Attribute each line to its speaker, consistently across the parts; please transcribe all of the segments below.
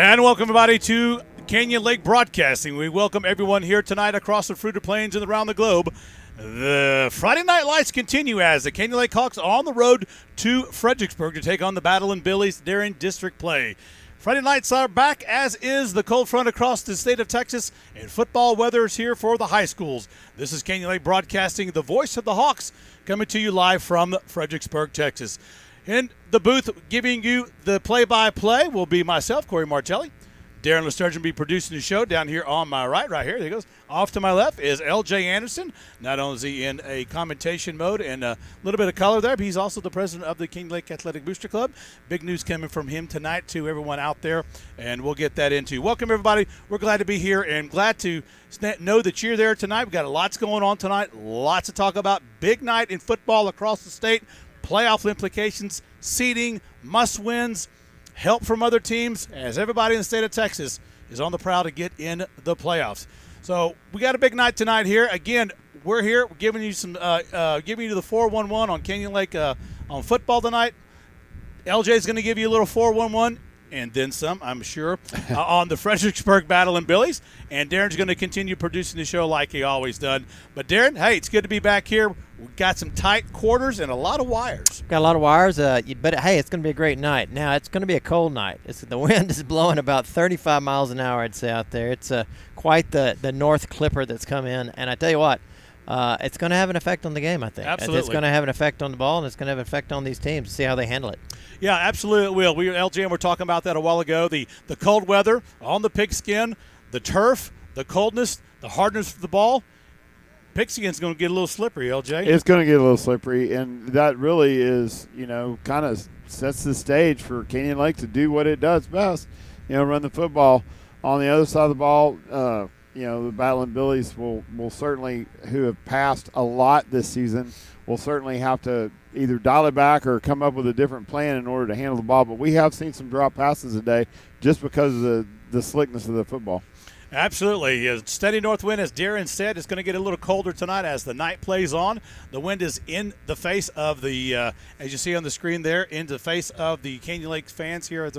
Speaker 1: And welcome, everybody, to Canyon Lake Broadcasting. We welcome everyone here tonight across the Fruita Plains and around the globe. The Friday Night Lights continue as the Canyon Lake Hawks are on the road to Fredericksburg to take on the Battle and Billies during district play. Friday nights are back, as is the cold front across the state of Texas, and football weather is here for the high schools. This is Canyon Lake Broadcasting, the voice of the Hawks, coming to you live from Fredericksburg, Texas. In the booth giving you the play-by-play will be myself, Corey Martelli. Darren Lesturgeon will be producing the show down here on my right here. There he goes. Off to my left is L.J. Anderson. Not only is he in a commentation mode and a little bit of color there, but he's also the president of the King Lake Athletic Booster Club. Big news coming from him tonight to everyone out there, and we'll get that into. Welcome, everybody. We're glad to be here and glad to know that you're there tonight. We've got lots going on tonight, lots to talk about. Big night in football across the state. Playoff implications, seeding, must-wins, help from other teams, as everybody in the state of Texas is on the prowl to get in the playoffs. So we got a big night tonight here. Again, we're here giving you some, giving you the 411 on Canyon Lake on football tonight. LJ is going to give you a little 411 and then some, I'm sure, on the Fredericksburg Battle and Billies. And Darren's going to continue producing the show like he always done. But Darren, hey, it's good to be back here. We've got some tight quarters and a lot of wires.
Speaker 2: Got a lot of wires, but hey, it's going to be a great night. Now, it's going to be a cold night. The wind is blowing about 35 miles an hour, I'd say, out there. It's quite the north clipper that's come in. And I tell you what, it's going to have an effect on the game, I think.
Speaker 1: Absolutely.
Speaker 2: It's going to have an effect on the ball, and it's going to have an effect on these teams to see how they handle it.
Speaker 1: Yeah, absolutely it will. LJ and we were talking about that a while ago. The cold weather on the pigskin, the turf, the coldness, the hardness of the ball. Pigskin's going to get a little slippery, LJ.
Speaker 3: It's going to get a little slippery, and that really is, kind of sets the stage for Canyon Lake to do what it does best, run the football. On the other side of the ball, the Battle and Billies will certainly, who have passed a lot this season, will certainly have to either dial it back or come up with a different plan in order to handle the ball. But we have seen some drop passes today just because of the slickness of the football.
Speaker 1: Absolutely. A steady north wind, as Darren said. It's going to get a little colder tonight as the night plays on. The wind is in the face of the, as you see on the screen there, in the face of the Canyon Lake fans here as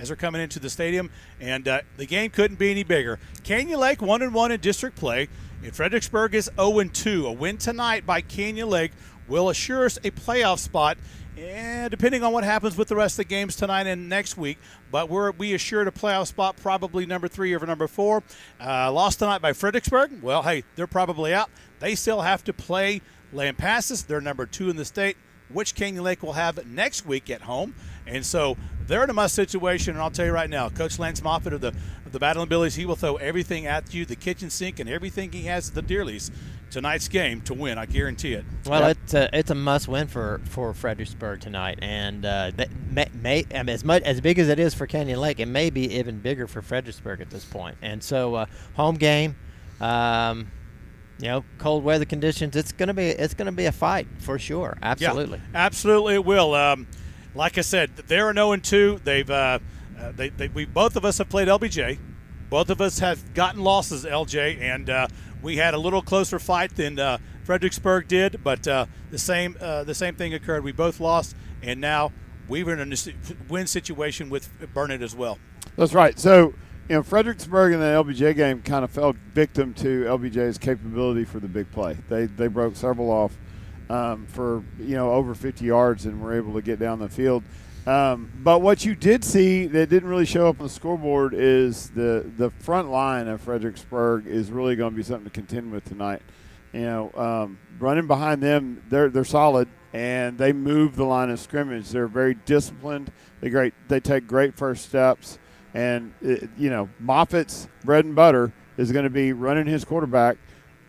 Speaker 1: they're coming into the stadium. And the game couldn't be any bigger. Canyon Lake 1-1 in district play. And Fredericksburg is 0-2. A win tonight by Canyon Lake will assure us a playoff spot, and depending on what happens with the rest of the games tonight and next week. But we assured a playoff spot, probably number 3 or number 4. Lost tonight by Fredericksburg. Well, hey, they're probably out. They still have to play Lampasas. They're number 2 in the state, which Canyon Lake will have next week at home. And so they're in a must situation, and I'll tell you right now, Coach Lance Moffitt of the Battle and Billies, he will throw everything at you, the kitchen sink and everything he has at the Deerleys tonight's game to win. I guarantee it.
Speaker 2: Well, it's a must-win for Fredericksburg tonight, and as big as it is for Canyon Lake, it may be even bigger for Fredericksburg at this point. And so, home game, cold weather conditions. It's gonna be a fight for sure. Absolutely.
Speaker 1: Yeah, absolutely it will. Like I said, they're an 0-2. We both of us have played LBJ. Both of us have gotten losses, LJ, and we had a little closer fight than Fredericksburg did, but the same thing occurred. We both lost, and now we were in a win situation with Burnett as well.
Speaker 3: That's right. So, Fredericksburg in the LBJ game kind of fell victim to LBJ's capability for the big play. They broke several off for over 50 yards and were able to get down the field. But what you did see that didn't really show up on the scoreboard is the front line of Fredericksburg is really going to be something to contend with tonight. Running behind them, they're solid, and they move the line of scrimmage. They're very disciplined. They take great first steps, and Moffitt's bread and butter is going to be running his quarterback,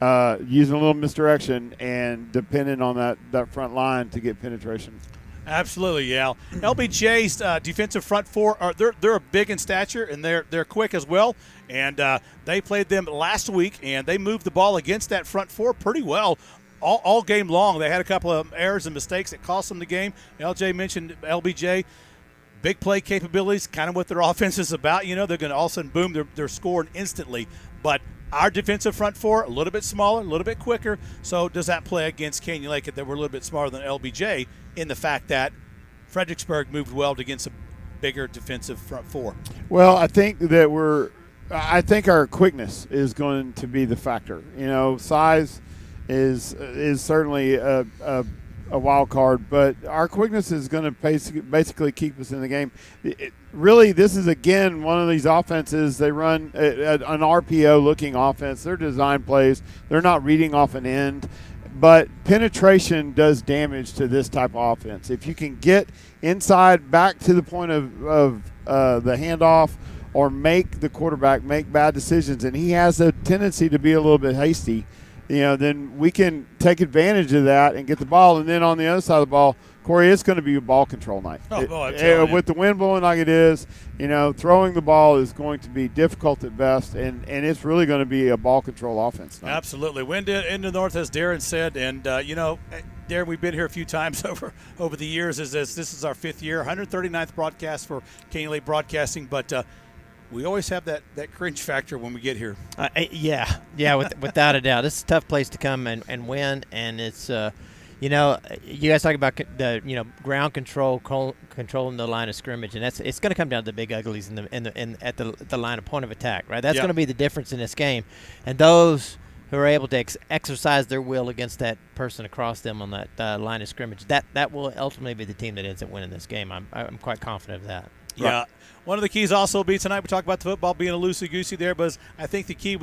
Speaker 3: using a little misdirection and depending on that front line to get penetration.
Speaker 1: Absolutely, yeah. LBJ's defensive front four they're big in stature and they're quick as well. And they played them last week and they moved the ball against that front four pretty well all game long. They had a couple of errors and mistakes that cost them the game. LJ mentioned LBJ. Big play capabilities, kind of what their offense is about. They're going to all of a sudden boom, they're scoring instantly. But our defensive front four, a little bit smaller, a little bit quicker. So does that play against Canyon Lake that we're a little bit smaller than LBJ in the fact that Fredericksburg moved well against bigger defensive front four?
Speaker 3: Well, I think that I think our quickness is going to be the factor. Size is certainly a wild card, but our quickness is going to basically keep us in the game. Really, this is, again, one of these offenses. They run an RPO-looking offense. They're design plays. They're not reading off an end. But penetration does damage to this type of offense. If you can get inside back to the point of the handoff or make the quarterback make bad decisions, and he has a tendency to be a little bit hasty, then we can take advantage of that and get the ball. And then on the other side of the ball, Corey, it's going to be a ball control night. With the wind blowing like it is, throwing the ball is going to be difficult at best, and it's really going to be a ball control offense night.
Speaker 1: Absolutely. Wind in the north, as Darren said, and, Darren, we've been here a few times over the years. This is our 5th year, 139th broadcast for Canyon Lake Broadcasting, but we always have that cringe factor when we get here. Without a doubt. This is a tough place to come and win, and it's you guys talk about the ground controlling the line of scrimmage, and it's going to come down to the big uglies at the line of point of attack, right? That's going to be the difference in this game, and those who are able to exercise their will against that person across them on that line of scrimmage, that will ultimately be the team that ends up winning this game. I'm quite confident of that. Yeah. Right. One of the keys also will be tonight, we talk about the football being a loosey-goosey there, but I think the key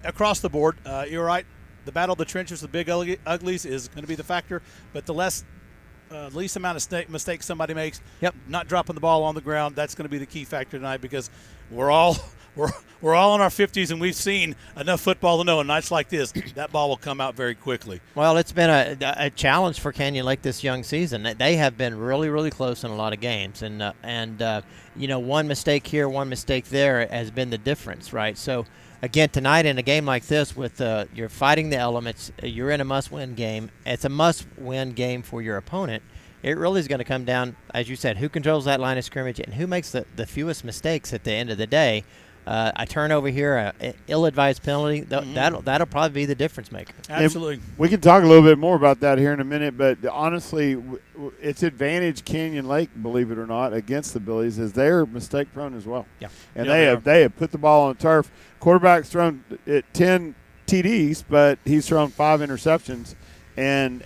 Speaker 1: across the board, you're right, the battle of the trenches, the big uglies is going to be the factor, but the least amount of mistakes somebody makes, not dropping the ball on the ground, that's going to be the key factor tonight, because we're all in our 50s, and we've seen enough football to know on nights like this, that ball will come out very quickly.
Speaker 2: Well, it's been a challenge for Canyon Lake this young season. They have been really, really close in a lot of games, and one mistake here, one mistake there has been the difference, right? So, again, tonight in a game like this, with you're fighting the elements, you're in a must-win game. It's a must-win game for your opponent. It really is going to come down, as you said, who controls that line of scrimmage and who makes the fewest mistakes at the end of the day. A turnover here, an ill-advised penalty, that'll probably be the difference maker.
Speaker 1: Absolutely.
Speaker 3: And we can talk a little bit more about that here in a minute, but honestly, it's advantage Canyon Lake, believe it or not, against the Billies, as they're mistake-prone as well.
Speaker 2: Yeah.
Speaker 3: And they have put the ball on turf. Quarterback's thrown 10 TDs, but he's thrown 5 interceptions, and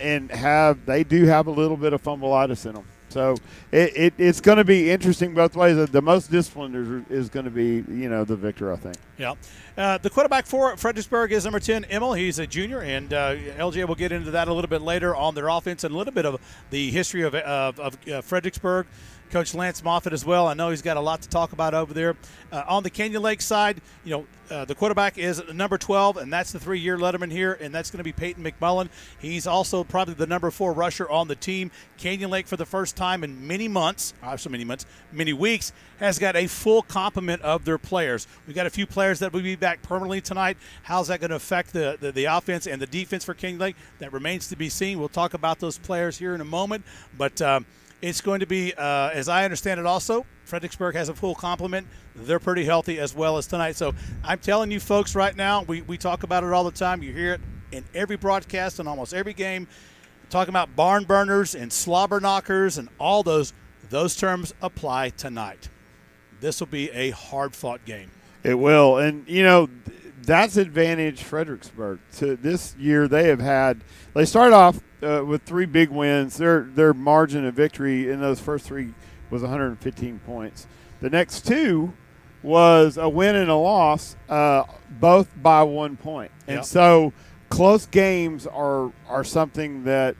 Speaker 3: they do have a little bit of fumbleitis in them. So it's going to be interesting both ways. The most disciplined is going to be, the victor, I think.
Speaker 1: Yeah. The quarterback for Fredericksburg is number 10, Emil. He's a junior, and LJ will get into that a little bit later on their offense and a little bit of the history of Fredericksburg. Coach Lance Moffitt as well. I know he's got a lot to talk about over there. On the Canyon Lake side, the quarterback is number 12, and that's the 3-year letterman here, and that's going to be Peyton McMullen. He's also probably the number 4 rusher on the team. Canyon Lake, for the first time in many weeks, has got a full complement of their players. We've got a few players that will be back permanently tonight. How's that going to affect the offense and the defense for Canyon Lake? That remains to be seen. We'll talk about those players here in a moment, but it's going to be, as I understand it also, Fredericksburg has a full complement. They're pretty healthy as well as tonight. So I'm telling you folks right now, we talk about it all the time. You hear it in every broadcast and almost every game. Talking about barn burners and slobber knockers and all those terms apply tonight. This will be a hard-fought game.
Speaker 3: It will. And, that's advantage Fredericksburg. So this year they start off with 3 big wins. Their margin of victory in those first 3 was 115 points. The next 2 was a win and a loss, both by 1 point. And so close games are something that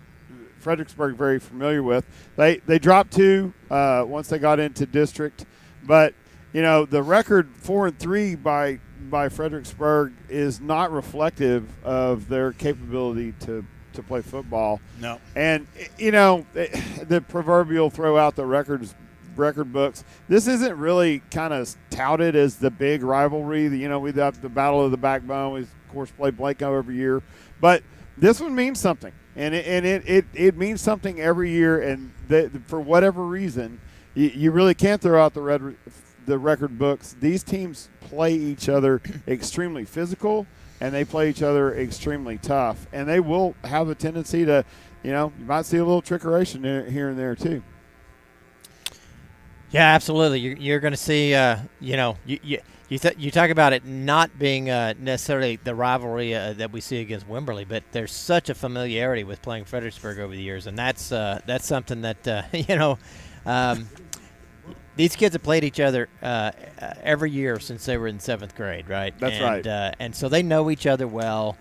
Speaker 3: Fredericksburg very familiar with. They dropped 2 once they got into district, but the record 4-3 by Fredericksburg is not reflective of their capability to play football. No. And, the proverbial throw out the record books. This isn't really kind of touted as the big rivalry. We have the Battle of the Backbone. We, of course, play Blanco every year. But this one means something. And it means something every year. And for whatever reason, you really can't throw out the record books. These teams play each other extremely physical, and they play each other extremely tough. And they will have a tendency to, you might see a little trickeration here and there too.
Speaker 2: Yeah, absolutely. You're going to see, you talk about it not being necessarily the rivalry that we see against Wimberley, but there's such a familiarity with playing Fredericksburg over the years, and that's something that these kids have played each other every year since they were in 7th grade, right?
Speaker 3: That's right.
Speaker 2: And so they know each other well.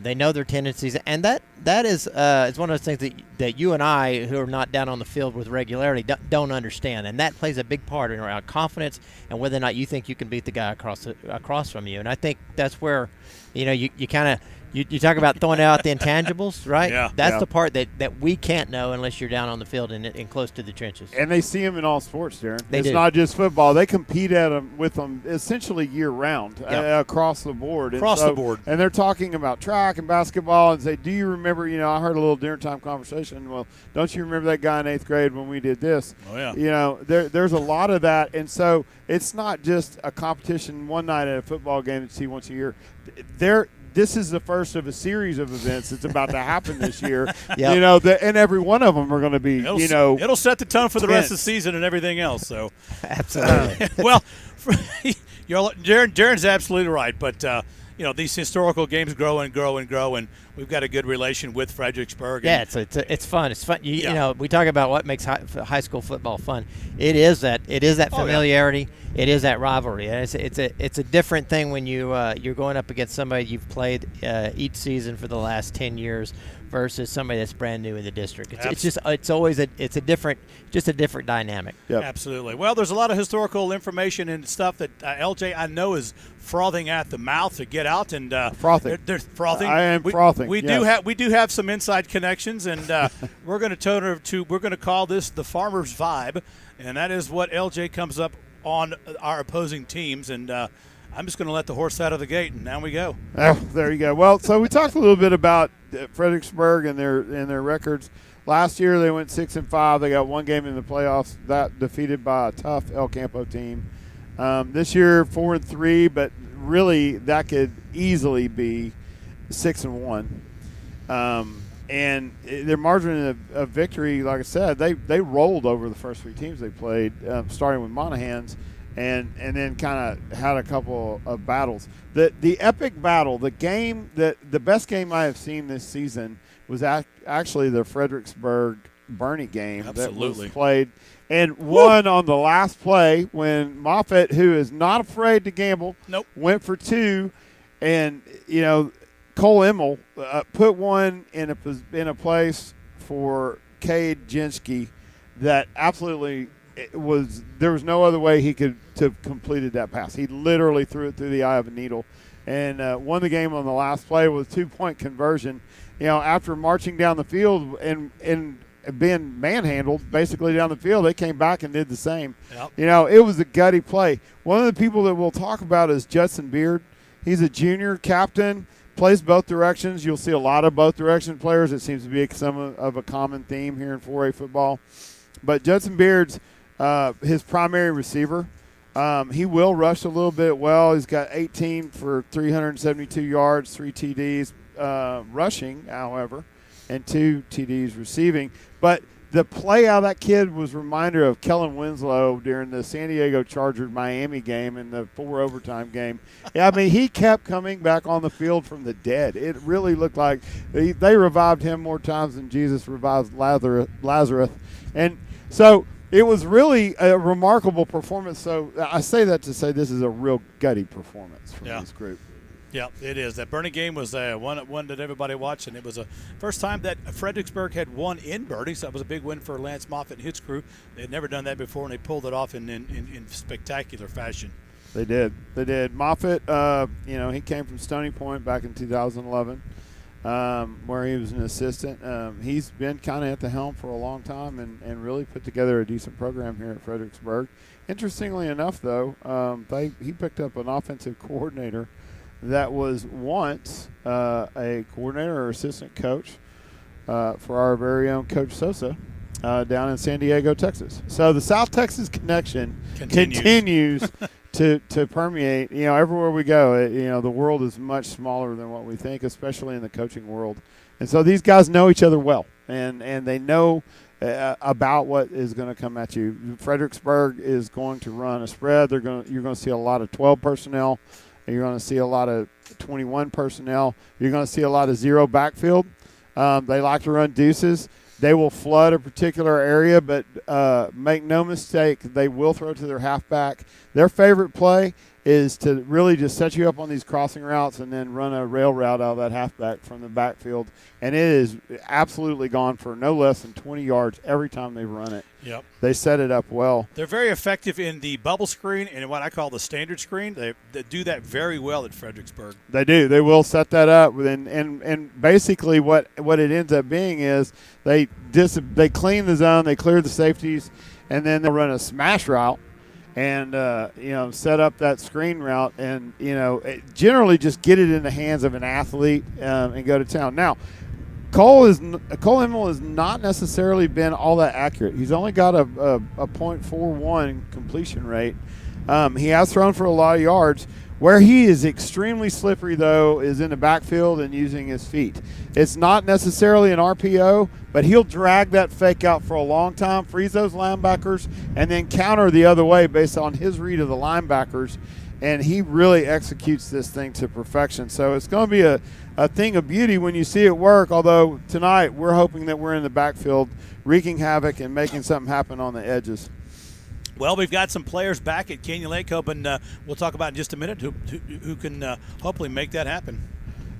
Speaker 2: They know their tendencies, and that is one of those things that you and I, who are not down on the field with regularity, don't understand, and that plays a big part in around confidence and whether or not you think you can beat the guy across from you. And I think that's where, you kind of you talk about throwing out the intangibles, right?
Speaker 1: Yeah.
Speaker 2: That's the part that we can't know unless you're down on the field and close to the trenches.
Speaker 3: And they see them in all sports, Darren.
Speaker 2: They
Speaker 3: it's
Speaker 2: do.
Speaker 3: not just football. They compete with them essentially year-round across the board.
Speaker 1: The board.
Speaker 3: And they're talking about track and basketball and say, do you remember, I heard a little dinner time conversation. Well, don't you remember that guy in 8th grade when we did this?
Speaker 1: Oh, yeah.
Speaker 3: There's a lot of that. And so it's not just a competition one night at a football game that you see once a year. This is the first of a series of events that's about to happen this year.
Speaker 2: Yep.
Speaker 3: And every one of them are going to be,
Speaker 1: it'll set the tone for the rest of the
Speaker 3: tense.
Speaker 1: season and everything else. So,
Speaker 2: Absolutely.
Speaker 1: well, Darren's absolutely right. But these historical games grow and grow and grow, and we've got a good relation with Fredericksburg.
Speaker 2: Yeah, it's fun. It's fun. We talk about what makes high school football fun. It is that familiarity. It is that rivalry. And it's a different thing when you're going up against somebody you've played each season for the last 10 years versus somebody that's brand new in the district. It's always a different dynamic.
Speaker 3: Yep.
Speaker 1: Absolutely. Well, there's a lot of historical information and stuff that LJ I know is frothing at the mouth to get out and
Speaker 3: frothing.
Speaker 1: They're frothing.
Speaker 3: I am frothing.
Speaker 1: We do have some inside connections, and we're going to call this the Farmer's Vibe, and that is what LJ comes up on our opposing teams, and I'm just going to let the horse out of the gate, and down we go.
Speaker 3: Oh, there you go. Well, so we talked a little bit about Fredericksburg and their records. Last year they went 6-5. They got one game in the playoffs, that defeated by a tough El Campo team. This year 4-3, but really that could easily be 6-1. And their margin of victory, like I said, they rolled over the first 3 teams they played, starting with Monaghan's, and then kind of had a couple of battles. The epic battle, the best game I have seen this season was actually the Fredericksburg Bernie game.
Speaker 1: Absolutely.
Speaker 3: That was played and won on the last play when Moffitt, who is not afraid to gamble, went for 2, and Cole Emmel put one in a place for Cade Jinsky that absolutely there was no other way he could have completed that pass. He literally threw it through the eye of a needle and won the game on the last play with a 2-point conversion. After marching down the field and being manhandled basically down the field, they came back and did the same.
Speaker 1: Yep.
Speaker 3: It was a gutty play. One of the people that we'll talk about is Judson Beard. He's a junior captain, plays both directions. You'll see a lot of both direction players. It seems to be some of a common theme here in 4A football. But Judson Beard's his primary receiver. He will rush a little bit well. He's got 18 for 372 yards, 3 TDs rushing, however, and 2 TDs receiving. But the play out of that kid was a reminder of Kellen Winslow during the San Diego Chargers-Miami game in the 4 overtime game. I mean, he kept coming back on the field from the dead. It really looked like they revived him more times than Jesus revived Lazarus. And so it was really a remarkable performance. So I say that to say this is a real gutty performance from this group.
Speaker 1: Yeah, it is. That Bernie game was one that everybody watched, and it was the first time that Fredericksburg had won in Bernie, so that was a big win for Lance Moffitt and his crew. They had never done that before, and they pulled it off in spectacular fashion.
Speaker 3: They did. Moffitt, he came from Stony Point back in 2011, where he was an assistant. He's been kind of at the helm for a long time and really put together a decent program here at Fredericksburg. Interestingly enough, though, he picked up an offensive coordinator that was once a coordinator or assistant coach for our very own Coach Sosa down in San Diego, Texas. So the South Texas connection continues to permeate. Everywhere we go, the world is much smaller than what we think, especially in the coaching world. And so these guys know each other well, and they know about what is going to come at you. Fredericksburg is going to run a spread. You're going to see a lot of 12 personnel. And you're going to see a lot of 21 personnel. You're going to see a lot of zero backfield. They like to run deuces. They will flood a particular area, but make no mistake, they will throw to their halfback. Their favorite play is to really just set you up on these crossing routes and then run a rail route out of that halfback from the backfield. And it is absolutely gone for no less than 20 yards every time they run it.
Speaker 1: Yep.
Speaker 3: They set it up well.
Speaker 1: They're very effective in the bubble screen and what I call the standard screen. They do that very well at Fredericksburg.
Speaker 3: They do. They will set that up. And basically what it ends up being is they clean the zone, they clear the safeties, and then they'll run a smash route and set up that screen route and generally just get it in the hands of an athlete and go to town. Now, Cole Emmel has not necessarily been all that accurate. He's only got a .41 completion rate. He has thrown for a lot of yards. Where he is extremely slippery, though, is in the backfield and using his feet. It's not necessarily an RPO, but he'll drag that fake out for a long time, freeze those linebackers, and then counter the other way based on his read of the linebackers. And he really executes this thing to perfection. So it's going to be a thing of beauty when you see it work, although tonight we're hoping that we're in the backfield wreaking havoc and making something happen on the edges.
Speaker 1: Well, we've got some players back at Canyon Lake, hoping we'll talk about in just a minute who can hopefully make that happen.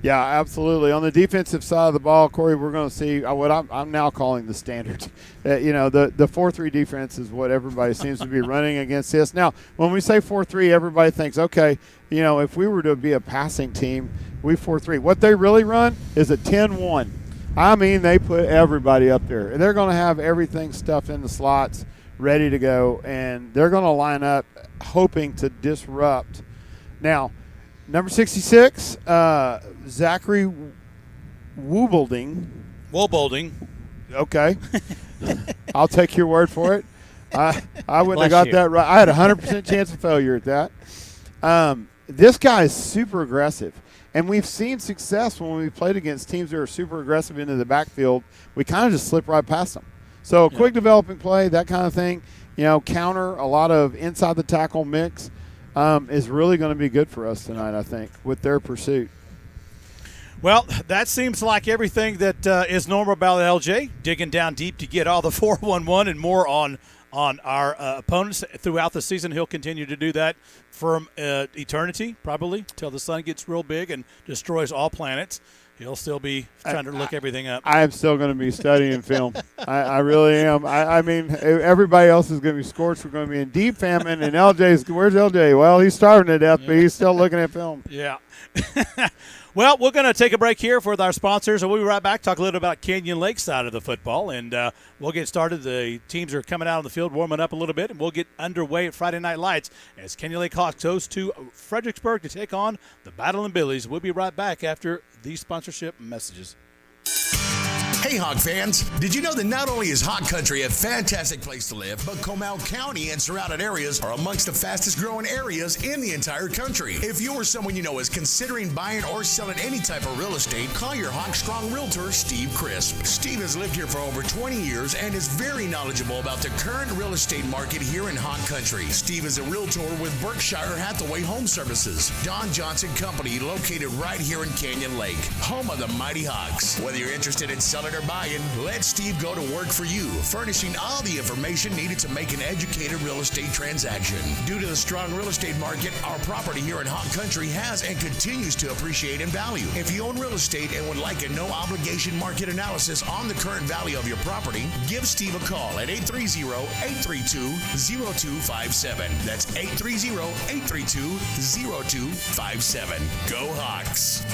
Speaker 3: Yeah, absolutely. On the defensive side of the ball, Corey, we're going to see what I'm now calling the standard. The 4-3 defense is what everybody seems to be running against this. Now, when we say 4-3, everybody thinks, okay, if we were to be a passing team, we 4-3. What they really run is a 10-1. I mean, they put everybody up there. They're going to have everything stuffed in the slots, ready to go, and they're going to line up hoping to disrupt. Now, number 66, Zachary
Speaker 1: Wobolding.
Speaker 3: Okay. I'll take your word for it. I wouldn't have got that right. I had a 100% chance of failure at that. This guy is super aggressive. And we've seen success when we played against teams that are super aggressive into the backfield. We kind of just slip right past them. So a quick developing play, that kind of thing, counter, a lot of inside the tackle mix is really going to be good for us tonight, I think, with their pursuit.
Speaker 1: Well, that seems like everything that is normal about LJ, digging down deep to get all the 4-1-1 and more on our opponents throughout the season. He'll continue to do that from eternity, probably, till the sun gets real big and destroys all planets. He'll still be trying to look everything up.
Speaker 3: I am still going to be studying film. I really am. I mean, everybody else is going to be scorched. We're going to be in deep famine, and where's LJ? Well, he's starving to death, but he's still looking at film.
Speaker 1: Yeah. Well, we're going to take a break here with our sponsors, and we'll be right back, talk a little about Canyon Lake side of the football, and we'll get started. The teams are coming out on the field, warming up a little bit, and we'll get underway at Friday Night Lights as Canyon Lake Hawks goes to Fredericksburg to take on the Battle Billies. We'll be right back after these sponsorship messages.
Speaker 4: Hey, Hawk fans, did you know that not only is Hawk Country a fantastic place to live, but Comal County and surrounding areas are amongst the fastest growing areas in the entire country? If you or someone you know is considering buying or selling any type of real estate, call your Hawk Strong Realtor, Steve Crisp. Steve has lived here for over 20 years and is very knowledgeable about the current real estate market here in Hawk Country. Steve is a realtor with Berkshire Hathaway Home Services, Don Johnson Company, located right here in Canyon Lake, home of the Mighty Hawks. Whether you're interested in selling or buying, let Steve go to work for you, furnishing all the information needed to make an educated real estate transaction. Due to the strong real estate market, our property here in Hawk Country has and continues to appreciate in value. If you own real estate and would like a no-obligation market analysis on the current value of your property, give Steve a call at 830-832-0257. That's 830-832-0257. Go Hawks!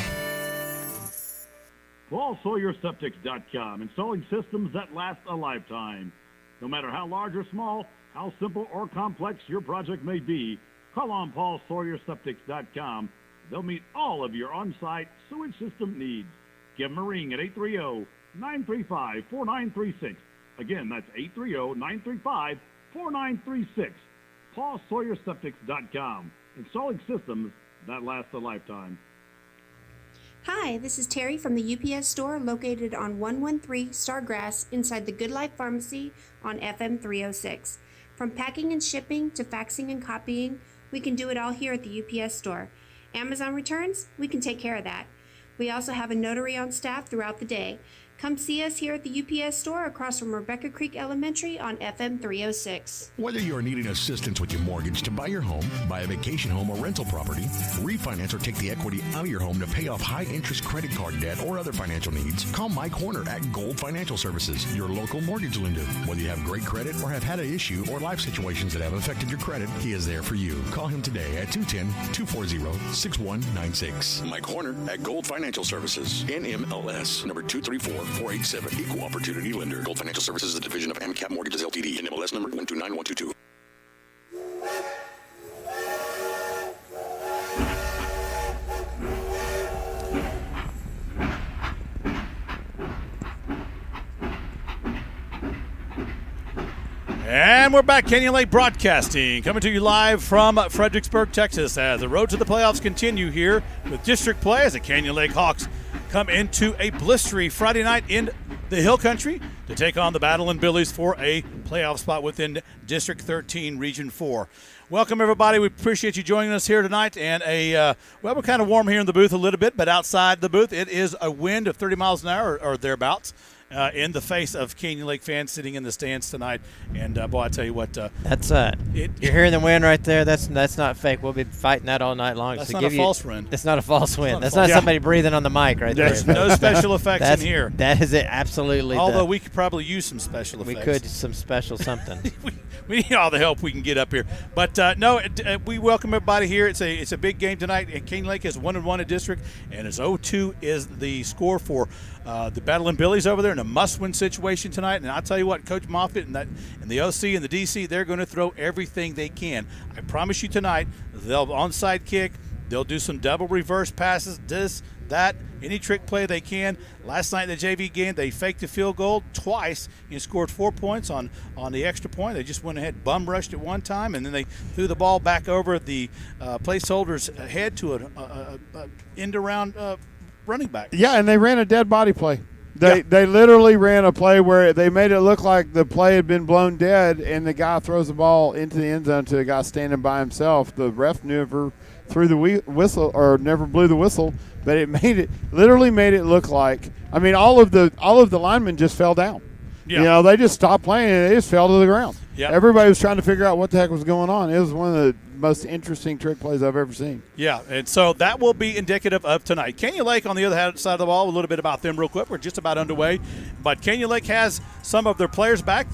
Speaker 5: PaulSawyerSeptics.com, installing systems that last a lifetime. No matter how large or small, how simple or complex your project may be, call on PaulSawyerSeptics.com. They'll meet all of your on-site sewage system needs. Give them a ring at 830-935-4936. Again, that's 830-935-4936. PaulSawyerSeptics.com, installing systems that last a lifetime.
Speaker 6: Hi, this is Terry from the UPS store located on 113 Stargrass inside the Good Life Pharmacy on FM 306. From packing and shipping to faxing and copying, we can do it all here at the UPS store. Amazon returns, we can take care of that. We also have a notary on staff throughout the day. Come see us here at the UPS store across from Rebecca Creek Elementary on FM 306.
Speaker 4: Whether you are needing assistance with your mortgage to buy your home, buy a vacation home or rental property, refinance or take the equity out of your home to pay off high-interest credit card debt or other financial needs, call Mike Horner at Gold Financial Services, your local mortgage lender. Whether you have great credit or have had an issue or life situations that have affected your credit, he is there for you. Call him today at 210-240-6196. Mike Horner at Gold Financial Services, NMLS, number 234487, Equal Opportunity Lender. Gold Financial Services is a division of AmCap Mortgages LTD, NMLS number 129122.
Speaker 1: And we're back, Canyon Lake Broadcasting, coming to you live from Fredericksburg, Texas, as the road to the playoffs continue here with district play as the Canyon Lake Hawks come into a blistery Friday night in the Hill Country to take on the Battling Billies for a playoff spot within District 13, Region 4. Welcome, everybody. We appreciate you joining us here tonight. And we're kind of warm here in the booth a little bit, but outside the booth, it is a wind of 30 miles an hour or thereabouts. In the face of Canyon Lake fans sitting in the stands tonight. And, boy, I tell you what.
Speaker 2: That's you're hearing the wind right there. That's not fake. We'll be fighting that all night long.
Speaker 1: That's not a false wind.
Speaker 2: It's not a false wind. That's not somebody breathing on the mic right there.
Speaker 1: No special effects in here.
Speaker 2: That is it, absolutely.
Speaker 1: Although we could probably use some special effects.
Speaker 2: We could, some special something.
Speaker 1: we need all the help we can get up here. But, we welcome everybody here. It's a big game tonight. And Canyon Lake is 1-1 in district, and it's 0-2 is the score for the Battling Billies over there in a must-win situation tonight. And I'll tell you what, Coach Moffitt and the OC and the DC, they're going to throw everything they can. I promise you tonight, they'll onside kick, they'll do some double reverse passes, this, that, any trick play they can. Last night in the JV game, they faked a field goal twice and scored 4 points on the extra point. They just went ahead, bum rushed at one time, and then they threw the ball back over the placeholder's head to an end-around running back.
Speaker 3: Yeah, and they ran a dead body play. They literally ran a play where they made it look like the play had been blown dead, and the guy throws the ball into the end zone to a guy standing by himself. The ref never threw the whistle or never blew the whistle, but it literally made it look like. I mean, all of the linemen just fell down. Yeah. You know, they just stopped playing and they just fell to the ground.
Speaker 1: Yep.
Speaker 3: Everybody was trying to figure out what the heck was going on. It was one of the most interesting trick plays I've ever seen.
Speaker 1: Yeah, and so that will be indicative of tonight. Canyon Lake, on the other side of the ball, a little bit about them real quick. We're just about underway. But Canyon Lake has some of their players back.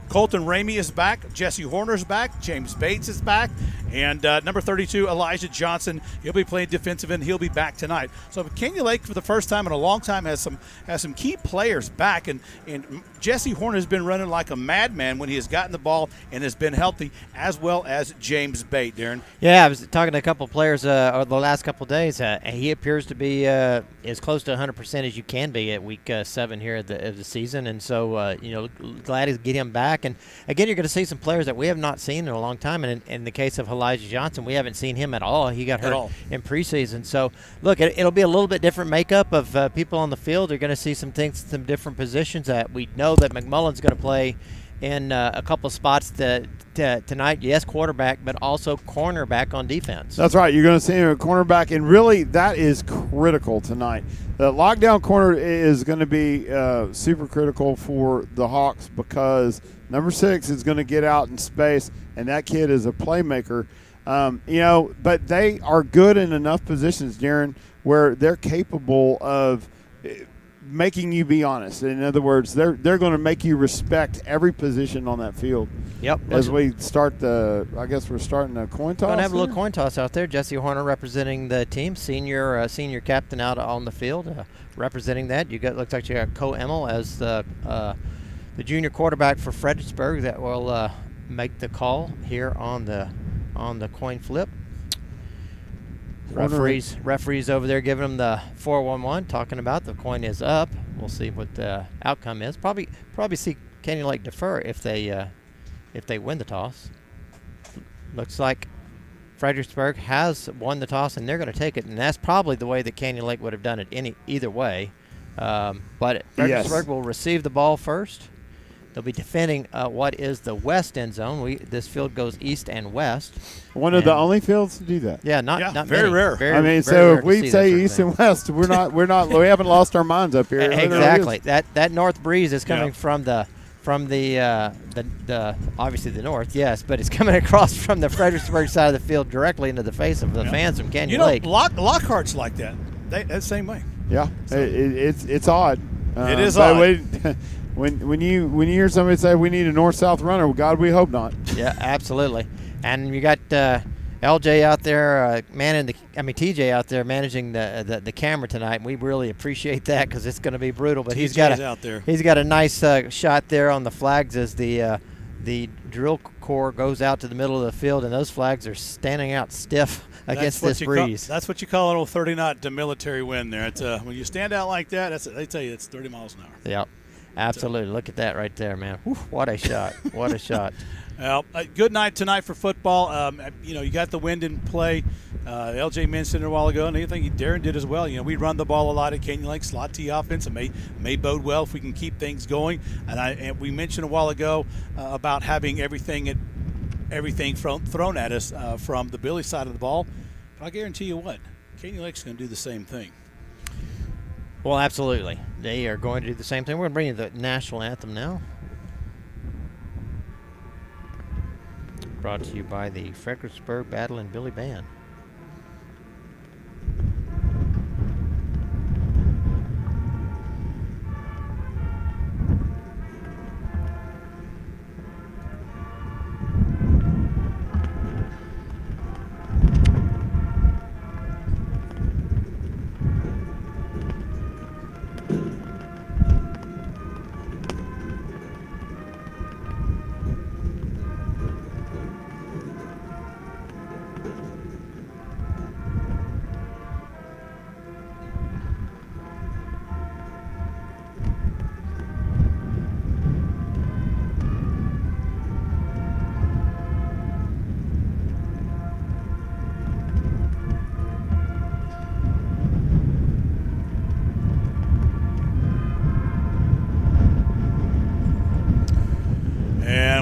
Speaker 1: Colton Ramey is back. Jesse Horner's back. James Bates is back. And number 32, Elijah Johnson, he'll be playing defensive end. He'll be back tonight. So Canyon Lake, for the first time in a long time, has some key players back. And Jesse Horner has been running like a madman when he has gotten the ball and has been healthy, as well as James Bates, Darren.
Speaker 2: Yeah, I was talking to a couple players over the last couple of days. He appears to be as close to 100% as you can be at week 7 here of the season. And so, glad to get him back. And, again, you're going to see some players that we have not seen in a long time. And in the case of Elijah Johnson, we haven't seen him at all. He got hurt in preseason. So, look, it'll be a little bit different makeup of people on the field. You're going to see some things, some different positions that we know that McMullen's going to play in a couple of spots tonight. Yes, quarterback, but also cornerback on defense.
Speaker 3: That's right. You're going to see him at cornerback, and really that is critical tonight. The lockdown corner is going to be super critical for the Hawks because number 6 is going to get out in space, and that kid is a playmaker. But they are good in enough positions, Darren, where they're capable of making you be honest. In other words, they're going to make you respect every position on that field.
Speaker 2: Yep.
Speaker 3: As we start I guess we're starting a coin toss.
Speaker 2: Going to have a little coin toss out there. Jesse Horner representing the team, senior captain out on the field, representing that. Looks like you got Cole Emmel as the junior quarterback for Fredericksburg that will make the call here on the coin flip. Referees over there giving them the 411, talking about the coin is up. We'll see what the outcome is. Probably see Canyon Lake defer if they win the toss. Looks like Fredericksburg has won the toss, and they're going to take it, and that's probably the way that Canyon Lake would have done it either way. But Fredericksburg will receive the ball first. They'll be defending what is the west end zone. This field goes east and west.
Speaker 3: One of the only fields to do that.
Speaker 2: Yeah, not
Speaker 1: very
Speaker 2: many.
Speaker 1: rare.
Speaker 3: I mean, so if we say east and west, we haven't lost our minds up here.
Speaker 2: Exactly. That north breeze is coming from the obviously the north, yes, but it's coming across from the Fredericksburg side of the field directly into the face of the fans from Canyon Lake.
Speaker 1: Lockhart's like that. That same way.
Speaker 3: Yeah, so. It's odd.
Speaker 1: It is odd.
Speaker 3: When you hear somebody say we need a north-south runner, well, God, we hope not.
Speaker 2: Yeah, absolutely. And you got LJ out there, TJ out there managing the camera tonight. We really appreciate that because it's going to be brutal. But he's got a nice shot there on the flags as the drill corps goes out to the middle of the field, and those flags are standing out stiff against this breeze.
Speaker 1: That's what you call an old 30-knot military wind there. It's when you stand out like that, they tell you it's 30 miles an hour.
Speaker 2: Yep. Absolutely. Look at that right there, man. Whew, what a shot. What a shot.
Speaker 1: Well, good night tonight for football. You got the wind in play. LJ mentioned it a while ago, and I think Darren did as well. We run the ball a lot at Canyon Lake, slot T offense. It may bode well if we can keep things going. And we mentioned a while ago about having everything thrown at us from the Billy side of the ball. But I guarantee you what, Canyon Lake's going to do the same thing.
Speaker 2: Well, absolutely. They are going to do the same thing. We're going to bring you the national anthem now. Brought to you by the Fredericksburg Battle and Billy Band.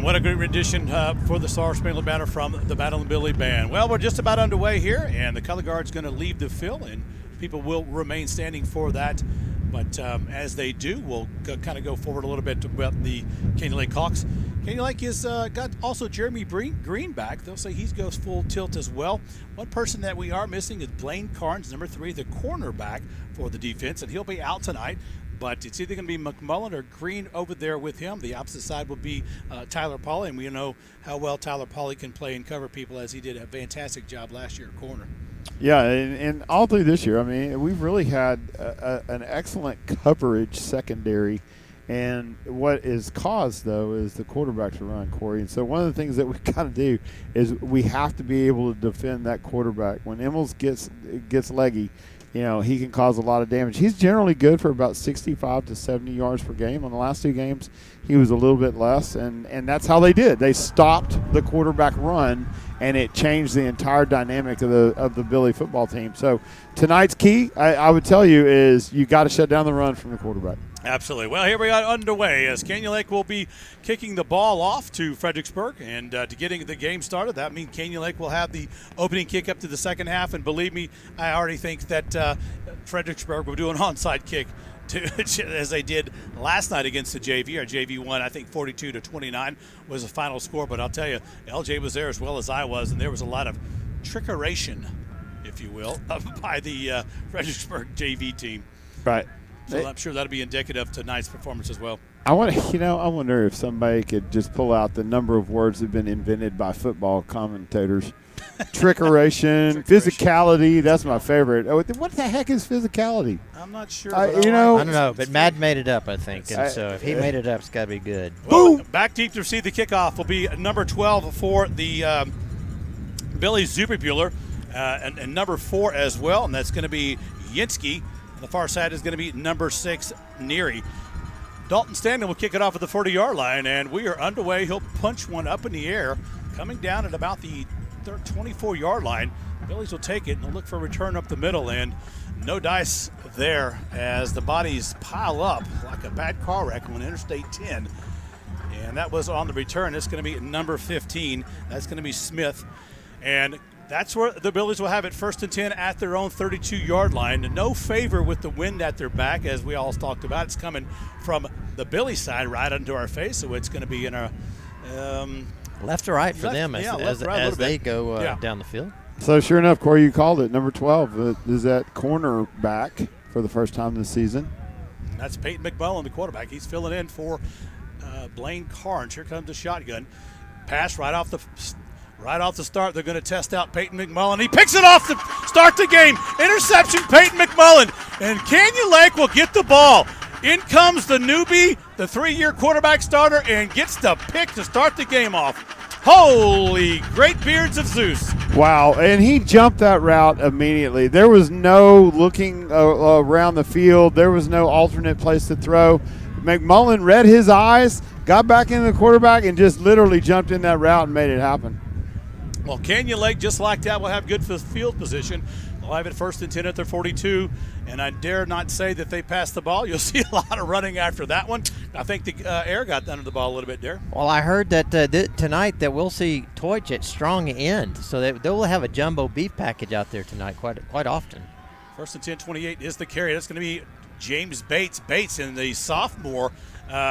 Speaker 1: What a great rendition for the Star Spangled Banner from the Battle and Billy Band. Well, we're just about underway here, and the color guard's going to leave the field, and people will remain standing for that. But as they do, we'll kind of go forward a little bit about the Canyon Lake Hawks. Canyon Lake has got also Jeremy Green back. They'll say he goes full tilt as well. One person that we are missing is Blaine Carnes, number 3, the cornerback for the defense, and he'll be out tonight. But it's either going to be McMullen or Green over there with him. The opposite side will be Tyler Pauly, and we know how well Tyler Pauly can play and cover people, as he did a fantastic job last year at corner.
Speaker 3: Yeah, and all through this year, I mean, we've really had an excellent coverage secondary. And what is caused, though, is the quarterback to run, Corey. And so one of the things that we got to do is we have to be able to defend that quarterback. When Emmels gets leggy, he can cause a lot of damage. He's generally good for about 65 to 70 yards per game. On the last 2 games, he was a little bit less, and that's how they did. They stopped the quarterback run, and it changed the entire dynamic of the Billy football team. So tonight's key, I would tell you, is you got to shut down the run from the quarterback.
Speaker 1: Absolutely. Well, here we are underway as Canyon Lake will be kicking the ball off to Fredericksburg. And to getting the game started, that means Canyon Lake will have the opening kick up to the second half. And believe me, I already think that Fredericksburg will do an onside kick as they did last night against the JV. Our JV won, I think, 42-29 was the final score. But I'll tell you, LJ was there as well as I was, and there was a lot of trickeration, if you will, by the Fredericksburg JV team.
Speaker 3: Right.
Speaker 1: So I'm sure that'll be indicative of tonight's performance as well.
Speaker 3: I wonder if somebody could just pull out the number of words that have been invented by football commentators. Trickeration, physicality, that's my favorite. What the heck is physicality?
Speaker 1: I'm not sure.
Speaker 3: I don't
Speaker 2: know, but Mad made it up, I think. And so if he made it up, it's got to be good.
Speaker 1: Well, back deep to receive the kickoff will be number 12 for the Billy Zuperbuehler, and number 4 as well, and that's going to be Yinsky. The far side is going to be number 6, Neary. Dalton Stanton will kick it off at the 40-yard line, and we are underway. He'll punch one up in the air, coming down at about the 24-yard line. Billies will take it and they'll look for a return up the middle, and no dice there as the bodies pile up like a bad car wreck on Interstate 10. And that was on the return. It's going to be number 15. That's going to be Smith. And that's where the Billies will have it, 1st and 10 at their own 32-yard line. No favor with the wind at their back, as we all talked about. It's coming from the Billy side right into our face, so it's going to be in our
Speaker 2: left to right for them as they go down the field.
Speaker 3: So sure enough, Corey, you called it. Number 12 is that cornerback for the first time this season.
Speaker 1: That's Peyton McMullen, the quarterback. He's filling in for Blaine Carnes. Here comes the shotgun. Pass right off the start. They're going to test out Peyton McMullen. He picks it off to start the game. Interception, Peyton McMullen. And Canyon Lake will get the ball. In comes the newbie, the 3-year quarterback starter, and gets the pick to start the game off. Holy great beards of Zeus.
Speaker 3: Wow, and he jumped that route immediately. There was no looking around the field. There was no alternate place to throw. McMullen read his eyes, got back into the quarterback, and just literally jumped in that route and made it happen.
Speaker 1: Well, Canyon Lake, just like that, will have good field position. They'll have it 1st and 10 at their 42, and I dare not say that they passed the ball. You'll see a lot of running after that one. I think the air got under the ball a little bit there.
Speaker 2: Well, I heard that tonight that we'll see Toich at strong end, so they will have a jumbo beef package out there tonight quite often.
Speaker 1: 1st and 10, 28 is the carry. That's going to be James Bates. Bates in the sophomore,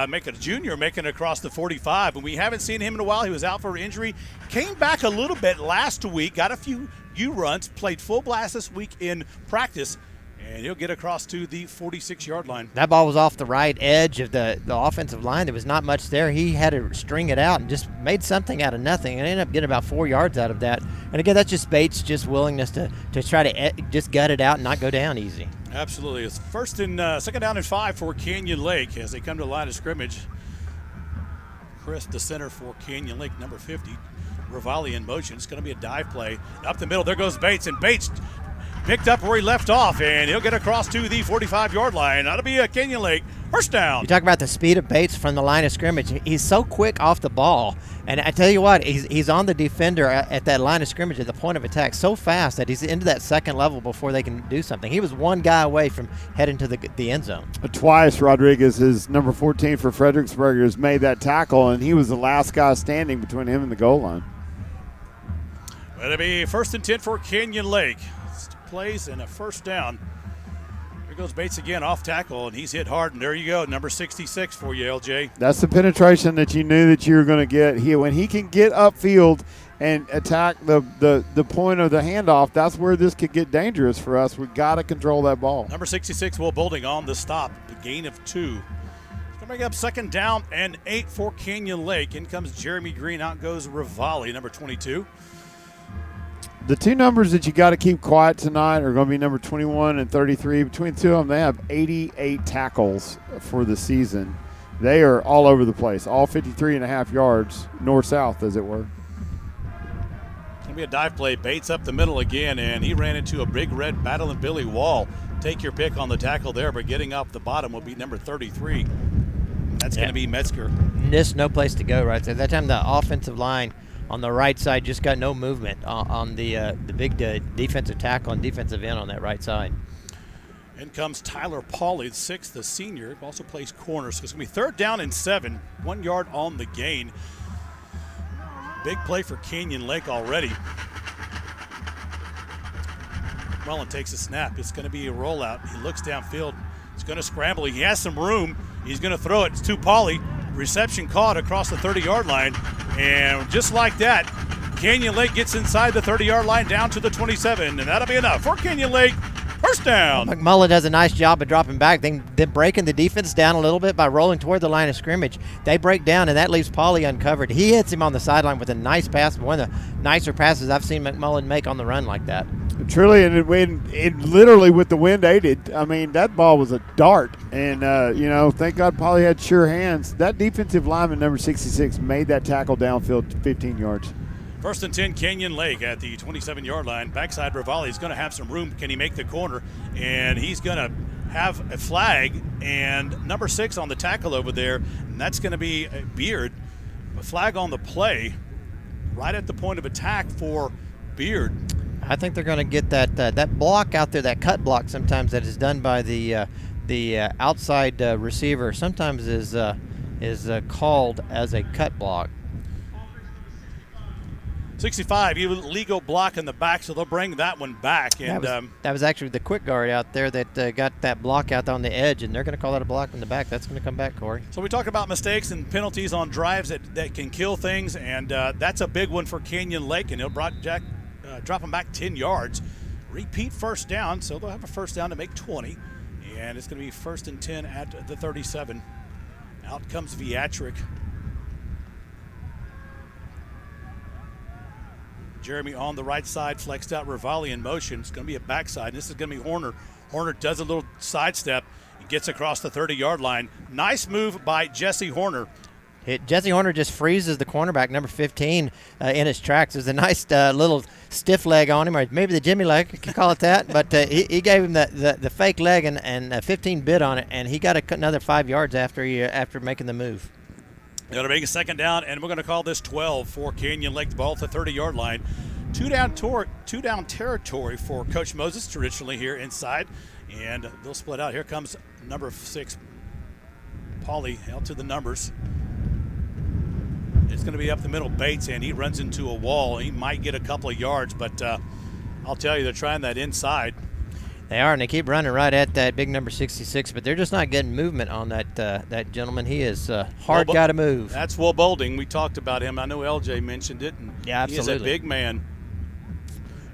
Speaker 1: making a junior, making it across the 45. And we haven't seen him in a while. He was out for injury. Came back a little bit last week, got a few runs, played full blast this week in practice, and he'll get across to the 46-yard line.
Speaker 2: That ball was off the right edge of the offensive line. There was not much there. He had to string it out and just made something out of nothing and ended up getting about 4 yards out of that. And again, that's just Bates' just willingness to try to just gut it out and not go down easy.
Speaker 1: Absolutely. It's 2nd down and 5 for Canyon Lake as they come to the line of scrimmage. Chris, the center for Canyon Lake, number 50. Rivali in motion. It's going to be a dive play. Up the middle, there goes Bates, and Bates picked up where he left off, and he'll get across to the 45-yard line. That'll be a Canyon Lake first down.
Speaker 2: You talk about the speed of Bates from the line of scrimmage. He's so quick off the ball. And I tell you what, he's on the defender at that line of scrimmage at the point of attack so fast that he's into that second level before they can do something. He was one guy away from heading to the end zone.
Speaker 3: Twice Rodriguez, his number 14 for Fredericksburg, has made that tackle, and he was the last guy standing between him and the goal line.
Speaker 1: It'll be 1st and 10 for Canyon Lake. Plays and a first down. Here goes Bates again off tackle, and he's hit hard, and there you go, number 66 for you, LJ.
Speaker 3: That's the penetration that you knew that you were going to get. When he can get upfield and attack the point of the handoff, that's where this could get dangerous for us. We've got to control that ball.
Speaker 1: Number 66, Will Bolding on the stop, the gain of 2. It's going to bring up 2nd down and 8 for Canyon Lake. In comes Jeremy Green, out goes Rivali, number 22.
Speaker 3: The two numbers that you got to keep quiet tonight are going to be number 21 and 33. Between the two of them, they have 88 tackles for the season. They are all over the place, all 53.5 yards, north-south, as it were.
Speaker 1: It's going to be a dive play. Bates up the middle again, and he ran into a big red Battle and Billy Wall. Take your pick on the tackle there, but getting up the bottom will be number 33. That's going to be Metzger.
Speaker 2: Just no place to go right there. That time the offensive line on the right side just got no movement on the big defensive tackle and defensive end on that right side.
Speaker 1: In comes Tyler Pauly, the 6th, the senior. Also plays corner, so it's going to be 3rd down and 7. 1 yard on the gain. Big play for Canyon Lake already. Mullen takes a snap. It's going to be a rollout. He looks downfield. He's going to scramble. He has some room. He's going to throw it. It's to Pauly. Reception caught across the 30-yard line. And just like that, Canyon Lake gets inside the 30-yard line down to the 27. And that'll be enough for Canyon Lake. First down.
Speaker 2: McMullen does a nice job of dropping back. They're breaking the defense down a little bit by rolling toward the line of scrimmage. They break down, and that leaves Pauly uncovered. He hits him on the sideline with a nice pass, one of the nicer passes I've seen McMullen make on the run like that.
Speaker 3: Truly, and it literally with the wind aided. I mean, that ball was a dart. And, thank God Pauly had sure hands. That defensive lineman, number 66, made that tackle downfield 15 yards.
Speaker 1: 1st and 10, Canyon Lake at the 27-yard line. Backside Rivali is going to have some room. Can he make the corner? And he's going to have a flag. And number 6 on the tackle over there, and that's going to be Beard. A flag on the play right at the point of attack for Beard.
Speaker 2: I think they're going to get that block out there, that cut block sometimes that is done by the outside receiver. Sometimes is called as a cut block.
Speaker 1: 65, illegal block in the back, so they'll bring that one back. And
Speaker 2: that was actually the quick guard out there that got that block out on the edge, and they're going to call that a block in the back. That's going to come back, Corey.
Speaker 1: So we talk about mistakes and penalties on drives that can kill things, and that's a big one for Canyon Lake, and he'll drop them back 10 yards. Repeat first down, so they'll have a first down to make 20, and it's going to be 1st and 10 at the 37. Out comes Viatric. Jeremy on the right side, flexed out Rivali in motion. It's going to be a backside. This is going to be Horner. Horner does a little sidestep. He gets across the 30-yard line. Nice move by Jesse Horner.
Speaker 2: Jesse Horner just freezes the cornerback, number 15, in his tracks. There's a nice little stiff leg on him, or maybe the Jimmy leg, you can call it that. But he gave him the fake leg and 15 bit on it, and he got another 5 yards after making the move.
Speaker 1: Going to make a second down, and we're going to call this 12 for Canyon Lake. The ball at the 30-yard line. Two down territory for Coach Moses traditionally here inside, and they'll split out. Here comes number 6, Pauly, out to the numbers. It's going to be up the middle, Bates, and he runs into a wall. He might get a couple of yards, but I'll tell you, they're trying that inside.
Speaker 2: They are, and they keep running right at that big number 66, but they're just not getting movement on that gentleman. He is hard guy to move.
Speaker 1: That's Will Bolding. We talked about him. I know LJ mentioned it. And
Speaker 2: yeah, absolutely.
Speaker 1: He is a big man.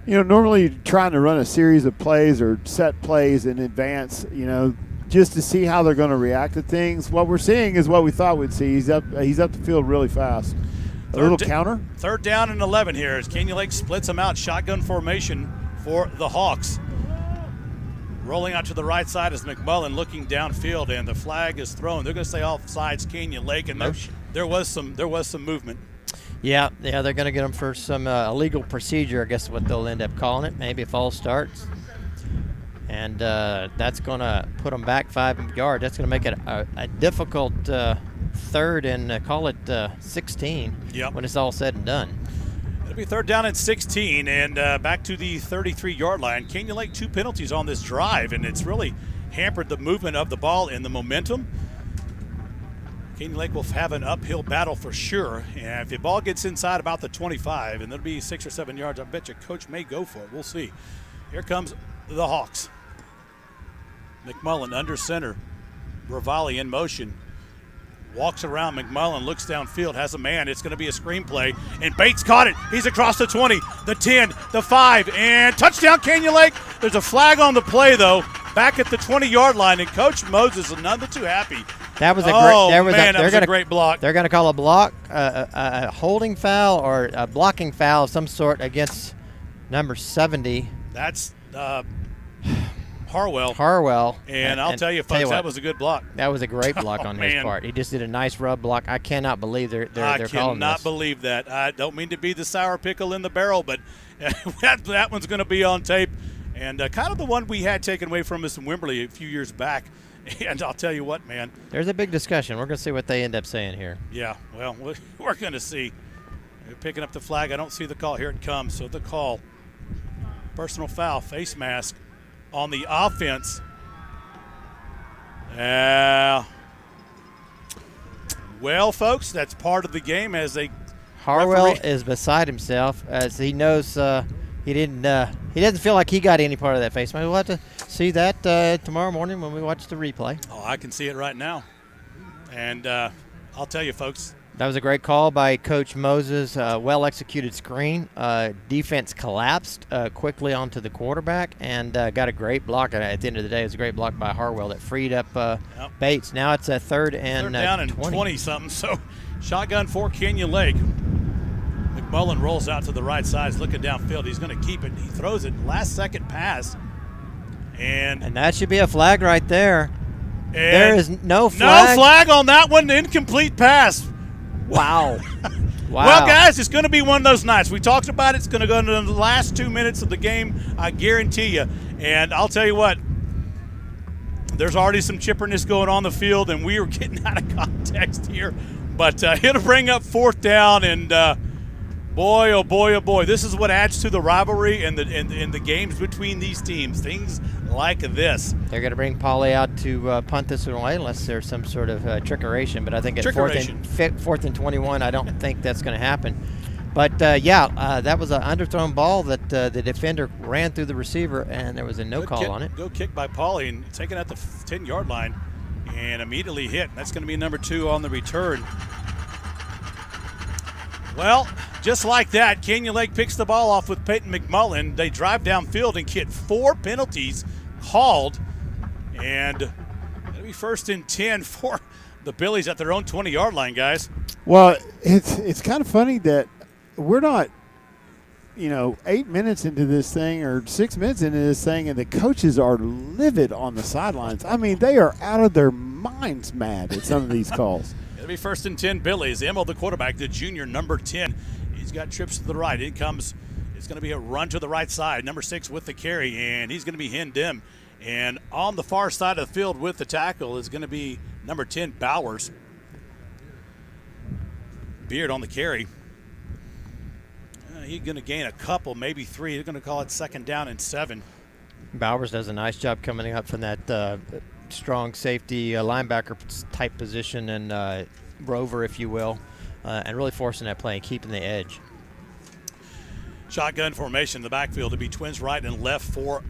Speaker 3: Normally you're trying to run a series of plays or set plays in advance, just to see how they're going to react to things. What we're seeing is what we thought we'd see. He's up the field really fast. A little counter.
Speaker 1: 3rd down and 11 here as Canyon Lake splits them out. Shotgun formation for the Hawks. Rolling out to the right side is McMullen looking downfield, and the flag is thrown. They're going to say offsides Canyon Lake, and there was some movement.
Speaker 2: Yeah, they're going to get them for some illegal procedure, I guess is what they'll end up calling it, maybe if all starts. And that's going to put them back 5 yards. That's going to make it a difficult 3rd and call it 16 when it's all said and done.
Speaker 1: It'll be 3rd down and 16, and back to the 33-yard line. Canyon Lake 2 penalties on this drive, and it's really hampered the movement of the ball and the momentum. Canyon Lake will have an uphill battle for sure, and if the ball gets inside about the 25, and there'll be 6 or 7 yards, I bet you Coach may go for it. We'll see. Here comes the Hawks. McMullen under center. Rivali in motion. Walks around. McMullen looks downfield, has a man. It's going to be a screenplay, and Bates caught it. He's across the 20, the 10, the 5, and touchdown Canyon Lake. There's a flag on the play, though, back at the 20-yard line, and Coach Moses is none too happy.
Speaker 2: That was a
Speaker 1: great block.
Speaker 2: They're going to call a block, a holding foul, or a blocking foul of some sort against number 70.
Speaker 1: That's Harwell. And I'll tell you, folks, that was a good block.
Speaker 2: That was a great block on his part. He just did a nice rub block. I cannot believe they're calling this. I
Speaker 1: cannot believe that. I don't mean to be the sour pickle in the barrel, but that one's going to be on tape. And kind of the one we had taken away from us in Wimberley a few years back. And I'll tell you what, man.
Speaker 2: There's a big discussion. We're going to see what they end up saying here.
Speaker 1: Yeah, well, we're going to see. They're picking up the flag. I don't see the call. Here it comes. So the call. Personal foul, face mask on the offense. Well, folks, that's part of the game as they.
Speaker 2: Harwell is beside himself as he knows he doesn't feel like he got any part of that face mask. We'll have to see that tomorrow morning when we watch the replay.
Speaker 1: Oh, I can see it right now. And I'll tell you, folks.
Speaker 2: That was a great call by Coach Moses. Well-executed screen. Defense collapsed quickly onto the quarterback and got a great block. At the end of the day, it was a great block by Harwell that freed up Bates. Now it's a 3rd and
Speaker 1: down and 20-something. So shotgun for Canyon Lake. McMullen rolls out to the right side. He's looking downfield. He's going to keep it. He throws it. Last-second pass. And
Speaker 2: that should be a flag right there. There is no flag.
Speaker 1: No flag on that one. Incomplete pass.
Speaker 2: Wow.
Speaker 1: Well, guys, it's going to be one of those nights. We talked about it. It's going to go into the last 2 minutes of the game, I guarantee you. And I'll tell you what, there's already some chipperness going on the field, and we are getting out of context here. But it'll bring up 4th down, and Boy, oh boy, oh boy. This is what adds to the rivalry and the games between these teams. Things like this.
Speaker 2: They're going to bring Pauly out to punt this one away unless there's some sort of trickeration. But I think at fourth and 21, I don't think that's going to happen. But, that was an underthrown ball that the defender ran through the receiver, and there was a no call on it.
Speaker 1: Good kick by Pauly, and taken at the 10-yard line and immediately hit. That's going to be number 2 on the return. Well, just like that, Canyon Lake picks the ball off with Peyton McMullen. They drive downfield and get 4 penalties called. And it'll be 1st and 10 for the Billies at their own 20-yard line, guys.
Speaker 3: Well, it's kind of funny that we're not, 8 minutes into this thing or 6 minutes into this thing, and the coaches are livid on the sidelines. I mean, they are out of their minds mad at some of these calls.
Speaker 1: It'll be 1st and 10 Billies. Emil, the quarterback, the junior, number 10. He's got trips to the right. It's going to be a run to the right side. Number 6 with the carry, and he's going to be hemmed in. And on the far side of the field with the tackle is going to be number 10, Bowers. Beard on the carry. He's going to gain a couple, maybe 3. They're going to call it 2nd down and 7.
Speaker 2: Bowers does a nice job coming up from that strong safety linebacker type position and rover, if you will, and really forcing that play and keeping the edge.
Speaker 1: Shotgun formation in the backfield to be twins right and left for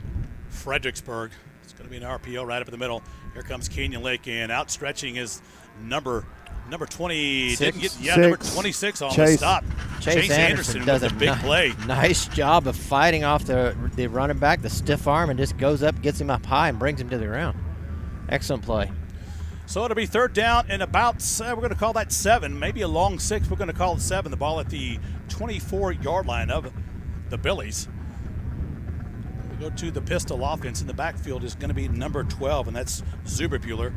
Speaker 1: Fredericksburg. It's going to be an RPO right up in the middle. Here comes Canyon Lake, and outstretching is number 20. Number 26 on the stop.
Speaker 2: Chase Anderson does a big play. Nice job of fighting off the running back, the stiff arm, and just goes up, gets him up high, and brings him to the ground. Excellent play.
Speaker 1: So it'll be 3rd down and about, we're going to call that 7, maybe a long 6. We're going to call it 7. The ball at the 24-yard line of the Billies. We go to the pistol offense in the backfield is going to be number 12, and that's Zuberbuehler.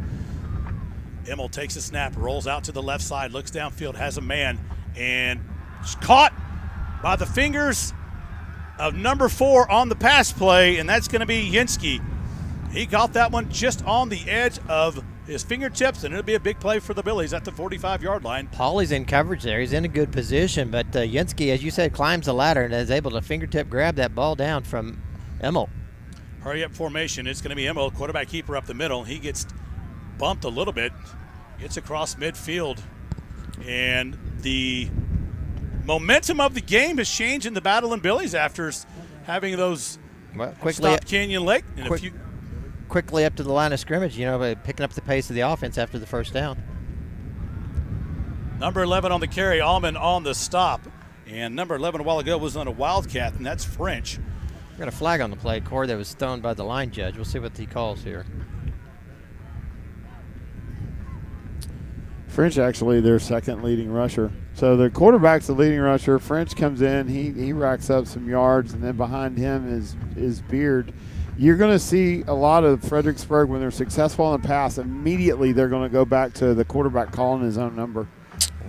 Speaker 1: Emil takes a snap, rolls out to the left side, looks downfield, has a man, and caught by the fingers of number 4 on the pass play, and that's going to be Yinsky. He got that one just on the edge of his fingertips, and it'll be a big play for the Billies at the 45-yard line.
Speaker 2: Pauly's in coverage there. He's in a good position, but Yinsky, as you said, climbs the ladder and is able to fingertip grab that ball down from Emil.
Speaker 1: Hurry-up formation. It's going to be Emil, quarterback keeper up the middle. He gets bumped a little bit, gets across midfield, and the momentum of the game has changed in the battle in Billies after having those stop Canyon Lake in a few.
Speaker 2: Quickly up to the line of scrimmage, picking up the pace of the offense after the 1st down.
Speaker 1: Number 11 on the carry, Allman on the stop. And number 11 a while ago was on a Wildcat, and that's French.
Speaker 2: We got a flag on the play, Corey, that was thrown by the line judge. We'll see what he calls here.
Speaker 3: French actually their 2nd leading rusher. So the quarterback's the leading rusher. French comes in, he racks up some yards, and then behind him is Beard. You're going to see a lot of Fredericksburg when they're successful in the pass. Immediately they're going to go back to the quarterback calling his own number.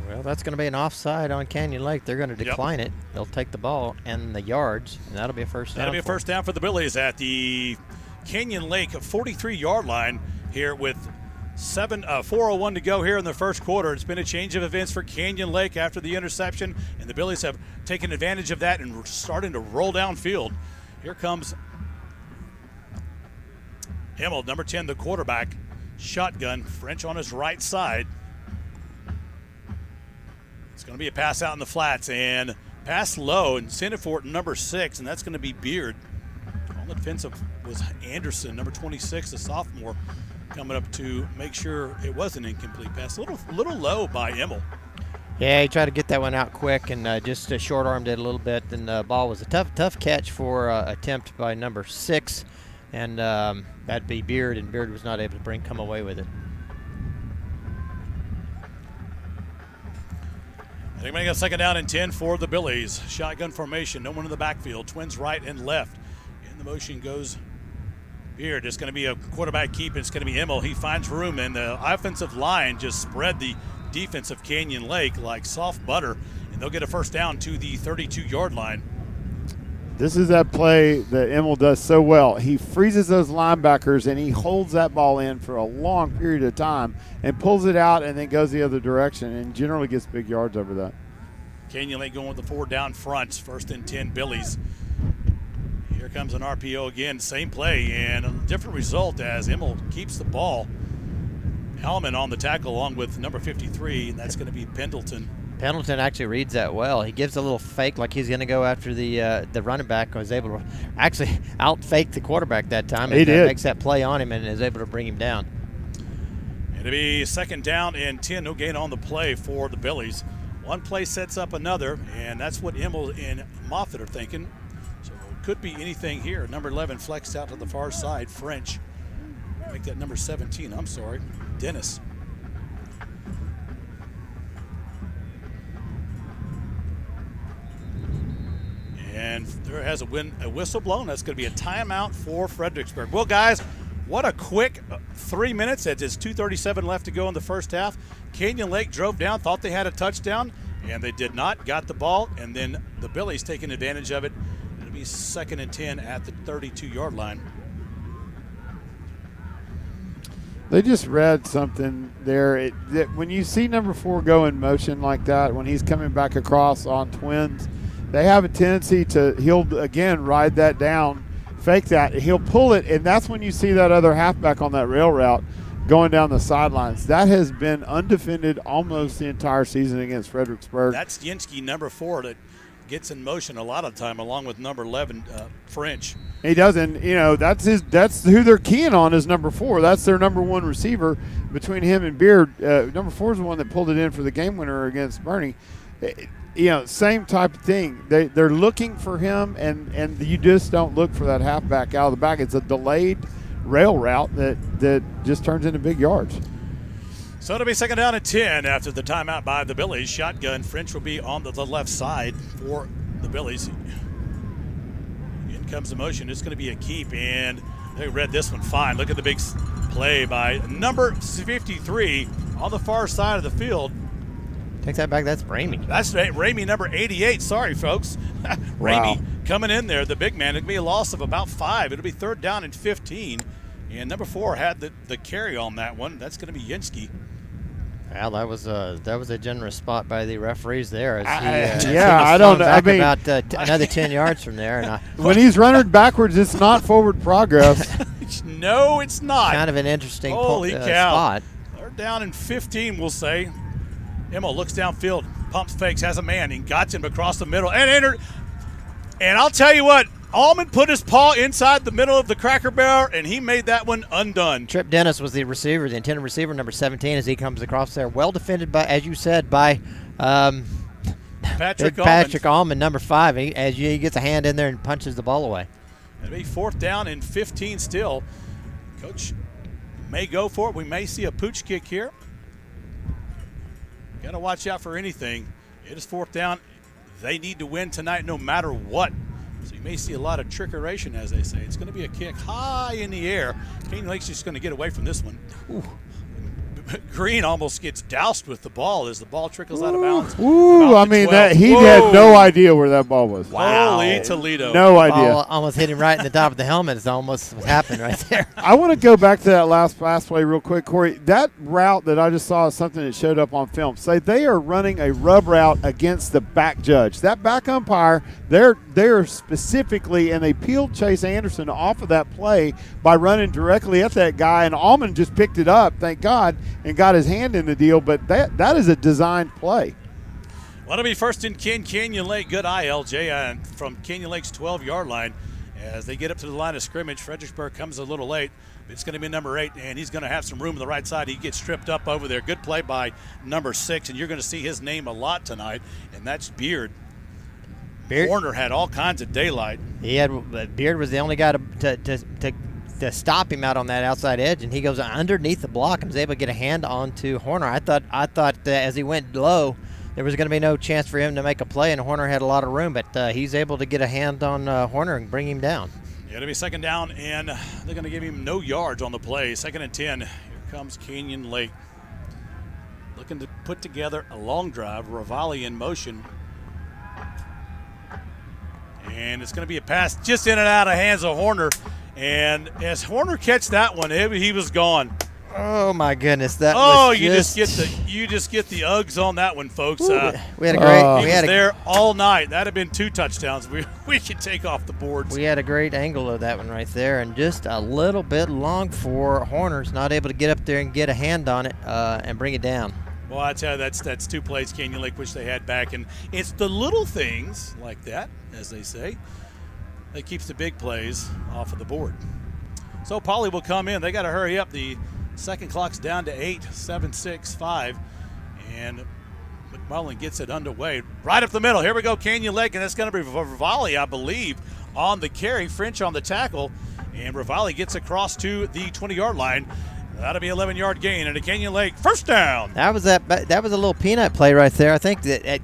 Speaker 2: Well, that's going to be an offside on Canyon Lake. They're going to decline it. They'll take the ball and the yards, and that'll be a 1st down.
Speaker 1: That'll be a 1st down for the Billies at the Canyon Lake 43-yard line here with 4:01 to go here in the 1st quarter. It's been a change of events for Canyon Lake after the interception, and the Billies have taken advantage of that and starting to roll downfield. Here comes Emil, number 10, the quarterback. Shotgun, French on his right side. It's going to be a pass out in the flats, and pass low, and send it for number 6, and that's going to be Beard. On the defensive was Anderson, number 26, the sophomore, coming up to make sure it was an incomplete pass. A little low by Emil.
Speaker 2: Yeah, he tried to get that one out quick and just short-armed it a little bit, and the ball was a tough catch for attempt by number 6. And that'd be Beard, and Beard was not able to come away with it.
Speaker 1: They're making a 2nd down and 10 for the Billies. Shotgun formation, no one in the backfield. Twins right and left. In the motion goes Beard. It's going to be a quarterback keep. It's going to be Emil. He finds room, and the offensive line just spread the defense of Canyon Lake like soft butter, and they'll get a 1st down to the 32-yard line.
Speaker 3: This is that play that Emil does so well. He freezes those linebackers, and he holds that ball in for a long period of time and pulls it out and then goes the other direction and generally gets big yards over that.
Speaker 1: Canyon Lake going with the 4 down front. First and 10, Billies. Here comes an RPO again. Same play and a different result as Immel keeps the ball. Hellman on the tackle along with number 53, and that's going to be Pendleton.
Speaker 2: Pendleton actually reads that well. He gives a little fake like he's going to go after the running back. Was able to actually out-fake the quarterback that time.
Speaker 3: He did.
Speaker 2: Makes that play on him and is able to bring him down.
Speaker 1: It'll be 2nd down and 10. No gain on the play for the Billies. One play sets up another, and that's what Immel and Moffitt are thinking. So it could be anything here. Number 11 flexed out to the far side. French. Make that number 17. I'm sorry. Dennis. And there has a whistle blown. That's going to be a timeout for Fredericksburg. Well, guys, what a quick 3 minutes. It's 2:37 left to go in the first half. Canyon Lake drove down, thought they had a touchdown, and they did not. Got the ball, and then the Billies taking advantage of it. It'll be 2nd and 10 at the 32-yard line.
Speaker 3: They just read something there. When you see number 4 go in motion like that, when he's coming back across on twins, they have a tendency he'll again ride that down, fake that, he'll pull it, and that's when you see that other halfback on that rail route going down the sidelines. That has been undefended almost the entire season against Fredericksburg.
Speaker 1: That's Yinsky, number 4, that gets in motion a lot of the time, along with number 11, French.
Speaker 3: He doesn't, that's who they're keying on is number 4. That's their number 1 receiver between him and Beard. Number 4 is the one that pulled it in for the game winner against Bernie. Same type of thing. They're looking for him, and you just don't look for that halfback out of the back. It's a delayed rail route that just turns into big yards.
Speaker 1: So it'll be 2nd down and 10 after the timeout by the Billies. Shotgun. French will be on the left side for the Billies. In comes the motion. It's going to be a keep, and they read this one fine. Look at the big play by number 53 on the far side of the field.
Speaker 2: Take that back. That's Ramey.
Speaker 1: That's Ramey, number 88. Sorry, folks. Ramey coming in there, the big man. It'll be a loss of about 5. It'll be 3rd down and 15. And number 4 had the carry on that one. That's going to be Yinsky.
Speaker 2: Well, that was a generous spot by the referees there.
Speaker 3: I don't know. I mean,
Speaker 2: about another 10 yards from there, and
Speaker 3: when he's running backwards, it's not forward progress.
Speaker 1: No, it's not.
Speaker 2: Kind of an interesting
Speaker 1: Holy cow.
Speaker 2: spot.
Speaker 1: 3rd down and 15, we'll say. Emma looks downfield, pumps fakes, has a man, and got him across the middle and entered. And I'll tell you what, Allman put his paw inside the middle of the Cracker Barrel, and he made that one undone.
Speaker 2: Trip Dennis was the receiver, the intended receiver, number 17, as he comes across there. Well defended by, as you said, by Patrick Allman, number 5. He gets a hand in there and punches the ball away.
Speaker 1: It'll be 4th down and 15 still. Coach may go for it. We may see a pooch kick here. Got to watch out for anything. It is 4th down. They need to win tonight no matter what. So you may see a lot of trickeration, as they say. It's going to be a kick high in the air. Canyon Lake's just going to get away from this one. Ooh. Green almost gets doused with the ball as the ball trickles out of bounds.
Speaker 3: Ooh, I mean, he had no idea where that ball was.
Speaker 1: Wow. Holy Toledo.
Speaker 3: No idea.
Speaker 2: Ball almost hit him right in the top of the helmet. It's almost what happened right there.
Speaker 3: I want to go back to that last pass play real quick, Corey. That route that I just saw is something that showed up on film. Say they are running a rub route against the back judge. That back umpire, they're specifically, and they peeled Chase Anderson off of that play by running directly at that guy, and Allman just picked it up, thank God, and got his hand in the deal, but that is a designed play.
Speaker 1: Well, it'll be 1st and 10, Canyon Lake. Good eye, LJ, from Canyon Lake's 12-yard line. As they get up to the line of scrimmage, Fredericksburg comes a little late. It's going to be number 8, and he's going to have some room on the right side. He gets tripped up over there. Good play by number 6, and you're going to see his name a lot tonight, and that's Beard. Warner had all kinds of daylight.
Speaker 2: Beard was the only guy to stop him out on that outside edge, and he goes underneath the block and was able to get a hand onto Horner. I thought as he went low, there was going to be no chance for him to make a play, and Horner had a lot of room, but he's able to get a hand on Horner and bring him down.
Speaker 1: Yeah, it'll be 2nd down, and they're going to give him no yards on the play. 2nd and 10. Here comes Canyon Lake. Looking to put together a long drive. Ravalli in motion. And it's going to be a pass just in and out of hands of Horner. And as Horner catch that one, he was gone.
Speaker 2: Oh my goodness, that
Speaker 1: Oh,
Speaker 2: was
Speaker 1: you just get the Uggs on that one, folks.
Speaker 2: we had a great
Speaker 1: He
Speaker 2: we
Speaker 1: was
Speaker 2: had a,
Speaker 1: there all night. That'd have been 2 touchdowns. We could take off the boards.
Speaker 2: we had a great angle of that one right there, and just a little bit long for Horners, not able to get up there and get a hand on it and bring it down.
Speaker 1: Well, I tell you, that's 2 plays Canyon Lake wish they had back, and it's the little things like that, as they say, that keeps the big plays off of the board. So Poly will come in. They got to hurry up. The second clock's down to 8, 7, 6, 5, and McMullen gets it underway. Right up the middle. Here we go, Canyon Lake, and that's going to be Rivali, I believe, on the carry. French on the tackle, and Rivali gets across to the 20-yard line. That'll be 11-yard gain, and a Canyon Lake first down.
Speaker 2: That was a little peanut play right there. I think that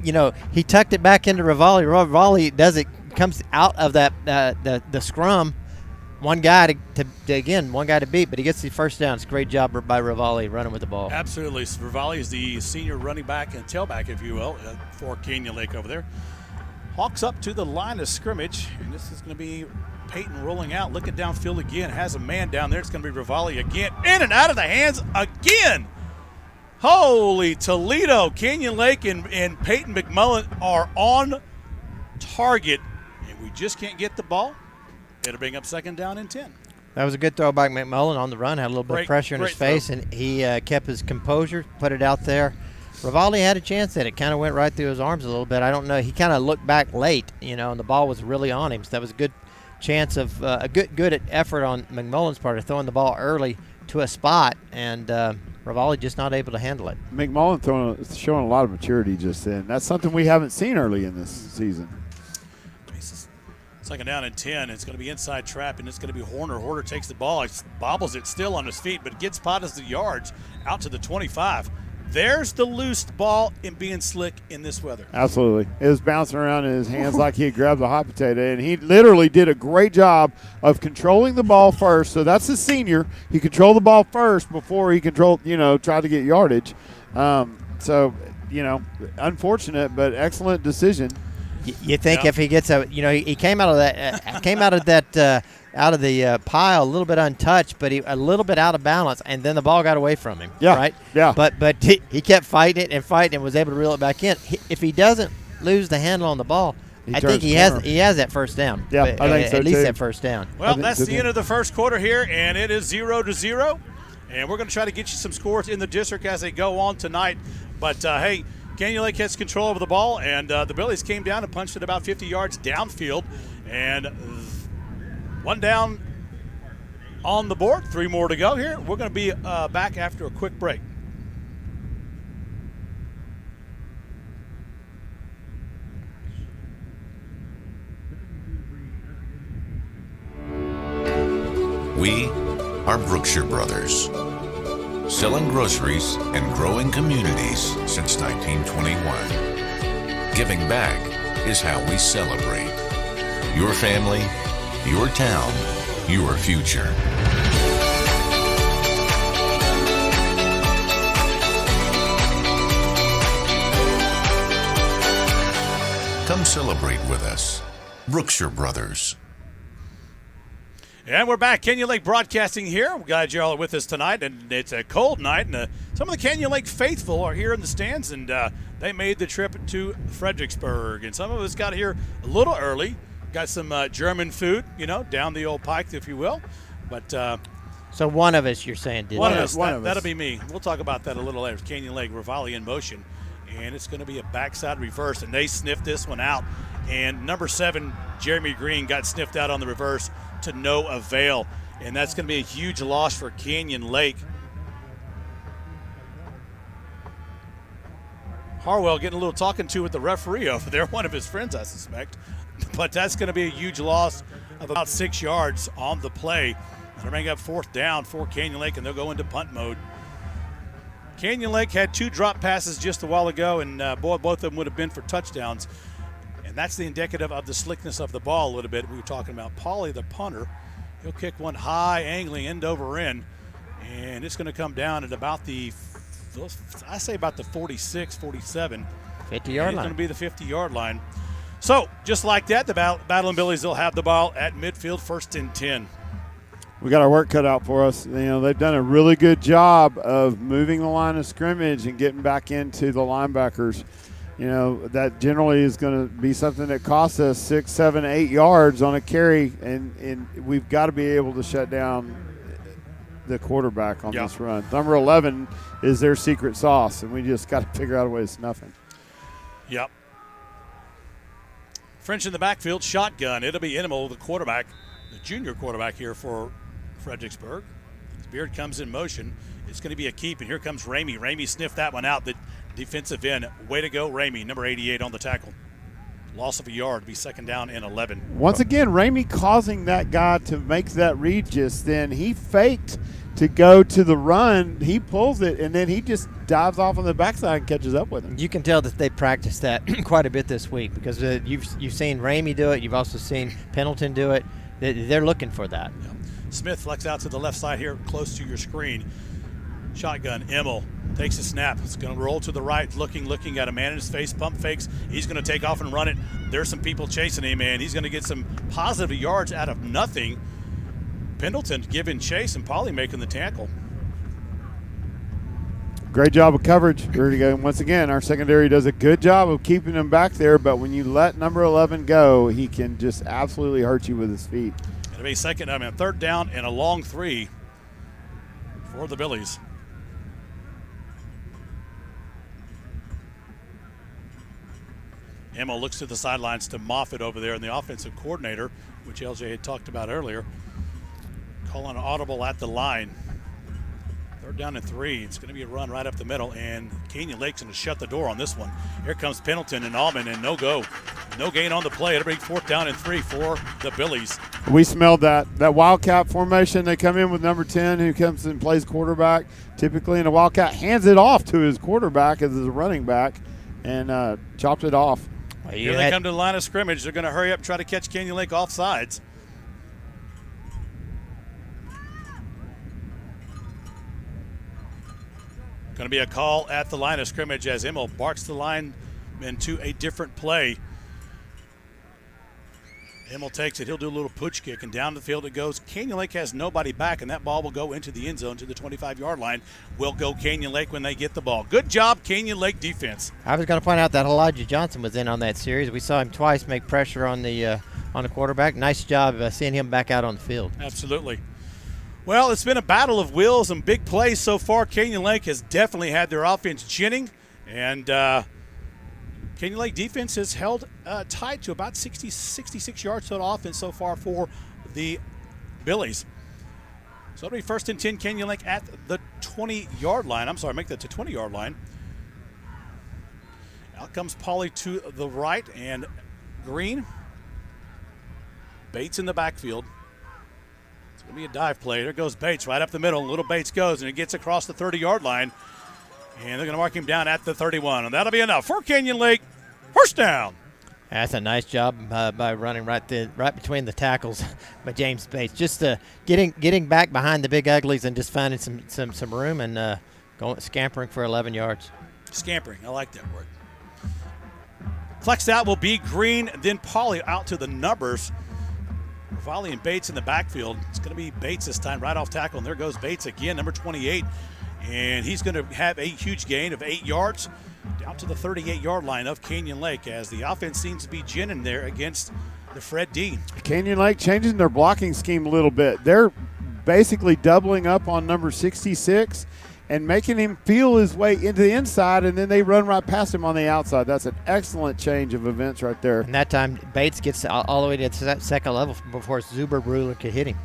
Speaker 2: he tucked it back into Rivali. Rivali comes out of that the scrum. One guy to beat, but he gets the first down. It's a great job by Rivali running with the ball.
Speaker 1: Absolutely. Rivali is the senior running back and tailback, if you will, for Canyon Lake over there. Hawks up to the line of scrimmage, and this is going to be Peyton rolling out, looking downfield again, has a man down there. It's going to be Rivali again, in and out of the hands again. Holy Toledo. Canyon Lake and Peyton McMullen are on target, and we just can't get the ball. It'll bring up second down and 10.
Speaker 2: That was a good throw by McMullen on the run. Had a little bit of pressure in his face, and he kept his composure, put it out there. Rivali had a chance at it. Kind of went right through his arms a little bit. I don't know. He kind of looked back late, and the ball was really on him. So that was a good chance of a good effort on McMullen's part of throwing the ball early to a spot, and Rivali just not able to handle it.
Speaker 3: McMullen showing a lot of maturity just then. That's something we haven't seen early in this season.
Speaker 1: Second down and 10. It's going to be inside trap, and it's going to be Horner. Horner takes the ball. He bobbles it still on his feet, but gets potted the yards out to the 25. There's the loose ball in being slick in this weather.
Speaker 3: Absolutely. It was bouncing around in his hands like he had grabbed a hot potato, and he literally did a great job of controlling the ball first. So that's his senior. He controlled the ball first before he tried to get yardage. Unfortunate, but excellent decision.
Speaker 2: You think if he gets he came out of that out of the pile a little bit untouched, but a little bit out of balance, and then the ball got away from him.
Speaker 3: Yeah,
Speaker 2: right.
Speaker 3: Yeah.
Speaker 2: But he kept fighting it and was able to reel it back in. If he doesn't lose the handle on the ball, I think he has that first down.
Speaker 3: Yeah, I think so
Speaker 2: at least
Speaker 3: too.
Speaker 2: that first down.
Speaker 1: Well, that's the end of the first quarter here, and it is 0-0. And we're going to try to get you some scores in the district as they go on tonight. But hey, Canyon Lake has control over the ball, and the Billies came down and punched it about 50 yards downfield. And 1 down on the board, 3 more to go here. We're going to be back after a quick break.
Speaker 7: We are Brookshire Brothers, selling groceries and growing communities since 1921. Giving back is how we celebrate. Your family, your town, your future. Come celebrate with us. Brookshire Brothers.
Speaker 1: And we're back. Canyon Lake Broadcasting here. We're glad you all are with us tonight. And it's a cold night. And some of the Canyon Lake faithful are here in the stands. And they made the trip to Fredericksburg. And some of us got here a little early. Got some German food, down the old pike, if you will. But
Speaker 2: so one of us, you're saying, did
Speaker 1: one
Speaker 2: that?
Speaker 1: of us. That'll be me. We'll talk about that a little later. Canyon Lake, Rivali in motion. And it's going to be a backside reverse. And they sniffed this one out. And number 7, Jeremy Green, got sniffed out on the reverse to no avail. And that's going to be a huge loss for Canyon Lake. Harwell getting a little talking to with the referee over there, one of his friends, I suspect. But that's going to be a huge loss of about 6 yards on the play. They're bringing up 4th down for Canyon Lake, and they'll go into punt mode. Canyon Lake had 2 drop passes just a while ago, and both of them would have been for touchdowns. And that's the indicative of the slickness of the ball a little bit. We were talking about Pauly, the punter. He'll kick one high, angling end over end. And it's going to come down at about the 46, 47.
Speaker 2: 50-yard line.
Speaker 1: It's going to be the 50-yard line. So, just like that, the Battling Billies will have the ball at midfield, 1st and 10.
Speaker 3: we got our work cut out for us. You know, they've done a really good job of moving the line of scrimmage and getting back into the linebackers. You know, that generally is going to be something that costs us 6, 7, 8 yards on a carry, and we've got to be able to shut down the quarterback on this run. Number 11 is their secret sauce, and we just got to figure out a way to snuff him.
Speaker 1: Yep. French in the backfield, shotgun. It'll be Animal, the quarterback, the junior quarterback here for Fredericksburg. Beard comes in motion. It's going to be a keep, and here comes Ramey. Ramey sniffed that one out. The defensive end. Way to go, Ramey, number 88 on the tackle. Loss of a yard, be second down and 11.
Speaker 3: Once again, Ramey causing that guy to make that read just then. He faked to go to the run. He pulls it, and then he just dives off on the backside and catches up with him.
Speaker 2: You can tell that they practiced that quite a bit this week because you've seen Ramey do it. You've also seen Pendleton do it. They're looking for that.
Speaker 1: Yeah. Smith flex out to the left side here, close to your screen. Shotgun, Emmel takes a snap. It's going to roll to the right, looking at a man in his face, pump fakes. He's going to take off and run it. There's some people chasing him, and he's going to get some positive yards out of nothing. Pendleton giving chase and Pauly making the tackle.
Speaker 3: Great job of coverage. Once again, our secondary does a good job of keeping him back there, but when you let number 11 go, he can just absolutely hurt you with his feet.
Speaker 1: It'll be third down and a long 3 for the Billies. Emma looks to the sidelines to Moffitt over there, and the offensive coordinator, which LJ had talked about earlier, calling an audible at the line. Third down and 3. It's going to be a run right up the middle, and Canyon Lake's going to shut the door on this one. Here comes Pendleton and Allman, and no go. No gain on the play. It'll be fourth down and 3 for the Billies.
Speaker 3: We smelled that Wildcat formation. They come in with number 10 who comes and plays quarterback. Typically in a Wildcat, hands it off to his quarterback as his running back and chopped it off.
Speaker 1: Here they come to the line of scrimmage. They're going to hurry up and try to catch Canyon Lake off sides. Going to be a call at the line of scrimmage as Emmel barks the line into a different play. Emmel takes it. He'll do a little pooch kick, and down the field it goes. Canyon Lake has nobody back, and that ball will go into the end zone to the 25-yard line. Will go Canyon Lake when they get the ball. Good job, Canyon Lake defense.
Speaker 2: I was going to point out that Elijah Johnson was in on that series. We saw him twice make pressure on the quarterback. Nice job seeing him back out on the field.
Speaker 1: Absolutely. Well, it's been a battle of wills and big plays so far. Canyon Lake has definitely had their offense ginning, and Canyon Lake defense has held tight to about 66 yards total offense so far for the Billies. So it'll be first and 10, Canyon Lake at the 20-yard line. I'm sorry, make that to 20-yard line. Out comes Pauly to the right, and Green. Bates in the backfield. It's going to be a dive play. There goes Bates right up the middle. Little Bates goes, and it gets across the 30-yard line. And they're going to mark him down at the 31. And that'll be enough for Canyon Lake. First down.
Speaker 2: That's a nice job by running right between the tackles by James Bates. Just getting back behind the big uglies and just finding some room and scampering for 11 yards.
Speaker 1: Scampering. I like that word. Flexed out will be Green, then Pauly out to the numbers. Volley and Bates in the backfield. It's going to be Bates this time right off tackle. And there goes Bates again, number 28. And he's going to have a huge gain of 8 yards down to the 38-yard line of Canyon Lake as the offense seems to be ginning there against the Fred D.
Speaker 3: Canyon Lake changing their blocking scheme a little bit. They're basically doubling up on number 66 and making him feel his way into the inside, and then they run right past him on the outside. That's an excellent change of events right there.
Speaker 2: And that time, Bates gets all the way to that second level before Zuber could hit him.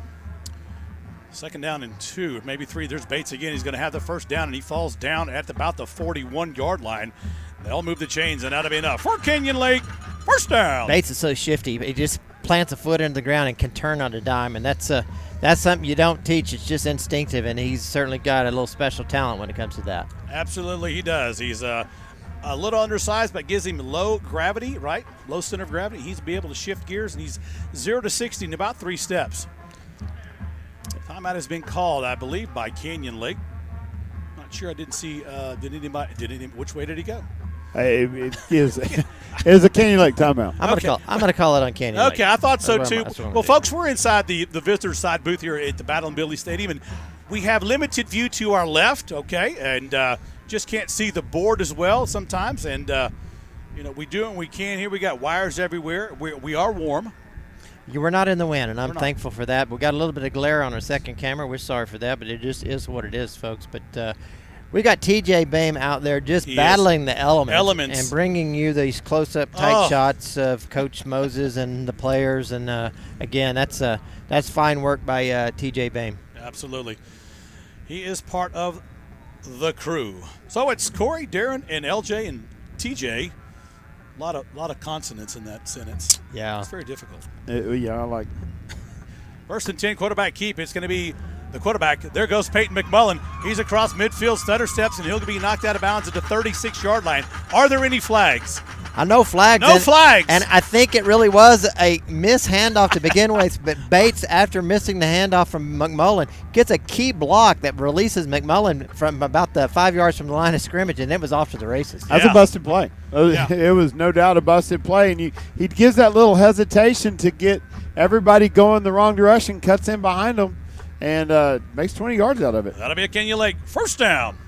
Speaker 1: Second down and 2, maybe 3. There's Bates again. He's going to have the first down, and he falls down at about the 41-yard line. They'll move the chains, and that'll be enough for Canyon Lake. First down.
Speaker 2: Bates is so shifty. He just plants a foot into the ground and can turn on a dime, and that's something you don't teach. It's just instinctive, and he's certainly got a little special talent when it comes to that.
Speaker 1: Absolutely, he does. He's a little undersized, but gives him low gravity, right? Low center of gravity. He's be able to shift gears, and he's 0 to 60 in about 3 steps. Timeout has been called, I believe, by Canyon Lake. Not sure. I didn't see. Which way did he go?
Speaker 3: It is a Canyon Lake timeout.
Speaker 2: I'm gonna call it on Canyon Lake.
Speaker 1: Okay, I thought so
Speaker 2: That's what I'm-
Speaker 1: too.
Speaker 2: that's what I'm
Speaker 1: Well,
Speaker 2: gonna
Speaker 1: folks, we're inside the visitor side booth here at the Battle and Billy Stadium, and we have limited view to our left. Okay, and just can't see the board as well sometimes, and we do what we can here. We got wires everywhere. We are warm.
Speaker 2: You were not in the wind, and I'm
Speaker 1: We're not.
Speaker 2: thankful for that. We got a little bit of glare on our second camera. We're sorry for that, but it just is what it is, folks. But we got TJ Boehm out there just
Speaker 1: He
Speaker 2: battling the
Speaker 1: Elements.
Speaker 2: and bringing you these close-up tight
Speaker 1: Oh.
Speaker 2: shots of Coach Moses and the players. And again, that's fine work by TJ Boehm.
Speaker 1: Absolutely, he is part of the crew. So it's Corey, Darren, and LJ and TJ. A lot of consonants in that sentence.
Speaker 2: Yeah.
Speaker 1: It's very difficult.
Speaker 3: Yeah, I like.
Speaker 1: First and 10, quarterback keep. It's going to be the quarterback. There goes Peyton McMullen. He's across midfield, stutter steps, and he'll be knocked out of bounds at the 36-yard line. Are there any flags?
Speaker 2: No flags.
Speaker 1: No flags.
Speaker 2: And I think it really was a miss handoff to begin with, but Bates, after missing the handoff from McMullen, gets a key block that releases McMullen from about the 5 yards from the line of scrimmage, and it was off to the races.
Speaker 3: That's
Speaker 1: Yeah.
Speaker 3: a busted play.
Speaker 1: Yeah.
Speaker 3: It was no doubt a busted play, and he gives that little hesitation to get everybody going the wrong direction, cuts in behind them, and makes 20 yards out of it.
Speaker 1: That'll be a Kenyon Lake first down.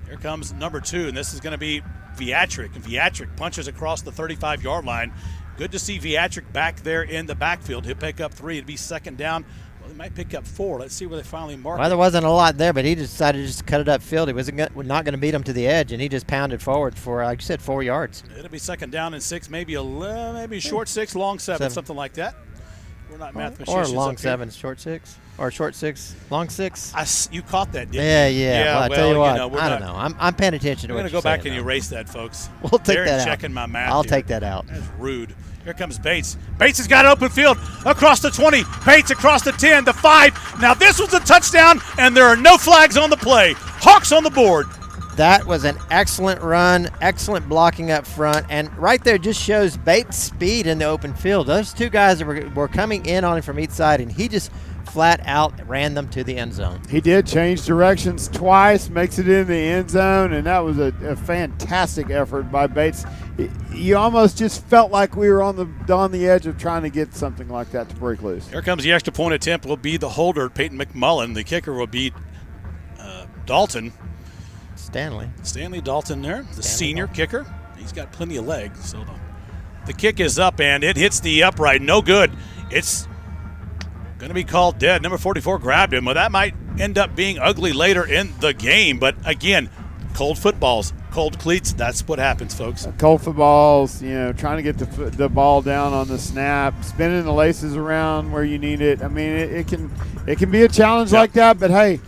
Speaker 1: Here comes number 2, and this is going to be Viatric. Viatric punches across the 35-yard line. Good to see Viatric back there in the backfield. He'll pick up 3. It'd be second down. Well, they might pick up 4. Let's see where they finally mark
Speaker 2: Well,
Speaker 1: it.
Speaker 2: there wasn't a lot there, but he decided to just cut it upfield. He wasn't not going to beat him to the edge, and he just pounded forward for, like you said, 4 yards.
Speaker 1: It'll be second down and 6, maybe short 6, long 7, something like that. We're not mathematicians.
Speaker 2: Or long
Speaker 1: up here.
Speaker 2: 7, short 6. Or short 6, long 6.
Speaker 1: You caught that, didn't
Speaker 2: Yeah,
Speaker 1: you?
Speaker 2: yeah. Well, I tell you what,
Speaker 1: we're
Speaker 2: I don't
Speaker 1: not-
Speaker 2: know. I'm paying attention to
Speaker 1: We're
Speaker 2: what
Speaker 1: going
Speaker 2: you're
Speaker 1: to go back
Speaker 2: saying,
Speaker 1: and
Speaker 2: though.
Speaker 1: erase that, folks.
Speaker 2: We'll take
Speaker 1: Darren
Speaker 2: that out.
Speaker 1: checking my math
Speaker 2: I'll
Speaker 1: here.
Speaker 2: take that out.
Speaker 1: That's rude. Here comes Bates. Bates has got open field across the 20. Bates across the 10, the 5. Now this was a touchdown, and there are no flags on the play. Hawks on the board.
Speaker 2: That was an excellent run, excellent blocking up front, and right there just shows Bates' speed in the open field. Those two guys were coming in on him from each side, and he just flat out ran them to the end zone.
Speaker 3: He did change directions twice, makes it in the end zone, and that was a fantastic effort by Bates. You almost just felt like we were on the edge of trying to get something like that to break loose.
Speaker 1: Here comes the extra point attempt. Will be the holder, Peyton McMullen. The kicker will be Dalton. Stanley Dalton there, the senior kicker. He's got plenty of legs. So the kick is up, and it hits the upright. No good. It's going to be called dead. Number 44 grabbed him. Well, that might end up being ugly later in the game. But, again, cold footballs, cold cleats, that's what happens, folks.
Speaker 3: Cold footballs, trying to get the ball down on the snap, spinning the laces around where you need it. I mean, it can be a challenge like that. But, hey,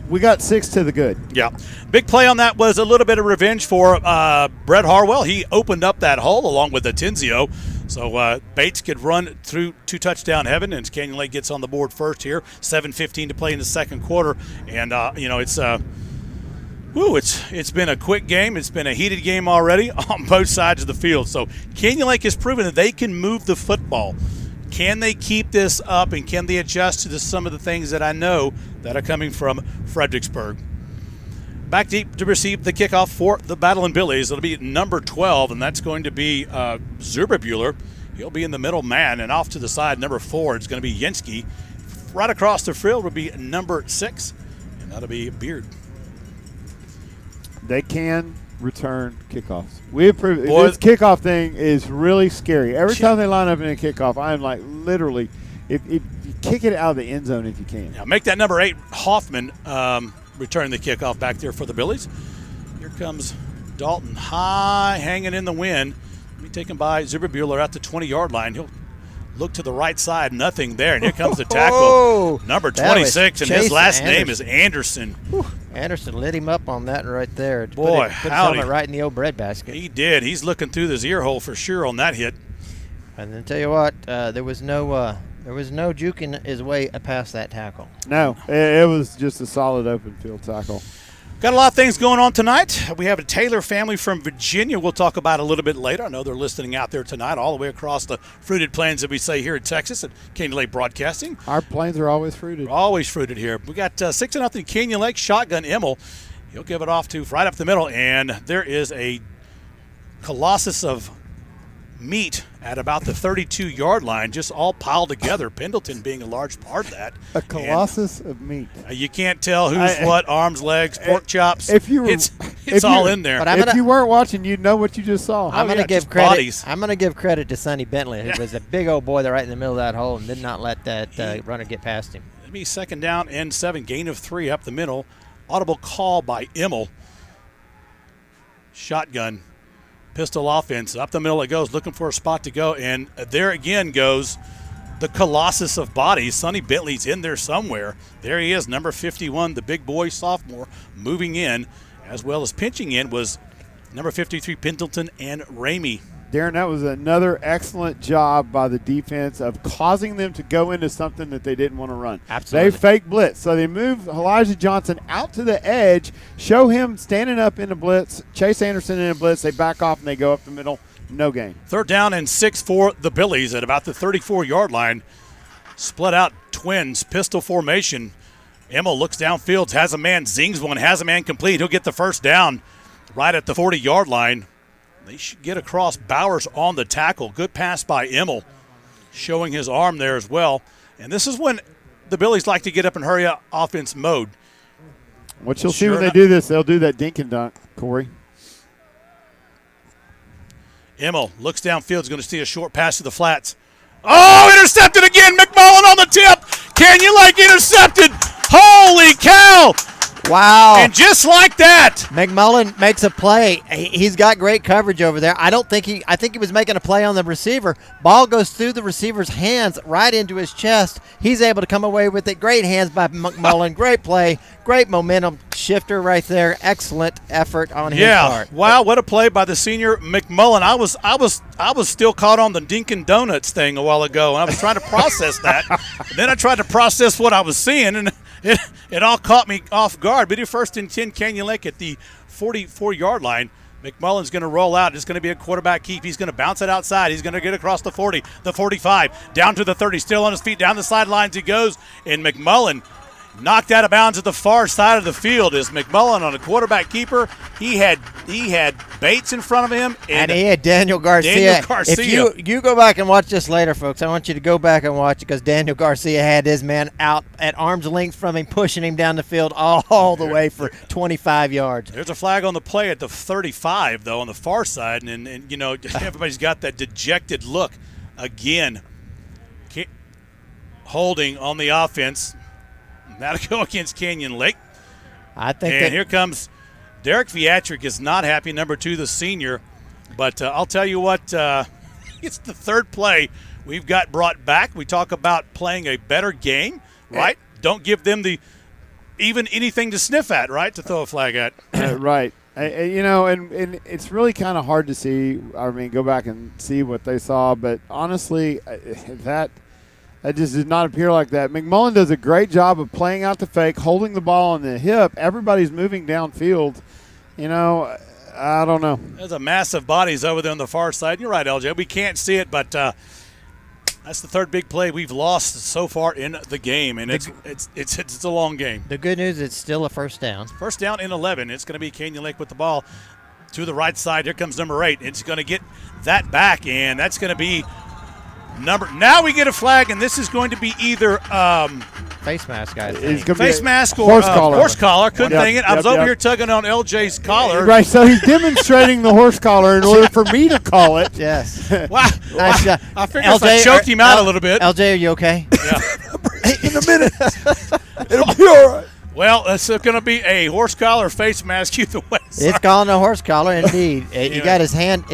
Speaker 3: we got 6 to the good.
Speaker 1: Yeah. Big play on that was a little bit of revenge for Brett Harwell. He opened up that hole along with Atenzio. So Bates could run through to touchdown heaven, and Canyon Lake gets on the board first here. 7:15 to play in the second quarter. And, it's been a quick game. It's been a heated game already on both sides of the field. So Canyon Lake has proven that they can move the football. Can they keep this up, and can they adjust to some of the things that I know that are coming from Fredericksburg? Back deep to receive the kickoff for the Battle and Billies. It'll be number 12, and that's going to be Zerbebuehler. He'll be in the middle man, and off to the side, number 4, it's going to be Yenski. Right across the field will be number 6, and that'll be Beard.
Speaker 3: They can return kickoffs. We approve. This kickoff thing is really scary. Every time they line up in a kickoff, I am like literally, if you kick it out of the end zone if you can.
Speaker 1: Yeah, make that number 8 Hoffman return the kickoff back there for the Billies. Here comes Dalton high, hanging in the wind. Be taken by Zerbebuehler at the 20-yard line. He'll look to the right side, nothing there, and here comes the tackle. Number 26, and his last name is Anderson.
Speaker 2: Anderson lit him up on that right there.
Speaker 1: Boy,
Speaker 2: put his
Speaker 1: howdy.
Speaker 2: helmet right in the old breadbasket.
Speaker 1: He did. He's looking through his ear hole for sure on that hit.
Speaker 2: And then tell you what, there was no juking his way past that tackle.
Speaker 3: No, it was just a solid open field tackle.
Speaker 1: Got a lot of things going on tonight. We have a Taylor family from Virginia we'll talk about a little bit later. I know they're listening out there tonight all the way across the fruited plains that we say here in Texas at Canyon Lake Broadcasting.
Speaker 3: Our plains are always fruited.
Speaker 1: We're always fruited here. We got 6-0 Canyon Lake, shotgun Immel. He'll give it off to right up the middle, and there is a colossus of meat at about the 32-yard line, just all piled together. Pendleton being a large part of that.
Speaker 3: A colossus of meat.
Speaker 1: You can't tell who's what, arms, legs, pork chops. It's all in there.
Speaker 3: But if you weren't watching, you'd know what you just saw.
Speaker 2: I'm going to give credit.
Speaker 1: Bodies.
Speaker 2: I'm going to give credit to Sonny Bentley, who was a big old boy there right in the middle of that hole and did not let that runner get past him.
Speaker 1: It'll be 2nd down and 7, gain of 3 up the middle. Audible call by Immel. Shotgun. Pistol offense. Up the middle it goes, looking for a spot to go. And there again goes the colossus of bodies. Sonny Bentley's in there somewhere. There he is, number 51, the big boy sophomore, moving in, as well as pinching in was number 53, Pendleton and Ramey.
Speaker 3: Darren, that was another excellent job by the defense of causing them to go into something that they didn't want to run.
Speaker 2: Absolutely.
Speaker 3: They fake blitz. So they move Elijah Johnson out to the edge, show him standing up in a blitz, Chase Anderson in a blitz. They back off and they go up the middle. No gain.
Speaker 1: 3rd down and 6 for the Billies at about the 34-yard line. Split out twins, pistol formation. Immel looks downfield, has a man, zings one, has a man complete. He'll get the 1st down right at the 40-yard line. They should get across. Bowers on the tackle. Good pass by Immel, showing his arm there as well. And this is when the Billies like to get up and hurry up offense mode.
Speaker 3: What you'll see when they do this, they'll do that dink and dunk, Corey.
Speaker 1: Immel looks downfield. Is going to see a short pass to the flats. Oh, intercepted again. McMullen on the tip. Canyon Lake intercepted. Holy cow.
Speaker 2: Wow.
Speaker 1: And just like that.
Speaker 2: McMullen makes a play. He's got great coverage over there. I think he was making a play on the receiver. Ball goes through the receiver's hands right into his chest. He's able to come away with it. Great hands by McMullen. Great play. Great momentum shifter right there. Excellent effort on his part.
Speaker 1: Wow, what a play by the senior McMullen. I was still caught on the Dinkin' Donuts thing a while ago, and I was trying to process that. Then I tried to process what I was seeing, and it all caught me off guard. But 1st and 10, Canyon Lake at the 44-yard line. McMullen's going to roll out. It's going to be a quarterback keep. He's going to bounce it outside. He's going to get across the 40, the 45, down to the 30, still on his feet. Down the sidelines he goes, and McMullen knocked out of bounds at the far side of the field. Is McMullen on a quarterback keeper? He had Bates in front of him,
Speaker 2: and he had Daniel Garcia. If you go back and watch this later, folks, I want you to go back and watch it because Daniel Garcia had his man out at arm's length from him, pushing him down the field all the way for 25 yards.
Speaker 1: There's a flag on the play at the 35, though, on the far side, and you know everybody's got that dejected look again. Holding on the offense. Now to go against Canyon Lake. Here comes Derek Viatric is not happy, number 2, the senior. But I'll tell you what, it's the 3rd play we've got brought back. We talk about playing a better game, right? Don't give them even anything to sniff at, right, to throw a flag at.
Speaker 3: Right. And it's really kind of hard to see. I mean, go back and see what they saw. But honestly, that just did not appear like that. McMullen does a great job of playing out the fake, holding the ball on the hip. Everybody's moving downfield. I don't know.
Speaker 1: There's a massive bodies over there on the far side. You're right, LJ. We can't see it, but that's the 3rd big play we've lost so far in the game, and it's a long game.
Speaker 2: The good news, it's still a 1st down.
Speaker 1: 1st down and 11. It's going to be Canyon Lake with the ball to the right side. Here comes number 8. It's going to get that back, and that's going to be Now we get a flag, and this is going to be either
Speaker 2: face mask, I
Speaker 1: think. Face mask or horse collar. Couldn't think it. I was over here tugging on LJ's collar.
Speaker 3: Right, so he's demonstrating the horse collar in order for me to call it.
Speaker 2: Yes.
Speaker 1: Wow.
Speaker 2: Nice job.
Speaker 1: I figured if I choked him out a little bit.
Speaker 2: LJ, are you okay?
Speaker 1: Yeah.
Speaker 3: In a minute. It'll be all right.
Speaker 1: Well, it's going to be a horse collar face mask either way.
Speaker 2: It's calling a horse collar, indeed. He got his hand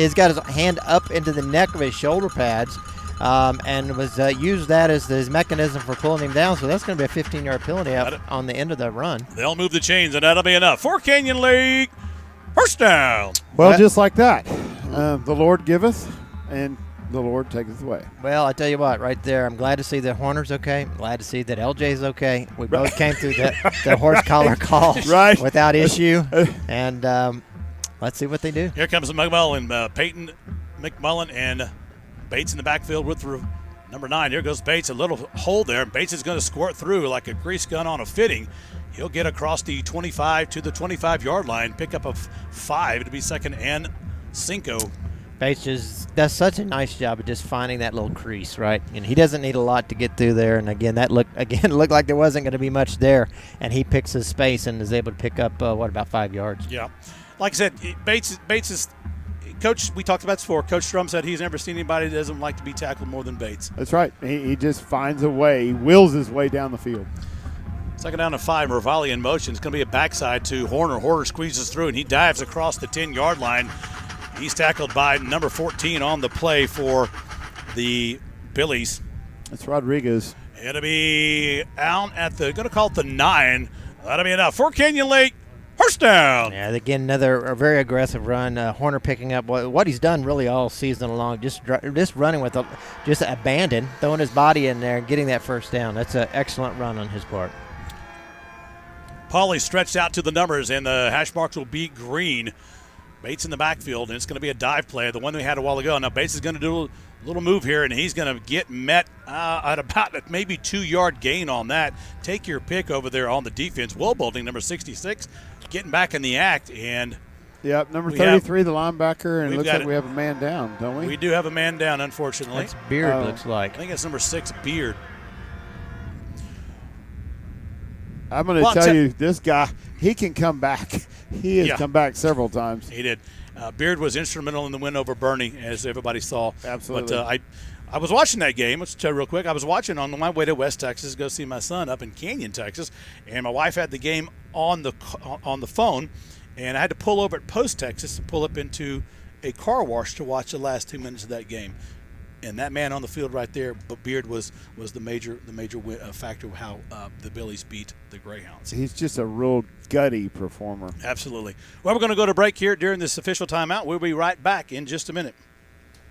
Speaker 2: up into the neck of his shoulder pads. And was used that as his mechanism for pulling him down. So that's going to be a 15-yard penalty on the end of the run.
Speaker 1: They'll move the chains, and that'll be enough for Canyon Lake. 1st down.
Speaker 3: Well, just like that. The Lord giveth, and the Lord taketh away.
Speaker 2: Well, I tell you what, right there, I'm glad to see that Horner's okay. I'm glad to see that LJ's okay. We both came through the horse collar call without issue. And let's see what they do.
Speaker 1: Here comes McMullen, Peyton McMullen, and Bates in the backfield with number 9. Here goes Bates, a little hole there. Bates is going to squirt through like a grease gun on a fitting. He'll get across the 25 to the 25-yard line, pick up a 5 to be second and Cinco.
Speaker 2: Bates just does such a nice job of just finding that little crease, right? And he doesn't need a lot to get through there. And again, that looked like there wasn't going to be much there. And he picks his space and is able to pick up about 5 yards.
Speaker 1: Yeah, like I said, Bates is Coach. We talked about this before. Coach Strum said he's never seen anybody that doesn't like to be tackled more than Bates.
Speaker 3: That's right. He just finds a way. He wills his way down the field.
Speaker 1: Second down to 5. Mervalli in motion. It's going to be a backside to Horner. Horner squeezes through and he dives across the 10-yard line. He's tackled by number 14 on the play for the Billies.
Speaker 3: That's Rodriguez.
Speaker 1: It'll be out at going to call it the 9. That'll be enough for Canyon Lake. First down.
Speaker 2: Yeah, again, another very aggressive run. Horner picking up what he's done really all season long, just running with just abandon, throwing his body in there and getting that first down. That's an excellent run on his part.
Speaker 1: Pauly stretched out to the numbers, and the hash marks will be green. Bates in the backfield, and it's going to be a dive play, the one we had a while ago. Now Bates is going to do a little move here, and he's going to get met at about maybe 2-yard gain on that. Take your pick over there on the defense. Will Bolding, number 66, getting back in the act. And
Speaker 3: yep, number 33, the linebacker, and it looks like we have a man down, don't we?
Speaker 1: We do have a man down, unfortunately.
Speaker 2: That's Beard, looks like.
Speaker 1: I think it's number 6, Beard.
Speaker 3: I'm going to tell you, this guy, he can come back. He has come back several times.
Speaker 1: He did. Beard was instrumental in the win over Bernie, as everybody saw.
Speaker 3: Absolutely.
Speaker 1: But I was watching that game. Let's tell you real quick. I was watching on my way to West Texas to go see my son up in Canyon, Texas, and my wife had the game on the phone, and I had to pull over at Post Texas and pull up into a car wash to watch the last 2 minutes of that game. And that man on the field right there, but Beard was the major factor of how the Billies beat the Greyhounds.
Speaker 3: He's just a real gutty performer.
Speaker 1: Absolutely. Well, we're going to go to break here during this official timeout. We'll be right back in just a minute.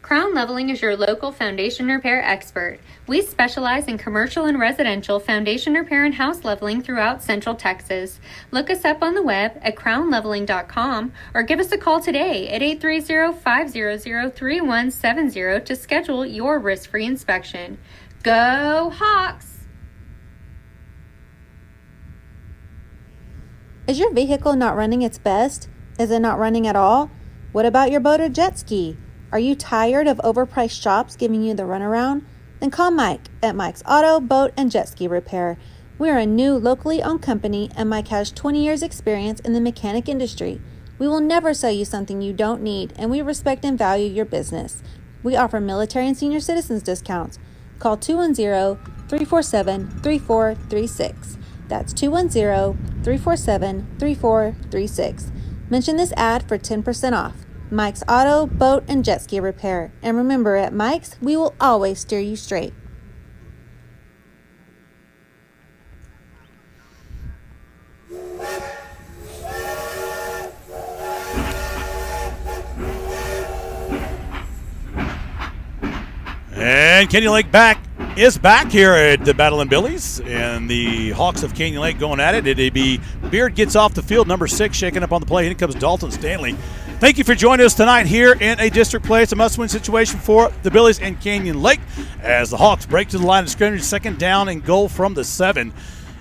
Speaker 8: Crown Leveling is your local foundation repair expert. We specialize in commercial and residential foundation repair and house leveling throughout Central Texas. Look us up on the web at crownleveling.com or give us a call today at 830-500-3170 to schedule your risk-free inspection. Go Hawks!
Speaker 9: Is your vehicle not running its best? Is it not running at all? What about your boat or jet ski? Are you tired of overpriced shops giving you the runaround? Then call Mike at Mike's Auto, Boat, and Jet Ski Repair. We are a new locally owned company, and Mike has 20 years experience in the mechanic industry. We will never sell you something you don't need, and we respect and value your business. We offer military and senior citizens discounts. Call 210-347-3436. That's 210-347-3436. Mention this ad for 10% off. Mike's Auto, Boat, and Jet Ski Repair. And remember, at Mike's, we will always steer you straight.
Speaker 1: And Canyon Lake is back here at the Battle and Billies, and the Hawks of Canyon Lake going at it. It'd be Beard gets off the field, number 6, shaking up on the play. Here comes Dalton Stanley. Thank you for joining us tonight here in a district play. It's a must-win situation for the Billies and Canyon Lake as the Hawks break to the line of scrimmage, second down and goal from the 7.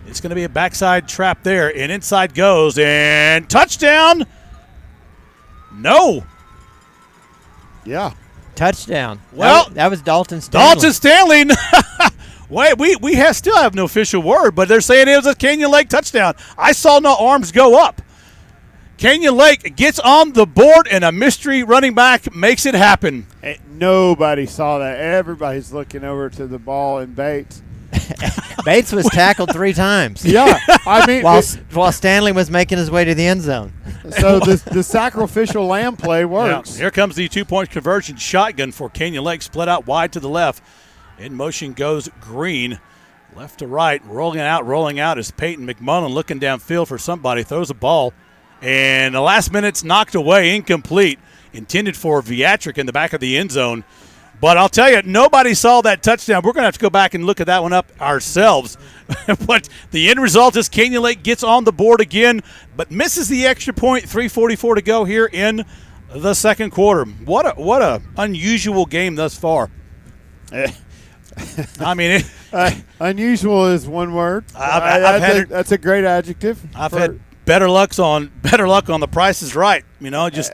Speaker 1: It's going to be a backside trap there, and inside goes, and touchdown. No.
Speaker 3: Yeah.
Speaker 2: Touchdown.
Speaker 1: Well,
Speaker 2: that was Dalton Stanley.
Speaker 1: Dalton Stanley. Wait, we still have no official word, but they're saying it was a Canyon Lake touchdown. I saw no arms go up. Canyon Lake gets on the board, and a mystery running back makes it happen.
Speaker 3: Nobody saw that. Everybody's looking over to the ball and Bates.
Speaker 2: Bates was tackled 3 times.
Speaker 3: Yeah, I mean,
Speaker 2: while Stanley was making his way to the end zone.
Speaker 3: So the sacrificial lamb play works.
Speaker 1: Yeah. Here comes the 2-point conversion shotgun for Canyon Lake, split out wide to the left. In motion goes Green, left to right, rolling out is Peyton McMullen looking downfield for somebody, throws a ball. And the last minute's knocked away, incomplete, intended for Viatric in the back of the end zone. But I'll tell you, nobody saw that touchdown. We're going to have to go back and look at that one up ourselves. But the end result is Canyon Lake gets on the board again, but misses the extra point, 3:44 to go here in the second quarter. What a unusual game thus far. I mean,
Speaker 3: Unusual is one word. That's a great adjective.
Speaker 1: I've had better luck on the Price is Right. Just.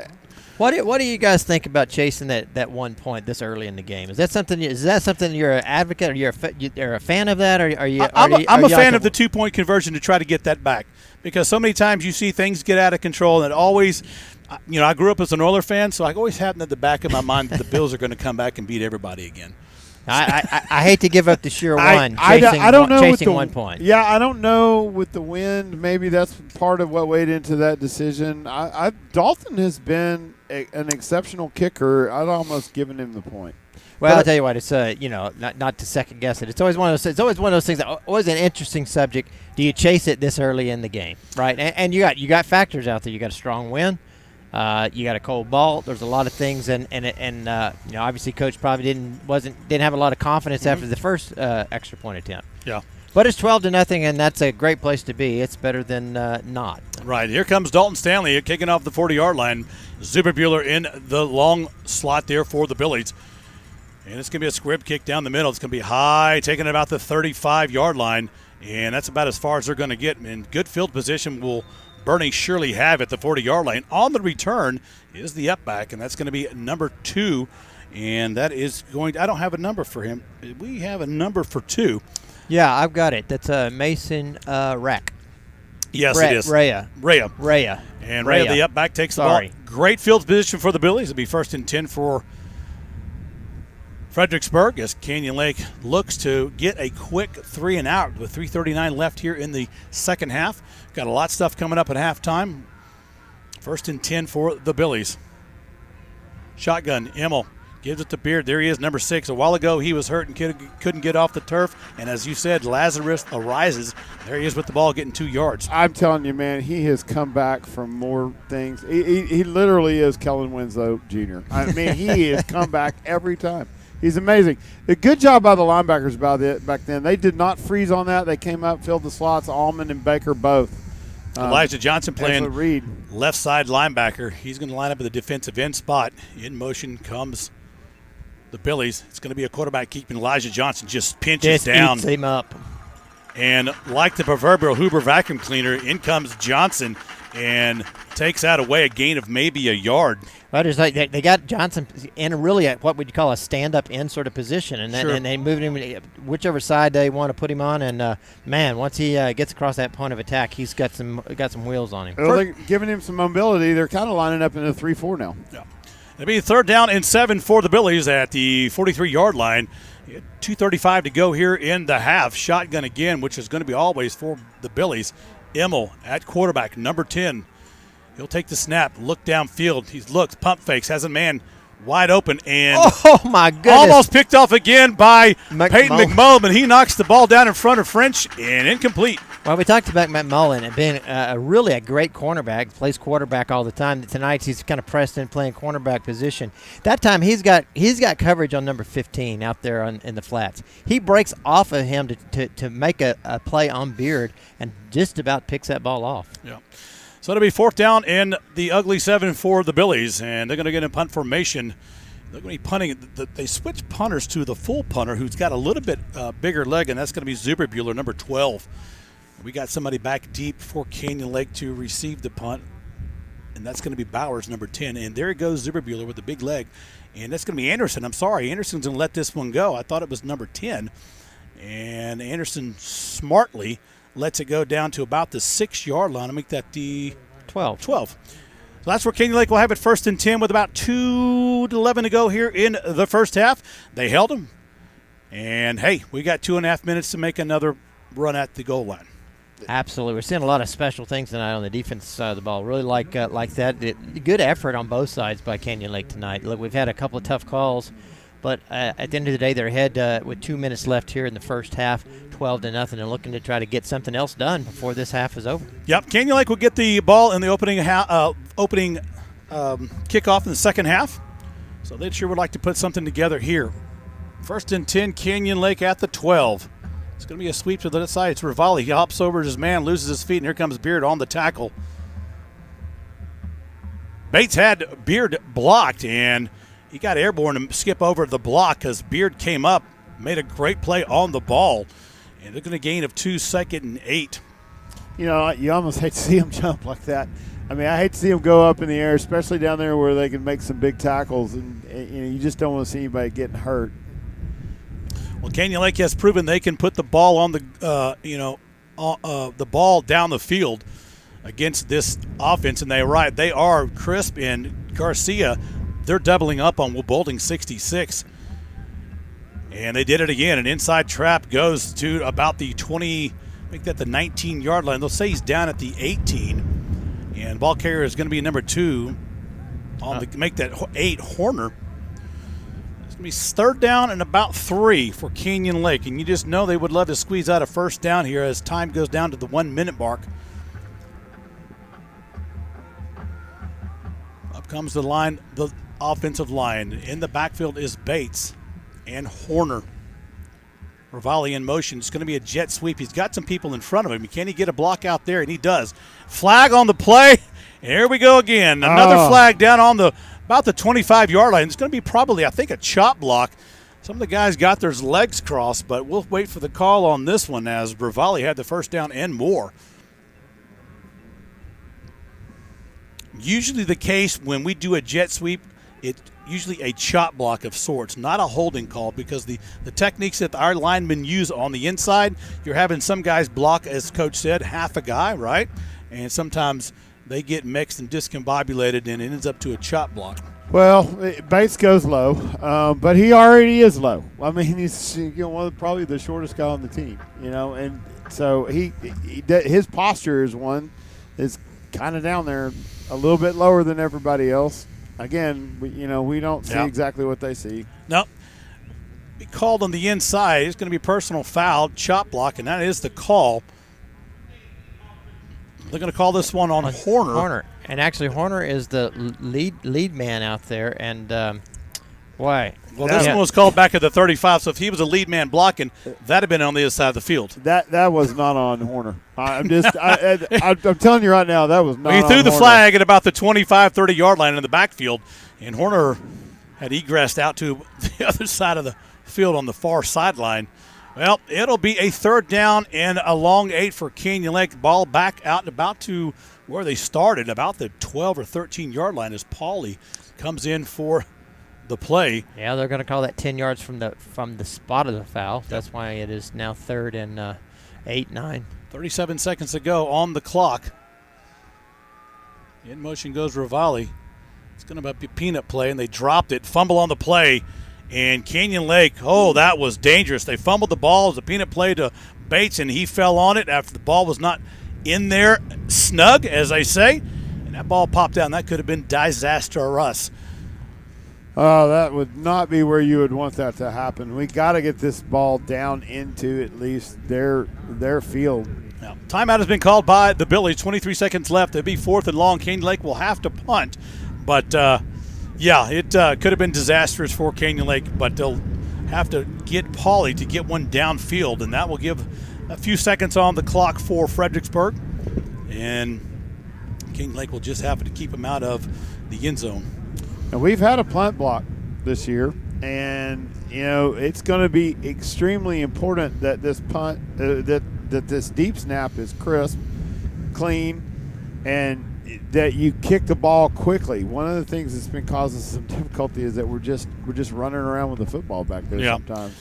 Speaker 2: What do you guys think about chasing that 1 point this early in the game? Is that something you're an advocate, or you're a fan of that, or are you?
Speaker 1: I'm a fan of the 2-point conversion to try to get that back, because so many times you see things get out of control, and it always, I grew up as an Oilers fan, so I always had in the back of my mind that the Bills are going to come back and beat everybody again.
Speaker 2: I hate to give up the sure one.
Speaker 3: I don't know
Speaker 2: chasing 1 point.
Speaker 3: Yeah, I don't know with the wind. Maybe that's part of what weighed into that decision. Dalton has been an exceptional kicker. I'd almost given him the point.
Speaker 2: Well, I'll tell you what. It's not to second guess it. It's always one of those. It's always one of those things. Always an interesting subject. Do you chase it this early in the game, right? And you got factors out there. You got a strong wind. You got a cold ball. There's a lot of things, and obviously, Coach probably didn't have a lot of confidence after the first extra point attempt.
Speaker 1: Yeah.
Speaker 2: But it's 12-0, and that's a great place to be. It's better than not.
Speaker 1: Right. Here comes Dalton Stanley kicking off the 40-yard line. Zuberbuehler in the long slot there for the Billies. And it's going to be a squib kick down the middle. It's going to be high, taking about the 35-yard line. And that's about as far as they're going to get. And good field position will Bernie surely have at the 40-yard line. On the return is the up back, and that's going to be number 2. And that is going – I don't have a number for him. We have a number for 2.
Speaker 2: Yeah, I've got it. That's Mason Rack.
Speaker 1: Yes, it is.
Speaker 2: Rhea.
Speaker 1: And Rhea, the up back, takes the ball. Great field position for the Billies. It'll be 1st and 10 for Fredericksburg as Canyon Lake looks to get a quick 3 and out with 3:39 left here in the second half. Got a lot of stuff coming up at halftime. 1st and 10 for the Billies. Shotgun, Emmel gives it to Beard. There he is, number 6. A while ago, he was hurt and couldn't get off the turf. And as you said, Lazarus arises. There he is with the ball, getting 2 yards.
Speaker 3: I'm telling you, man, he has come back from more things. He literally is Kellen Winslow Jr. I mean, he has come back every time. He's amazing. A good job by the linebackers back then. They did not freeze on that. They came up, filled the slots, Allman and Baker both.
Speaker 1: Elijah Johnson playing left side linebacker. He's going to line up at the defensive end spot. In motion comes the Billies. It's going to be a quarterback keeping. Elijah Johnson just pinches down.
Speaker 2: Eats him up.
Speaker 1: And like the proverbial Hoover vacuum cleaner, in comes Johnson and takes out away a gain of maybe a yard.
Speaker 2: Well, it's like they got Johnson in really what would you call a stand-up end sort of position, and and they moved him whichever side they want to put him on. And man, once he gets across that point of attack, he's got some wheels on him.
Speaker 3: Well, they're giving him some mobility. They're kind of lining up in a 3-4 now.
Speaker 1: Yeah, it'll be 3rd down and 7 for the Billies at the 43-yard line. 2:35 to go here in the half. Shotgun again, which is going to be always for the Billies. Emmel at quarterback, number 10. He'll take the snap, look downfield. He looks, pump fakes, has a man wide open, and
Speaker 2: oh my goodness,
Speaker 1: almost picked off again by Peyton McMullen. He knocks the ball down in front of French and incomplete.
Speaker 2: Well, we talked about McMullen and being really a great cornerback, plays quarterback all the time. Tonight he's kind of pressed in playing cornerback position. That time he's got coverage on number 15 out there in the flats. He breaks off of him to make a play on Beard and just about picks that ball off.
Speaker 1: Yeah. So it'll be 4th down in the ugly 7 for the Billies, and they're going to get in punt formation. They're going to be punting. They switch punters to the full punter, who's got a little bit bigger leg, and that's going to be Zuberbuehler, number 12. We got somebody back deep for Canyon Lake to receive the punt, and that's going to be Bowers, number 10. And there goes Zuberbuehler with the big leg, and that's going to be Anderson. I'm sorry, Anderson's going to let this one go. I thought it was number 10, and Anderson smartly lets it go down to about the 6-yard line. I'll make that the 12. So that's where Canyon Lake will have it 1st and 10 with about 2:11 to go here in the first half. They held them. And, hey, we got 2.5 minutes to make another run at the goal line.
Speaker 2: Absolutely. We're seeing a lot of special things tonight on the defensive side of the ball. Really like that. Good effort on both sides by Canyon Lake tonight. Look, we've had a couple of tough calls. But at the end of the day, they're ahead with 2 minutes left here in the first half, 12-0, and looking to try to get something else done before this half is over.
Speaker 1: Yep, Canyon Lake will get the ball in the opening kickoff in the second half. So they sure would like to put something together here. 1st and 10, Canyon Lake at the 12. It's going to be a sweep to the other side. It's Rivali. He hops over his man, loses his feet, and here comes Beard on the tackle. Bates had Beard blocked, and he got airborne to skip over the block because Beard came up made a great play on the ball. And they're going to gain of 2, 2nd and 8.
Speaker 3: You know, you almost hate to see him jump like that. I mean, I hate to see him go up in the air, especially down there where they can make some big tackles, and you just don't want to see anybody getting hurt.
Speaker 1: Well, Canyon Lake has proven they can put the ball on the, the ball down the field against this offense, and they are Crisp and Garcia. They're doubling up on Bolding 66. And they did it again. An inside trap goes to about the 20, make that the 19-yard line. They'll say he's down at the 18. And ball carrier is going to be number 2 on the make that 8, Horner. It's going to be 3rd down and about 3 for Canyon Lake. And you just know they would love to squeeze out a first down here as time goes down to the 1-minute mark. Up comes the line, the offensive line. In the backfield is Bates and Horner. Ravalli in motion. It's going to be a jet sweep. He's got some people in front of him. Can he get a block out there? And he does. Flag on the play. Here we go again. Another flag down on about the 25-yard line. It's going to be probably, I think, a chop block. Some of the guys got their legs crossed, but we'll wait for the call on this one as Ravalli had the first down and more. Usually the case when we do a jet sweep, it's usually a chop block of sorts, not a holding call, because the techniques that our linemen use on the inside, you're having some guys block, as Coach said, half a guy, right? And sometimes they get mixed and discombobulated, and it ends up to a chop block.
Speaker 3: Well, Bates goes low, but he already is low. I mean, he's probably the shortest guy on the team, and so his posture is kind of down there, a little bit lower than everybody else. Again, we don't see exactly what they see.
Speaker 1: Nope. Be called on the inside. It's going to be personal foul, chop block, and that is the call. They're going to call this one on Horner.
Speaker 2: And actually, Horner is the lead man out there. And why?
Speaker 1: Well, this one was called back at the 35, so if he was a lead man blocking, that would have been on the other side of the field.
Speaker 3: That was not on Horner. I'm telling you right now, that was not on Horner.
Speaker 1: He threw the flag at about the 25, 30-yard line in the backfield, and Horner had egressed out to the other side of the field on the far sideline. Well, it'll be a 3rd down and a long 8 for Canyon Lake. Ball back out and about to where they started, about the 12 or 13-yard line as Pauly comes in for the play.
Speaker 2: Yeah, they're going to call that 10 yards from the spot of the foul. That's why it is now 3rd and 8, 9.
Speaker 1: 37 seconds to go on the clock. In motion goes Ravalli. It's going to be a peanut play, and they dropped it. Fumble on the play, and Canyon Lake, that was dangerous. They fumbled the ball. It was a peanut play to Bates, and he fell on it after the ball was not in there snug, as they say. And that ball popped out, and that could have been disastrous.
Speaker 3: That would not be where you would want that to happen. We got to get this ball down into at least their field.
Speaker 1: Now, timeout has been called by the Billies. 23 seconds left. It'll be 4th and long. Canyon Lake will have to punt. But, it could have been disastrous for Canyon Lake, but they'll have to get Pauly to get one downfield, and that will give a few seconds on the clock for Fredericksburg. And Canyon Lake will just have to keep them out of the end zone.
Speaker 3: And we've had a punt block this year, and it's going to be extremely important that this punt, that this deep snap is crisp, clean, and that you kick the ball quickly. One of the things that's been causing some difficulty is that we're just running around with the football back there sometimes.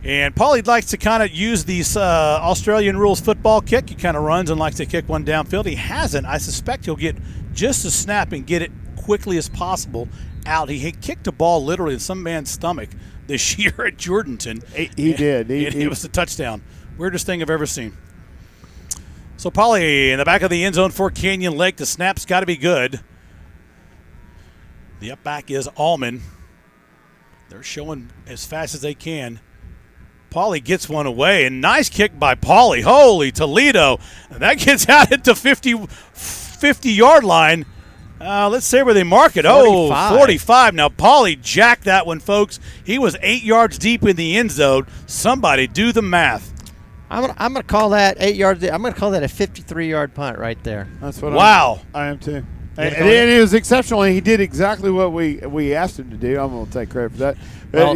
Speaker 1: And Pauly likes to kind of use these Australian rules football kick. He kind of runs and likes to kick one downfield. He hasn't. I suspect he'll get just a snap and get it quickly as possible out. He kicked a ball literally in some man's stomach this year at Jordanton.
Speaker 3: He did.
Speaker 1: It was a touchdown. Weirdest thing I've ever seen. So Pauly in the back of the end zone for Canyon Lake. The snap's got to be good. The up back is Allman. They're showing as fast as they can. Pauly gets one away, and nice kick by Pauly. Holy Toledo. And that gets out at the 50-yard line. Let's say where they mark it.
Speaker 2: 45.
Speaker 1: 45. Now, Pauly jacked that one, folks. He was 8 yards deep in the end zone. Somebody do the math.
Speaker 2: I'm going to call that 8 yards. I'm going to call that a 53-yard punt right there.
Speaker 3: That's what
Speaker 1: wow.
Speaker 3: I am too. And it was exceptional. He did exactly what we asked him to do. I'm going to take credit for that.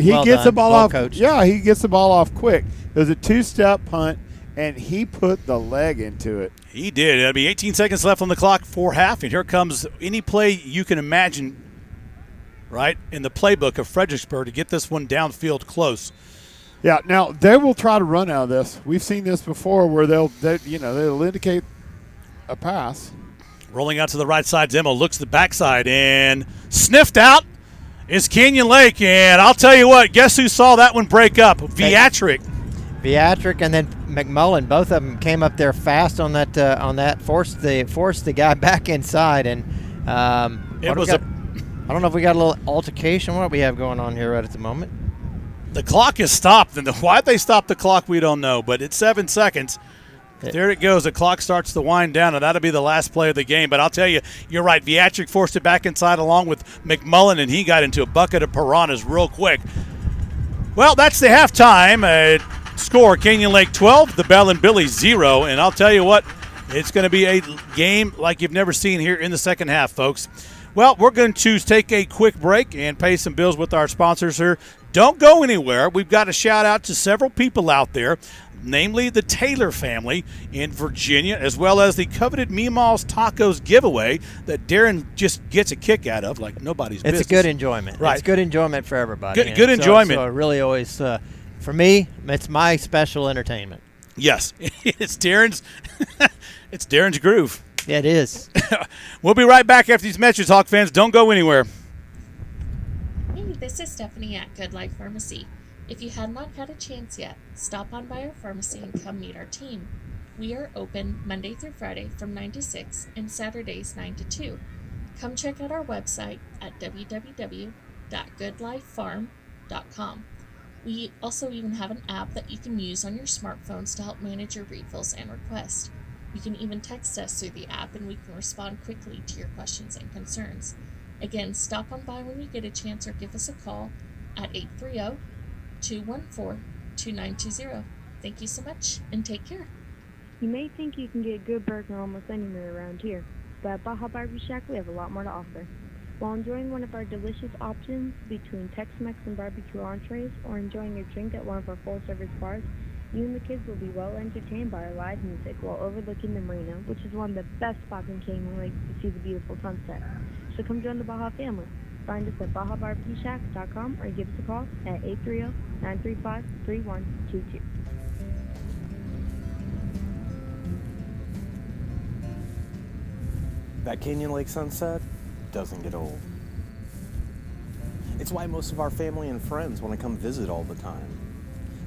Speaker 3: He gets the ball off.
Speaker 2: Coached.
Speaker 3: Yeah, he gets the ball off quick. It was a two-step punt, and he put the leg into it.
Speaker 1: He did. It'll be 18 seconds left on the clock for half, and here comes any play you can imagine, right, in the playbook of Fredericksburg to get this one downfield close.
Speaker 3: Yeah, now they will try to run out of this. We've seen this before where they'll indicate a pass.
Speaker 1: Rolling out to the right side, Zemo looks the backside and sniffed out is Canyon Lake. And I'll tell you what, guess who saw that one break up? Viatric
Speaker 2: and then McMullen. Both of them came up there fast on that forced the guy back inside. And I don't know if we got a little altercation. What do we have going on here right at the moment?
Speaker 1: The clock is stopped, and why they stopped the clock we don't know. But it's 7 seconds. There it goes. The clock starts to wind down, and that'll be the last play of the game. But I'll tell you, you're right. Viatric forced it back inside along with McMullen, and he got into a bucket of piranhas real quick. Well, that's the halftime score. Canyon Lake 12, the Bell and Billy 0. And I'll tell you what, it's going to be a game like you've never seen here in the second half, folks. Well, we're going to take a quick break and pay some bills with our sponsors here. Don't go anywhere. We've got a shout-out to several people out there, namely the Taylor family in Virginia, as well as the coveted Meemaw's Tacos giveaway that Darren just gets a kick out of like nobody's business.
Speaker 2: It's a good enjoyment.
Speaker 1: Right.
Speaker 2: It's good enjoyment for everybody.
Speaker 1: Good enjoyment.
Speaker 2: So really always, for me, it's my special entertainment.
Speaker 1: Yes. It's Darren's it's Darren's groove.
Speaker 2: Yeah, it is.
Speaker 1: We'll be right back after these messages, Hawk fans. Don't go anywhere.
Speaker 10: Hey, this is Stephanie at Good Life Pharmacy. If you have not had a chance yet, stop on by our pharmacy and come meet our team. We are open Monday through Friday from 9 to 6 and Saturdays 9 to 2. Come check out our website at www.goodlifefarm.com. We also even have an app that you can use on your smartphones to help manage your refills and requests. You can even text us through the app and we can respond quickly to your questions and concerns. Again, stop on by when you get a chance or give us a call at 830-214-2920. Thank you so much and take care.
Speaker 11: You may think you can get a good burger almost anywhere around here, but at Baja Barbecue Shack we have a lot more to offer. While enjoying one of our delicious options between Tex-Mex and barbecue entrees, or enjoying a drink at one of our full-service bars, you and the kids will be well entertained by our live music while overlooking the marina, which is one of the best spots in Canyon Lake to see the beautiful sunset. So come join the Baja family. Find us at BajaBarbecueShack.com or give us a call at 830-935-3122.
Speaker 12: That Canyon Lake sunset doesn't get old. It's why most of our family and friends want to come visit all the time.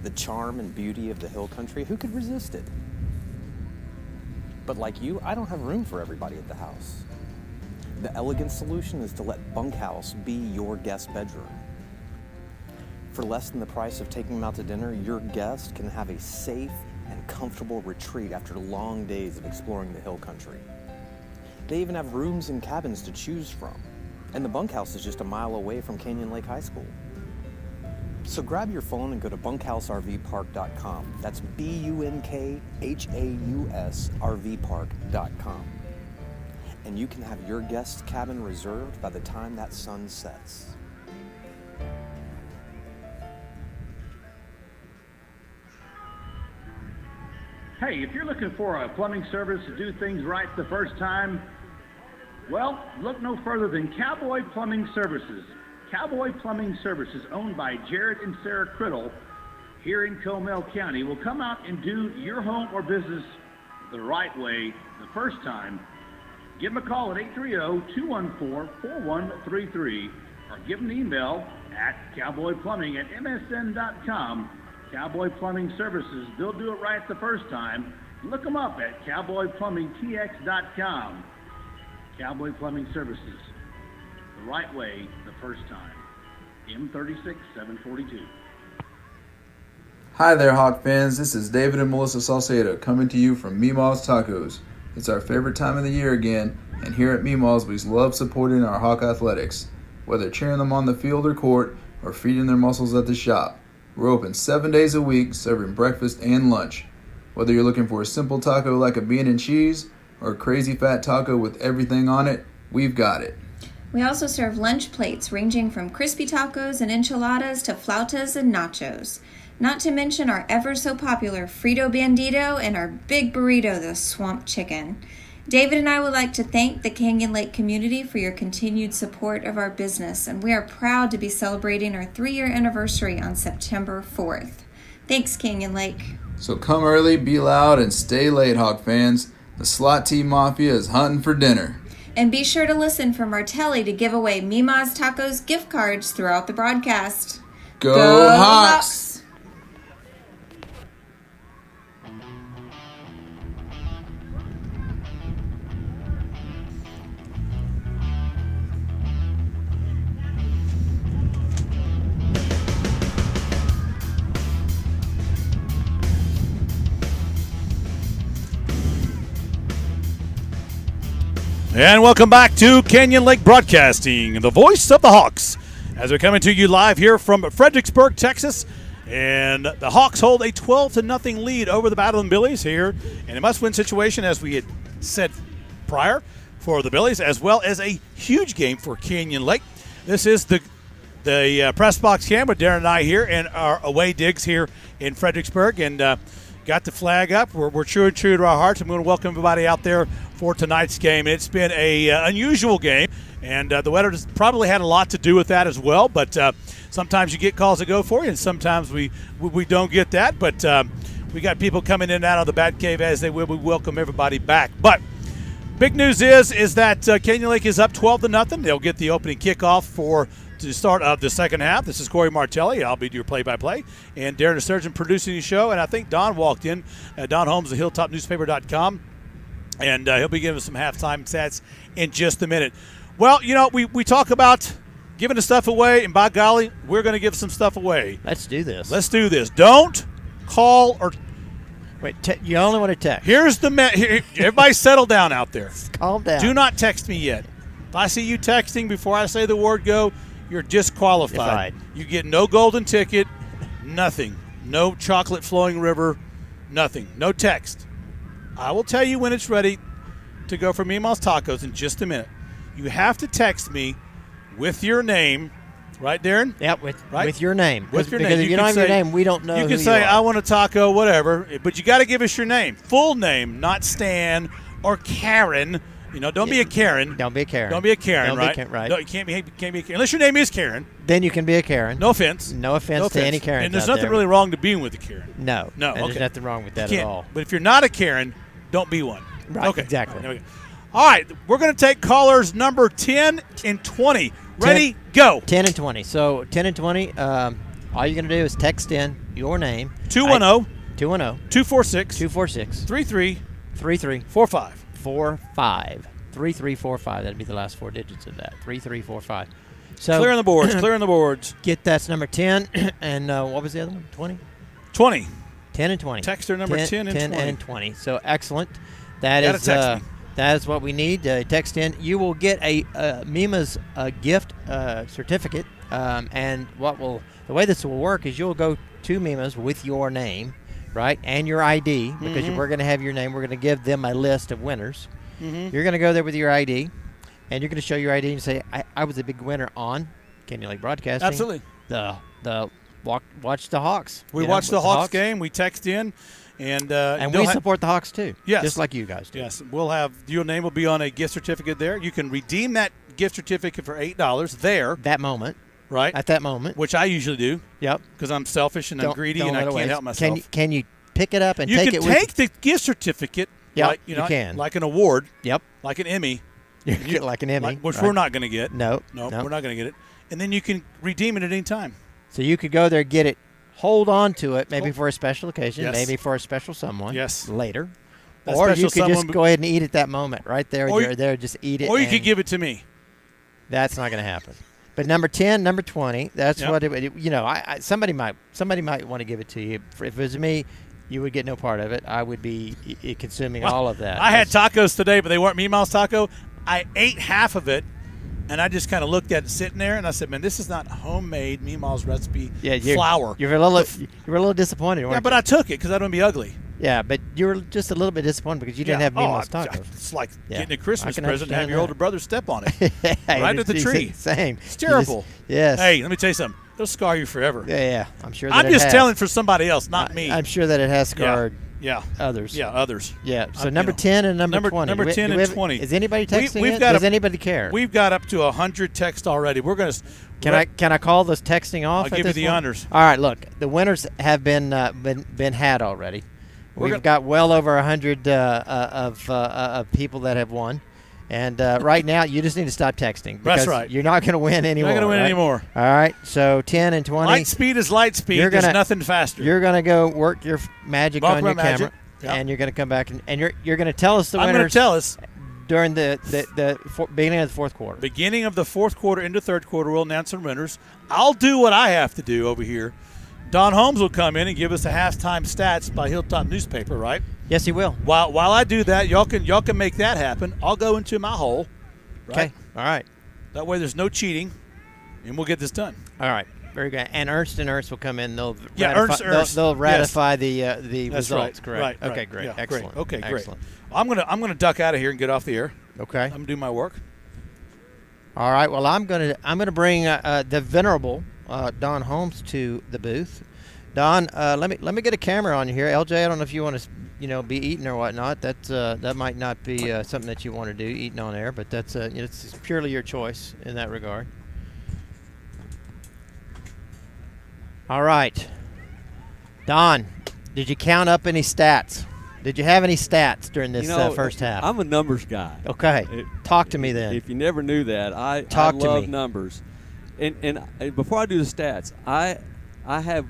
Speaker 12: The charm and beauty of the hill country, who could resist it? But like you, I don't have room for everybody at the house. The elegant solution is to let Bunkhouse be your guest bedroom. For less than the price of taking them out to dinner, your guest can have a safe and comfortable retreat after long days of exploring the hill country. They even have rooms and cabins to choose from, and the Bunkhouse is just a mile away from Canyon Lake High School. So grab your phone and go to bunkhouservpark.com. That's BUNKHAUSRVpark.com. And you can have your guest cabin reserved by the time that sun sets.
Speaker 5: Hey, if you're looking for a plumbing service to do things right the first time, well, look no further than Cowboy Plumbing Services. Cowboy Plumbing Services, owned by Jared and Sarah Criddle here in Comal County, will come out and do your home or business the right way the first time. Give them a call at 830-214-4133 or give them an email at cowboyplumbing@msn.com. Cowboy Plumbing Services, they'll do it right the first time. Look them up at cowboyplumbingtx.com. Cowboy Plumbing Services, the right way the first time. M36742.
Speaker 13: Hi there, Hawk fans. This is David and Melissa Salcedo coming to you from Meemaw's Tacos. It's our favorite time of the year again, and here at Meemaw's we love supporting our Hawk athletics. Whether cheering them on the field or court, or feeding their muscles at the shop, we're open 7 days a week, serving breakfast and lunch. Whether you're looking for a simple taco like a bean and cheese, or a crazy fat taco with everything on it, we've got it.
Speaker 14: We also serve lunch plates ranging from crispy tacos and enchiladas to flautas and nachos. Not to mention our ever so popular Frito Bandito and our big burrito, the Swamp Chicken. David and I would like to thank the Canyon Lake community for your continued support of our business, and we are proud to be celebrating our 3-year anniversary on September 4th. Thanks, Canyon Lake.
Speaker 13: So come early, be loud, and stay late, Hawk fans. The Slot T Mafia is hunting for dinner.
Speaker 14: And be sure to listen for Martelli to give away Mima's Tacos gift cards throughout the broadcast.
Speaker 13: Go Hawks!
Speaker 1: And welcome back to Canyon Lake Broadcasting, the voice of the Hawks, as we're coming to you live here from Fredericksburg, Texas. And the Hawks hold a 12-0 lead over the Battle of the Billies here in a must-win situation, as we had said prior, for the Billies, as well as a huge game for Canyon Lake. This is the press box cam with Darren and I here in our away digs here in Fredericksburg, and got the flag up. We're true and true to our hearts. I'm going to welcome everybody out there for tonight's game. It's been a unusual game, and the weather has probably had a lot to do with that as well. But sometimes you get calls that go for you, and sometimes we don't get that. But we got people coming in and out of the Bat Cave as they will. We welcome everybody back. But big news is that Canyon Lake is up 12-0. They'll get the opening kickoff to the start of the second half. This is Corey Martelli. I'll be your play-by-play. And Darren Sturgeon producing the show. And I think Don walked in. Don Holmes of HilltopNewspaper.com. And he'll be giving us some halftime stats in just a minute. Well, you know, we talk about giving the stuff away, and by golly, we're going to give some stuff away.
Speaker 2: Let's do this.
Speaker 1: Let's do this. Don't call or
Speaker 2: wait. You only want to text.
Speaker 1: Here's the everybody settle down out there.
Speaker 2: Calm down.
Speaker 1: Do not text me yet. If I see you texting before I say the word go, you're disqualified. You get no golden ticket, nothing. No chocolate flowing river, nothing. No text. I will tell you when it's ready to go for Mima's Tacos in just a minute. You have to text me with your name, right, Darren?
Speaker 2: Yeah, with your name.
Speaker 1: With your name.
Speaker 2: Because if you don't have your name, we don't know who you are.
Speaker 1: You can say, I want a taco, whatever, but you got to give us your name. Full name, not Stan or Karen. You know, don't be a Karen.
Speaker 2: Don't be a Karen.
Speaker 1: Don't be a Karen,
Speaker 2: don't
Speaker 1: right?
Speaker 2: Right.
Speaker 1: No, you can't be a Karen. Unless your name is Karen.
Speaker 2: Then you can be a Karen.
Speaker 1: No offense.
Speaker 2: No offense to any Karen.
Speaker 1: And there's nothing really wrong to being with a Karen.
Speaker 2: No.
Speaker 1: No,
Speaker 2: and
Speaker 1: okay.
Speaker 2: There's nothing wrong with that at all.
Speaker 1: But if you're not a Karen, don't be one.
Speaker 2: Right,
Speaker 1: okay.
Speaker 2: Exactly.
Speaker 1: Right, all right, we're going to take callers number 10 and 20. Ready, go.
Speaker 2: 10 and 20. So 10 and 20, all you're going to do is text in your name.
Speaker 1: 210-246-3345.
Speaker 2: 3345. That'd be the last 4 digits of that. 3345. So
Speaker 1: clearing the boards. Clearing the boards.
Speaker 2: Get that's number 10. And what was the other one? 20?
Speaker 1: 20.
Speaker 2: 10 and 20.
Speaker 1: Texter number 10 and 20.
Speaker 2: 10 and 20. So excellent. That is what we need. Text in. You will get a Mima's gift certificate. And the way this will work is you'll go to Mima's with your name, right, and your ID, because we're going to have your name. We're going to give them a list of winners. You're going to go there with your ID, and you're going to show your ID and say, I was a big winner on Canyon Lake Broadcasting.
Speaker 1: Absolutely.
Speaker 2: Watch the Hawks.
Speaker 1: We watch the Hawks game. We text in. And
Speaker 2: we support the Hawks too.
Speaker 1: Yes.
Speaker 2: Just like you guys do.
Speaker 1: Yes. We'll have your name will be on a gift certificate there. You can redeem that gift certificate for $8 there.
Speaker 2: That moment.
Speaker 1: Right.
Speaker 2: At that moment.
Speaker 1: Which I usually do.
Speaker 2: Yep.
Speaker 1: Because I'm selfish and I'm greedy and I can't help myself.
Speaker 2: Can you pick it up and take it with you?
Speaker 1: You can take the gift certificate.
Speaker 2: Yep,
Speaker 1: like,
Speaker 2: you can.
Speaker 1: Like an award.
Speaker 2: Yep.
Speaker 1: Like an Emmy.
Speaker 2: Like an Emmy.
Speaker 1: Which we're not going to get.
Speaker 2: No,
Speaker 1: we're not going to get it. And then you can redeem it at any time.
Speaker 2: So you could go there, get it, hold on to it, maybe for a special occasion, maybe for a special someone later. Or you could just go ahead and eat it that moment right there. You're there, just eat it.
Speaker 1: Or you could give it to me.
Speaker 2: That's not going to happen. But number 10, number 20, that's what somebody might want to give it to you. If it was me, you would get no part of it. I would be consuming all of that.
Speaker 1: I had tacos today, but they weren't Mima's taco. I ate half of it, and I just kind of looked at it sitting there, and I said, "Man, this is not homemade Mima's recipe flour."
Speaker 2: You were a little disappointed.
Speaker 1: Yeah, but I took it because I don't want to be ugly.
Speaker 2: Yeah, but you were just a little bit disappointed because you didn't have Mimo's tacos.
Speaker 1: It's like
Speaker 2: Yeah.
Speaker 1: getting a Christmas
Speaker 2: I can
Speaker 1: present and have your
Speaker 2: understand
Speaker 1: older brother step on it.
Speaker 2: Hey,
Speaker 1: right at the tree.
Speaker 2: Same.
Speaker 1: It's terrible.
Speaker 2: Yes.
Speaker 1: Hey, let me tell you something. It'll scar you forever.
Speaker 2: Yeah. I'm sure that
Speaker 1: I'm
Speaker 2: it
Speaker 1: just
Speaker 2: has.
Speaker 1: telling for somebody else, not me.
Speaker 2: I'm sure that it has scarred
Speaker 1: Yeah.
Speaker 2: others.
Speaker 1: Yeah, others.
Speaker 2: Yeah. So number 10 and number 20.
Speaker 1: Number 10 and 20.
Speaker 2: Is anybody texting
Speaker 1: we've
Speaker 2: it?
Speaker 1: got
Speaker 2: Does anybody care?
Speaker 1: We've got up to 100 texts already. We're going to.
Speaker 2: Can I call this texting off?
Speaker 1: I'll give you the honors.
Speaker 2: All right. Look, the winners have been had already. We've got well over 100 of people that have won. And right now, you just need to stop texting.
Speaker 1: That's right.
Speaker 2: You're not going to win anymore.
Speaker 1: Not going to win
Speaker 2: right?
Speaker 1: anymore.
Speaker 2: All right. So 10 and 20.
Speaker 1: Light speed is light speed. There's nothing faster.
Speaker 2: You're going to go work your magic on your camera.
Speaker 1: Yep.
Speaker 2: And you're going to come back and you're going to tell us the winners.
Speaker 1: I'm going to tell us.
Speaker 2: During the beginning of the fourth quarter.
Speaker 1: Beginning of the fourth quarter into third quarter, we'll announce some winners. I'll do what I have to do over here. Don Holmes will come in and give us the halftime stats by Hilltop Newspaper, right?
Speaker 2: Yes, he will.
Speaker 1: While I do that, y'all can make that happen. I'll go into my hole. Right?
Speaker 2: Okay. All right.
Speaker 1: That way there's no cheating, and we'll get this done.
Speaker 2: All right. Very good. And Ernst will come in. They'll
Speaker 1: Ernst.
Speaker 2: ratify the
Speaker 1: That's
Speaker 2: results.
Speaker 1: Right.
Speaker 2: Correct.
Speaker 1: Right.
Speaker 2: Okay. Great.
Speaker 1: Yeah,
Speaker 2: Excellent.
Speaker 1: Great. Okay. Great.
Speaker 2: Excellent.
Speaker 1: I'm gonna duck out of here and get off the air.
Speaker 2: Okay.
Speaker 1: I'm gonna do my work.
Speaker 2: All right. Well, I'm gonna bring the venerable Don Holmes to the booth. Don, let me get a camera on you here. LJ, I don't know if you want to be eating or whatnot. That might not be something that you want to do, eating on air, but that's it's purely your choice in that regard. All right. Don, did you count up any stats? Did you have any stats during this first half?
Speaker 15: I'm a numbers guy.
Speaker 2: Okay. Talk to me then.
Speaker 15: If you never knew that, I love numbers. And before I do the stats, I have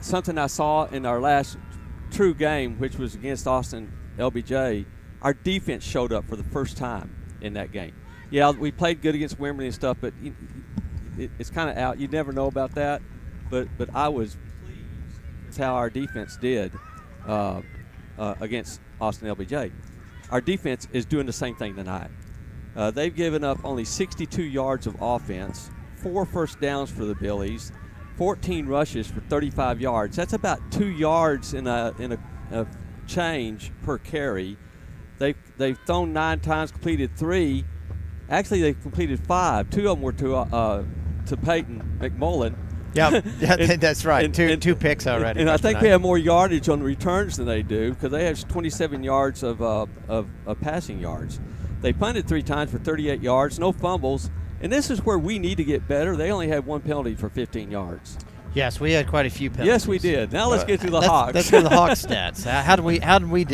Speaker 15: something I saw in our last true game, which was against Austin LBJ. Our defense showed up for the first time in that game. Yeah, we played good against Wimberley and stuff, but it's kind of out. You never know about that. But I was pleased with how our defense did against Austin LBJ. Our defense is doing the same thing tonight. They've given up only 62 yards of offense, 4 first downs for the Billies, 14 rushes for 35 yards. That's about 2 yards in a change per carry. They've thrown 9 times, completed 3. Actually, they completed 5. 2 of them were to Peyton McMullen.
Speaker 2: Yeah, that's right. Two picks already.
Speaker 15: And I think we have more yardage on the returns than they do because they have 27 yards of passing yards. They punted 3 times for 38 yards, no fumbles. And this is where we need to get better. They only had 1 penalty for 15 yards.
Speaker 2: Yes, we had quite a few penalties.
Speaker 15: Yes, we did. Now let's get to the Hawks.
Speaker 2: Let's go to the Hawks stats. How did we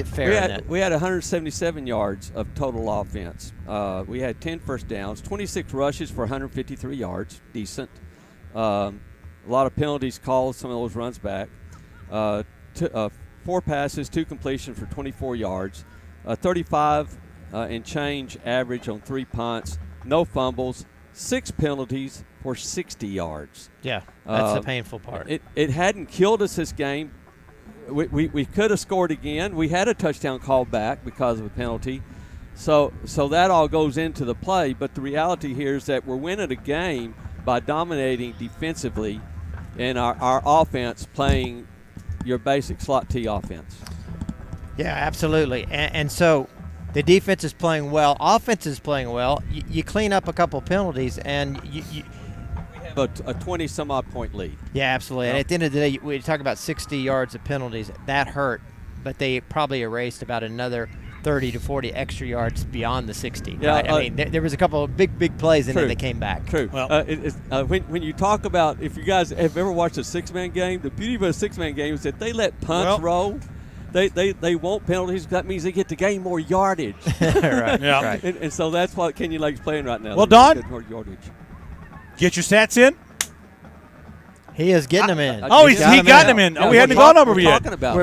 Speaker 2: fare in that?
Speaker 15: We had 177 yards of total offense. We had 10 first downs, 26 rushes for 153 yards, decent. A lot of penalties called, some of those runs back. 4 passes, 2 completions for 24 yards. 35 and change average on 3 punts, no fumbles, 6 penalties for 60 yards.
Speaker 2: Yeah, that's the painful part.
Speaker 15: It hadn't killed us this game. We could have scored again. We had a touchdown called back because of a penalty. So that all goes into the play. But the reality here is that we're winning a game by dominating defensively and our offense playing your basic slot T offense.
Speaker 2: Yeah, absolutely. And so the defense is playing well. Offense is playing well. You clean up a couple penalties, and you
Speaker 15: have a 20-some-odd point lead.
Speaker 2: Yeah, absolutely. And at the end of the day, we talk about 60 yards of penalties. That hurt, but they probably erased about another 30 to 40 extra yards beyond the 60.
Speaker 15: Yeah,
Speaker 2: right? I mean, there was a couple of big plays, and then they came back.
Speaker 15: True. Well, when you talk about, if you guys have ever watched a 6-man game, the beauty of a 6-man game is that they let punts roll. They want penalties. That means they get to gain more yardage.
Speaker 2: Right.
Speaker 1: Yeah.
Speaker 2: Right.
Speaker 15: And so that's what Kenyon Lake's playing right now.
Speaker 1: Well, Don,
Speaker 15: get more yardage.
Speaker 1: Get your stats in.
Speaker 2: He is getting them in.
Speaker 1: He got them in.
Speaker 15: Yeah,
Speaker 1: we hadn't gone over yet.
Speaker 15: Talking about.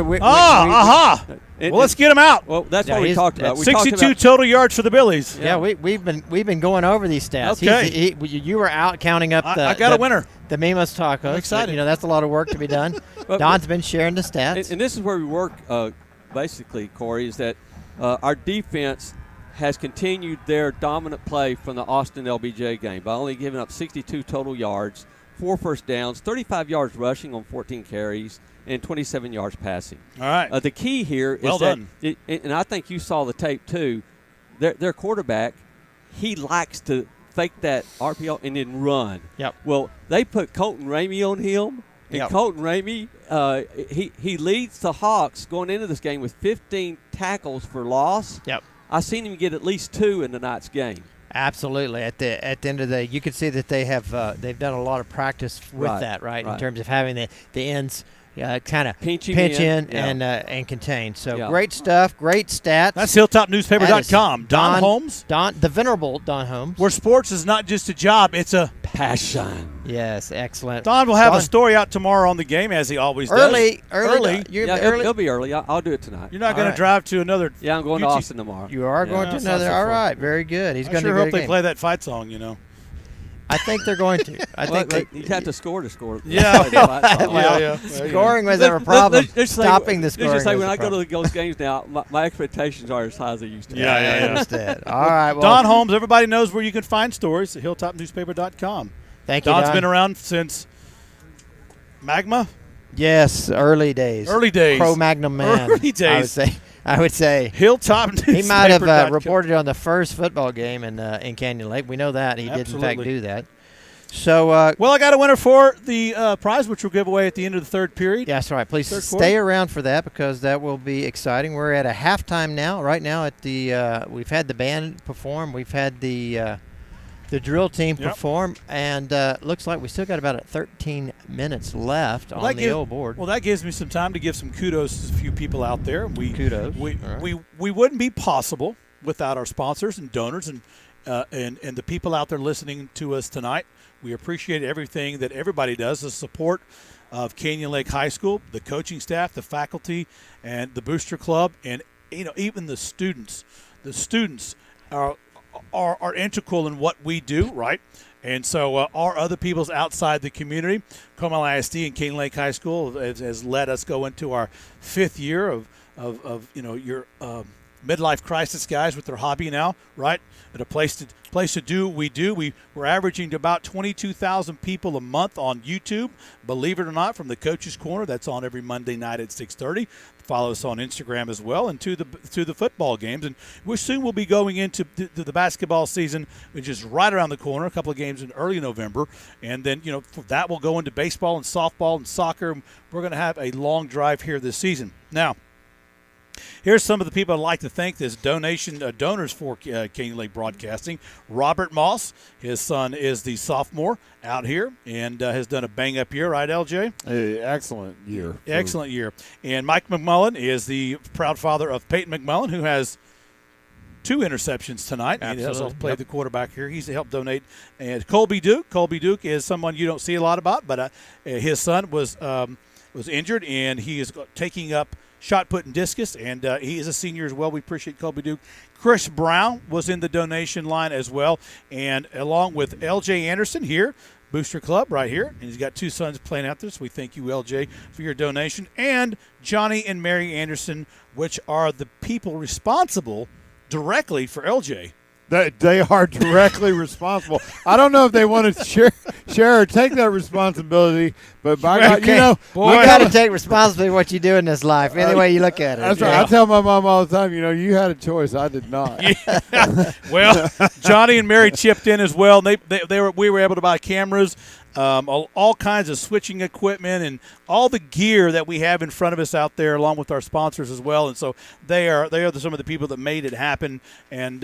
Speaker 1: Well, let's get them out.
Speaker 15: Well, that's what we talked about.
Speaker 1: 62 total yards for the Billies.
Speaker 2: Yeah, we've been going over these stats.
Speaker 1: Okay.
Speaker 2: You were out counting up the.
Speaker 1: I got a winner.
Speaker 2: The Mimos tacos.
Speaker 1: I'm excited.
Speaker 2: That's a lot of work to be done. Don's been sharing the stats.
Speaker 15: And this is where we work, basically, Corey, is that our defense has continued their dominant play from the Austin LBJ game by only giving up 62 total yards, 4 first downs, 35 yards rushing on 14 carries, and 27 yards passing.
Speaker 1: All right.
Speaker 15: The key here is
Speaker 1: well done.
Speaker 15: And I think you saw the tape too, their quarterback, he likes to fake that RPO and then run.
Speaker 2: Yep.
Speaker 15: Well, they put Colton Ramey on him, and Colton Ramey, he leads the Hawks going into this game with 15 tackles for loss.
Speaker 2: Yep.
Speaker 15: I seen him get at least 2 in tonight's game.
Speaker 2: Absolutely. At the end of the day, you can see that they have they've done a lot of practice with that, right? In terms of having the ends kind of pinch in and contain. So great stuff, great stats.
Speaker 1: That's hilltopnewspaper.com. Don Holmes.
Speaker 2: The venerable Don Holmes.
Speaker 1: Where sports is not just a job, it's a
Speaker 15: passion.
Speaker 2: Yes, excellent.
Speaker 1: Don will have a story out tomorrow on the game, as he always does.
Speaker 2: Early.
Speaker 15: It'll be early. I'll do it tonight.
Speaker 1: You're not going to drive to another.
Speaker 15: Yeah, I'm going to Austin tomorrow.
Speaker 2: You are going to another. All right, very good. He's going to
Speaker 1: hope they play that fight song,
Speaker 2: I think they're going to. I think
Speaker 15: you have to score.
Speaker 2: Yeah. Scoring was never a problem. Stopping the scoring.
Speaker 15: Just say when I go to those games now, my expectations are as high as they used to be.
Speaker 2: Yeah, I understand. All right. Well,
Speaker 1: Don Holmes, everybody knows where you can find stories at hilltopnewspaper.com.
Speaker 2: Thank you,
Speaker 1: Don's
Speaker 2: Don.
Speaker 1: been around since Magma?
Speaker 2: Yes, early days. Cro-Magnon man.
Speaker 1: Early days.
Speaker 2: I would say
Speaker 1: Hilltop Newspaper.
Speaker 2: He might have reported on the first football game in Canyon Lake. We know that. He did, in fact, do that. So,
Speaker 1: well, I got a winner for the prize, which we'll give away at the end of the third period.
Speaker 2: Yeah, that's right. Please stay around for that because that will be exciting. We're at a halftime now. Right now, at the we've had the band perform. We've had the drill team perform, and looks like we still got about 13 minutes left on the old board.
Speaker 1: Well, that gives me some time to give some kudos to a few people out there.
Speaker 2: Kudos.
Speaker 1: We wouldn't be possible without our sponsors and donors and the people out there listening to us tonight. We appreciate everything that everybody does, the support of Canyon Lake High School, the coaching staff, the faculty, and the Booster Club, and even the students. The students are integral in what we do, right? And so our other people's outside the community, Carmel ISD and Canyon Lake High School has let us go into our 5th year of your midlife crisis guys with their hobby now, right? At a place to do what we do. We're averaging to about 22,000 people a month on YouTube. Believe it or not, from the Coach's Corner, that's on every Monday night at 6:30. Follow us on Instagram as well, and to the football games. And we soon will be going into the basketball season, which is right around the corner. A couple of games in early November, and then that will go into baseball and softball and soccer. We're going to have a long drive here this season. Now, here's some of the people I'd like to thank this donors for Canyon Lake Broadcasting. Robert Moss, his son is the sophomore out here and has done a bang-up year, right, LJ?
Speaker 3: Excellent year.
Speaker 1: Excellent year. And Mike McMullen is the proud father of Peyton McMullen, who has 2 interceptions tonight.
Speaker 2: Absolutely.
Speaker 1: He also played the quarterback here. He's helped donate. And Colby Duke is someone you don't see a lot about, but his son was injured, and he is taking up shot put and discus, and he is a senior as well. We appreciate Colby Duke. Chris Brown was in the donation line as well, and along with LJ Anderson here, Booster Club right here, and he's got 2 sons playing out there, so we thank you, LJ, for your donation, and Johnny and Mary Anderson, which are the people responsible directly for LJ.
Speaker 3: They are directly responsible. I don't know if they want to share or take that responsibility, but by God,
Speaker 2: you got to take responsibility for what you do in this life, any way you look at it.
Speaker 3: That's right. I tell my mom all the time, you had a choice. I did not.
Speaker 1: Well, Johnny and Mary chipped in as well. We were able to buy cameras, all kinds of switching equipment, and all the gear that we have in front of us out there, along with our sponsors as well. And so they are some of the people that made it happen. And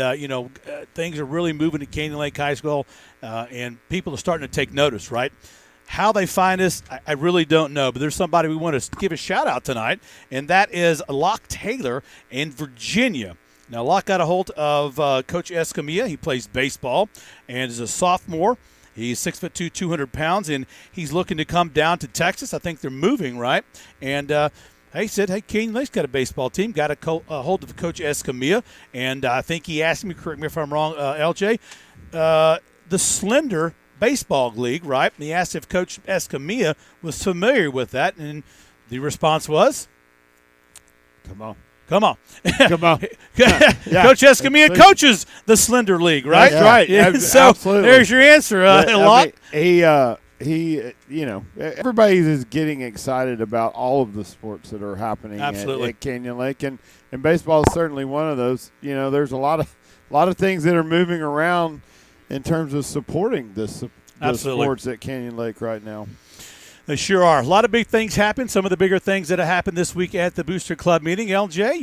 Speaker 1: things are really moving at Canyon Lake High School, and people are starting to take notice. Right? How they find us, I really don't know. But there's somebody we want to give a shout out tonight, and that is Locke Taylor in Virginia. Now, Locke got a hold of Coach Escamilla. He plays baseball and is a sophomore. He's 6'2", 200 pounds, and he's looking to come down to Texas. I think they're moving, right? And he said, hey, Canyon Lake's got a baseball team. Got a hold of Coach Escamilla, and I think he asked me, correct me if I'm wrong, LJ, the Slender Baseball League, right? And he asked if Coach Escamilla was familiar with that, and the response was,
Speaker 3: Come on.
Speaker 1: Come on.
Speaker 3: Yeah.
Speaker 1: Coach Escamilla coaches the Slender League, right?
Speaker 3: That's right.
Speaker 1: Yeah. So
Speaker 3: absolutely.
Speaker 1: there's your answer, Locke.
Speaker 3: He everybody is getting excited about all of the sports that are happening at Canyon Lake, and baseball is certainly one of those. There's a lot of things that are moving around in terms of supporting the sports at Canyon Lake right now.
Speaker 1: They sure are. A lot of big things happen. Some of the bigger things that have happened this week at the Booster Club meeting. LJ,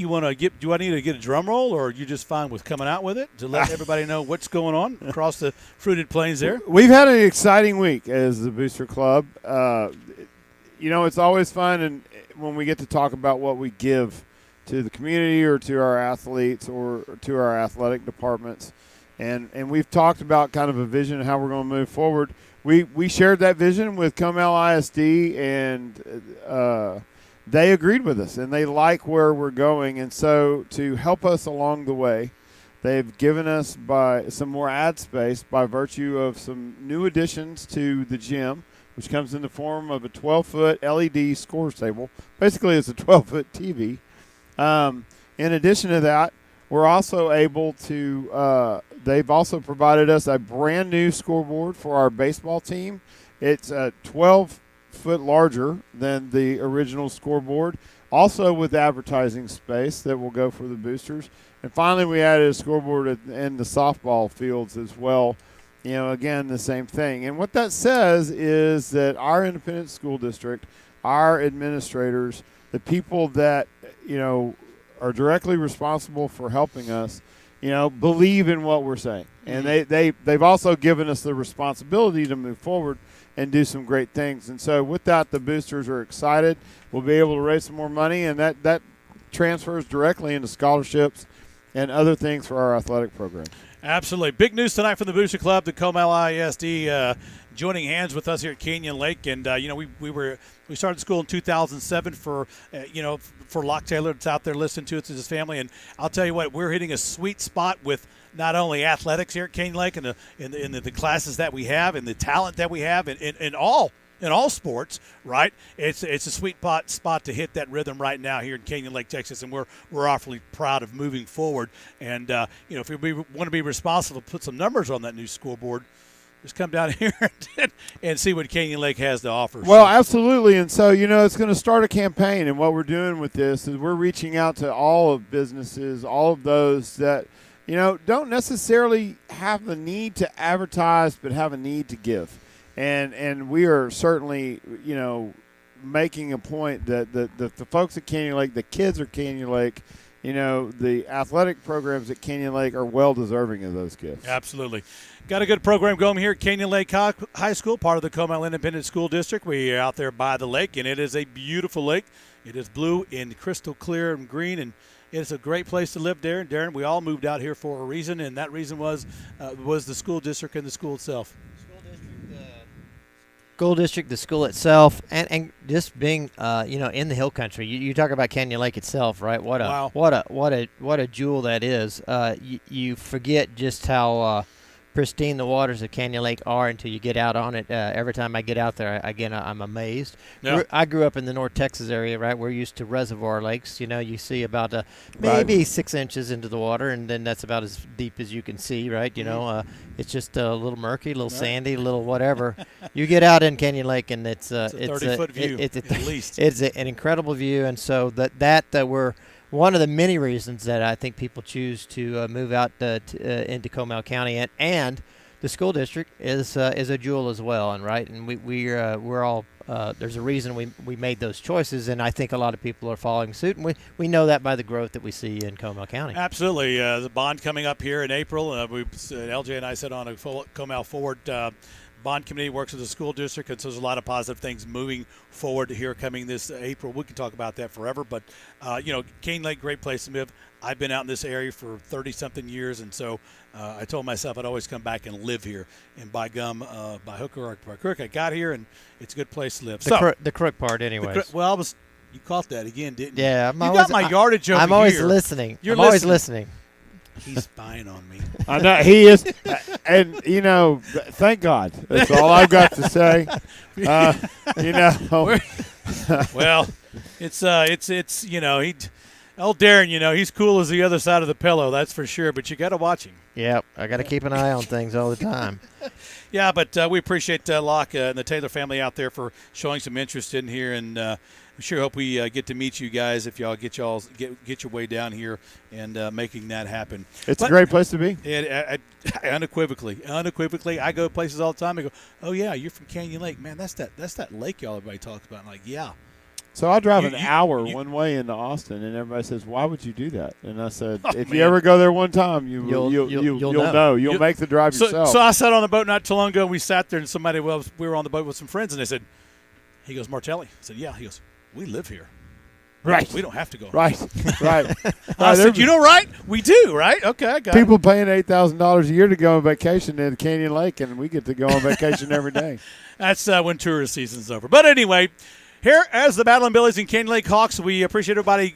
Speaker 1: do I need to get a drum roll, or are you just fine with coming out with it to let everybody know what's going on across the fruited plains there?
Speaker 3: We've had an exciting week as the Booster Club. It's always fun and when we get to talk about what we give to the community or to our athletes or to our athletic departments. And we've talked about kind of a vision of how we're going to move forward. We shared that vision with Comel ISD, and they agreed with us, and they like where we're going. And so to help us along the way, they've given us some more ad space by virtue of some new additions to the gym, which comes in the form of a 12-foot LED scores table. Basically, it's a 12-foot TV. In addition to that, we're also able to they've also provided us a brand new scoreboard for our baseball team. It's 12 foot larger than the original scoreboard, also with advertising space that will go for the boosters. And finally, we added a scoreboard in the softball fields as well. Again, the same thing. And what that says is that our independent school district, our administrators, the people that, are directly responsible for helping us, believe in what we're saying. And they've also given us the responsibility to move forward and do some great things. And so with that, the boosters are excited. We'll be able to raise some more money, and that transfers directly into scholarships and other things for our athletic program.
Speaker 1: Absolutely. Big news tonight from the Booster Club, the Comel ISD joining hands with us here at Canyon Lake. And, we started school in 2007 for Locke Taylor that's out there listening to us and his family. And I'll tell you what, we're hitting a sweet spot with not only athletics here at Canyon Lake and the classes that we have and the talent that we have in all sports, right? It's a sweet spot to hit that rhythm right now here in Canyon Lake, Texas, and we're awfully proud of moving forward. And if we want to be responsible, put some numbers on that new scoreboard. Just come down here and see what Canyon Lake has to offer.
Speaker 3: Well, absolutely. And so, it's going to start a campaign. And what we're doing with this is we're reaching out to all of businesses, all of those that, don't necessarily have the need to advertise but have a need to give. And we are certainly, making a point that the folks at Canyon Lake, the kids at Canyon Lake, the athletic programs at Canyon Lake are well deserving of those gifts.
Speaker 1: Absolutely. Got a good program going here at Canyon Lake High School, part of the Comel Independent School District. We are out there by the lake, and it is a beautiful lake. It is blue and crystal clear and green, and it's a great place to live there. And Darren, we all moved out here for a reason, and that reason was the school district and the school itself.
Speaker 2: School district, the school itself, and just being in the hill country. You talk about Canyon Lake itself, right? What a jewel that is. You forget just how pristine the waters of Canyon Lake are until you get out on it. Every time I get out there, again, I'm amazed. Yeah. I grew up in the North Texas area, right? We're used to reservoir lakes. You see about maybe 6 inches into the water, and then that's about as deep as you can see, right? It's just a little murky, a little sandy, a little whatever. You get out in Canyon Lake, and it's a 30-foot view, at least. It's an incredible view, and so that we're one of the many reasons that I think people choose to move out into Comel County, and the school district is a jewel as well, and we're all there's a reason we made those choices, and I think a lot of people are following suit, and we know that by the growth that we see in Comel County.
Speaker 1: Absolutely, the bond coming up here in April. LJ and I sit on a Comel Forward bond committee, works with the school district, and so there's a lot of positive things moving forward here coming this April. We can talk about that forever, but Canyon Lake, great place to live. I've been out in this area for 30-something years, and so I told myself I'd always come back and live here. And by gum, by hook or by crook, I got here, and it's a good place to live.
Speaker 2: The crook part, anyways.
Speaker 1: You caught that again, didn't you?
Speaker 2: Yeah,
Speaker 1: you got my yardage over here.
Speaker 2: I'm always listening.
Speaker 1: You're
Speaker 2: always listening.
Speaker 1: He's spying on me.
Speaker 3: I know he is, and thank God. That's all I've got to say.
Speaker 1: Well, it's old Darren. He's cool as the other side of the pillow. That's for sure. But you got to watch him.
Speaker 2: Yep, I got to keep an eye on things all the time.
Speaker 1: Yeah, but we appreciate Locke and the Taylor family out there for showing some interest in here, and we sure hope we get to meet you guys if y'all get your way down here and making that happen.
Speaker 3: It's a great place to be.
Speaker 1: Unequivocally, I go places all the time. I go, oh yeah, you're from Canyon Lake, man. That's that lake y'all everybody talks about. I'm like, yeah.
Speaker 3: So I drive an hour one way into Austin, and everybody says, "Why would you do that?" And I said, "If you ever go there one time, you'll know. You'll make the drive yourself."
Speaker 1: So I sat on the boat not too long ago, and we sat there, and we were on the boat with some friends, and they said, he goes, "Martelli." I said, "Yeah." He goes, "We live here."
Speaker 3: Right.
Speaker 1: We don't have to go.
Speaker 3: Right.
Speaker 1: I said, "You know, right? We do, right? Okay, I got
Speaker 3: people paying $8,000 a year to go on vacation at Canyon Lake, and we get to go on vacation every day.
Speaker 1: That's when tourist season's over. But anyway, here as the Battling Billies and Canyon Lake Hawks, we appreciate everybody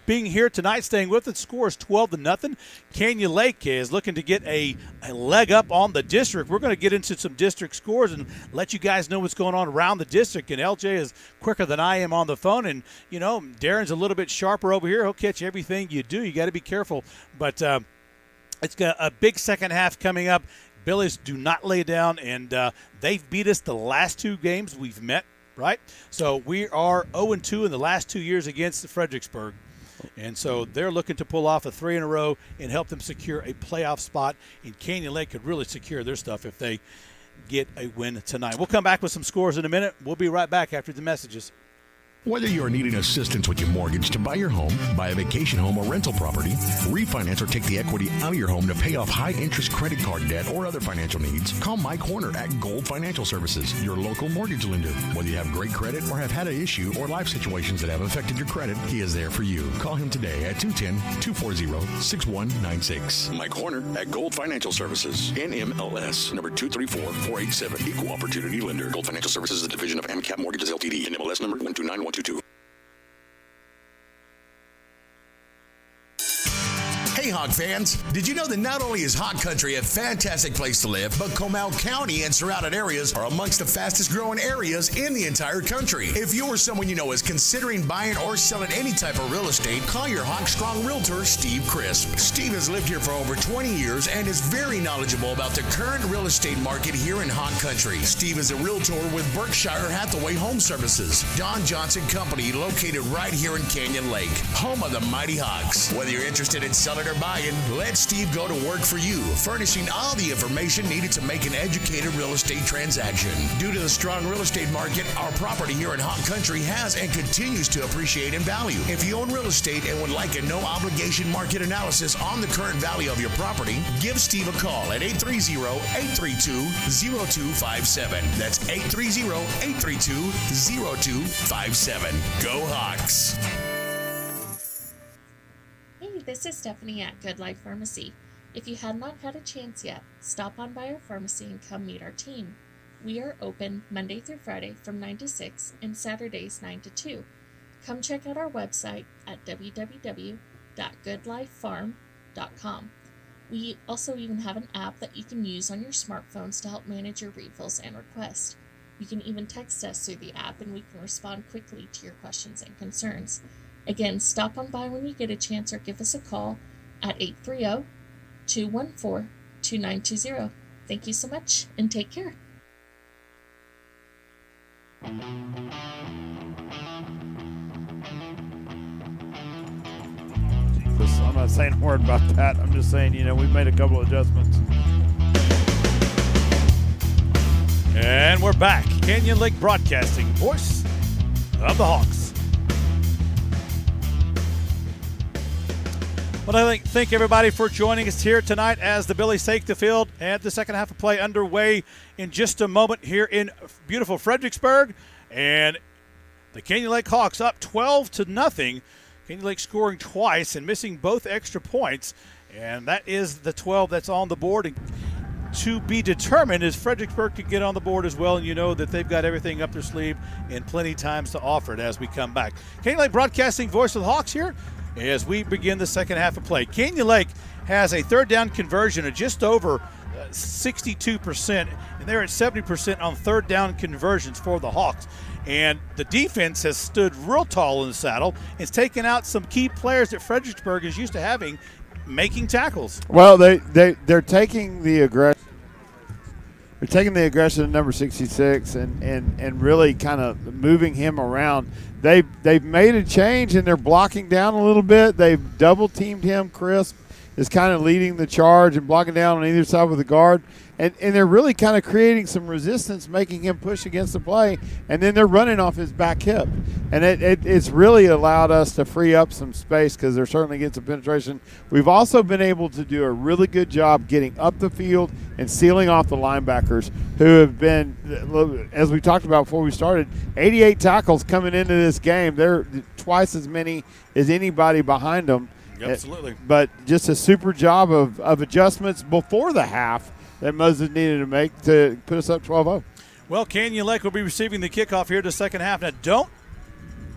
Speaker 1: being here tonight, staying with us. The score is 12-0. Canyon Lake is looking to get a leg up on the district. We're going to get into some district scores and let you guys know what's going on around the district. And LJ is quicker than I am on the phone. And, you know, Darren's a little bit sharper over here. He'll catch everything you do. You got to be careful. But it's got a big second half coming up. Billies do not lay down, and they've beat us the last two games we've met, right? So we are 0-2 in the last 2 years against Fredericksburg. And so they're looking to pull off a 3 in a row and help them secure a playoff spot. And Canyon Lake could really secure their stuff if they get a win tonight. We'll come back with some scores in a minute. We'll be right back after the messages.
Speaker 4: Whether you are needing assistance with your mortgage to buy your home, buy a vacation home or rental property, refinance or take the equity out of your home to pay off high-interest credit card debt or other financial needs, call Mike Horner at Gold Financial Services, your local mortgage lender. Whether you have great credit or have had an issue or life situations that have affected your credit, he is there for you. Call him today at 210-240-6196. Mike Horner at Gold Financial Services, NMLS, number 234487, Equal Opportunity Lender. Gold Financial Services is a division of AMCAP Mortgages LTD, NMLS number 129122. Hey, Hog fans, did you know that not only is Hog Country a fantastic place to live, but Comal County and surrounding areas are amongst the fastest growing areas in the entire country? If you or someone you know is considering buying or selling any type of real estate, call your Hog Strong Realtor, Steve Crisp. Steve has lived here for over 20 years and is very knowledgeable about the current real estate market here in Hog Country. Steve is a realtor with Berkshire Hathaway Home Services, Don Johnson Company, located right here in Canyon Lake, home of the Mighty Hogs. Whether you're interested in selling or buying, let Steve go to work for you, furnishing all the information needed to make an educated real estate transaction. Due to the strong real estate market, our property here in Hog Country has and continues to appreciate in value. If you own real estate and would like a no-obligation market analysis on the current value of your property, give Steve a call at 830-832-0257. That's 830-832-0257. Go Hawks!
Speaker 10: This is Stephanie at Good Life Pharmacy. If you have not had a chance yet, stop on by our pharmacy and come meet our team. We are open Monday through Friday from 9 to 6 and Saturdays 9 to 2. Come check out our website at www.goodlifefarm.com. We also even have an app that you can use on your smartphones to help manage your refills and requests. You can even text us through the app and we can respond quickly to your questions and concerns. Again, stop on by when you get a chance or give us a call at 830-214-2920. Thank you so much and take care.
Speaker 3: I'm not saying a word about that. I'm just saying, we've made a couple of adjustments.
Speaker 1: And we're back. Canyon Lake Broadcasting, voice of the Hawks. Well, I thank everybody for joining us here tonight as the Billies take the field and the second half of play underway in just a moment here in beautiful Fredericksburg. And the Canyon Lake Hawks up 12-0. Canyon Lake scoring twice and missing both extra points. And that is the 12 that's on the board. And to be determined is Fredericksburg could get on the board as well. And you know that they've got everything up their sleeve and plenty times to offer it as we come back. Canyon Lake Broadcasting, voice of the Hawks here as we begin the second half of play. Canyon Lake has a third down conversion of just over 62%, and they're at 70% on third down conversions for the Hawks. And the defense has stood real tall in the saddle. It's taken out some key players that Fredericksburg is used to having making tackles.
Speaker 3: Well, they're taking the aggression. They're taking the aggression of number 66 and really kind of moving him around. They've made a change and they're blocking down a little bit. They've double teamed him. Crisp is kind of leading the charge and blocking down on either side with the guard. And they're really kind of creating some resistance, making him push against the play, and then they're running off his back hip. And it's really allowed us to free up some space because they're certainly getting some penetration. We've also been able to do a really good job getting up the field and sealing off the linebackers who have been, as we talked about before we started, 88 tackles coming into this game. They're twice as many as anybody behind them.
Speaker 1: Absolutely.
Speaker 3: But just a super job of adjustments before the half that Moses needed to make to put us up 12-0.
Speaker 1: Well, Canyon Lake will be receiving the kickoff here to the second half. Now,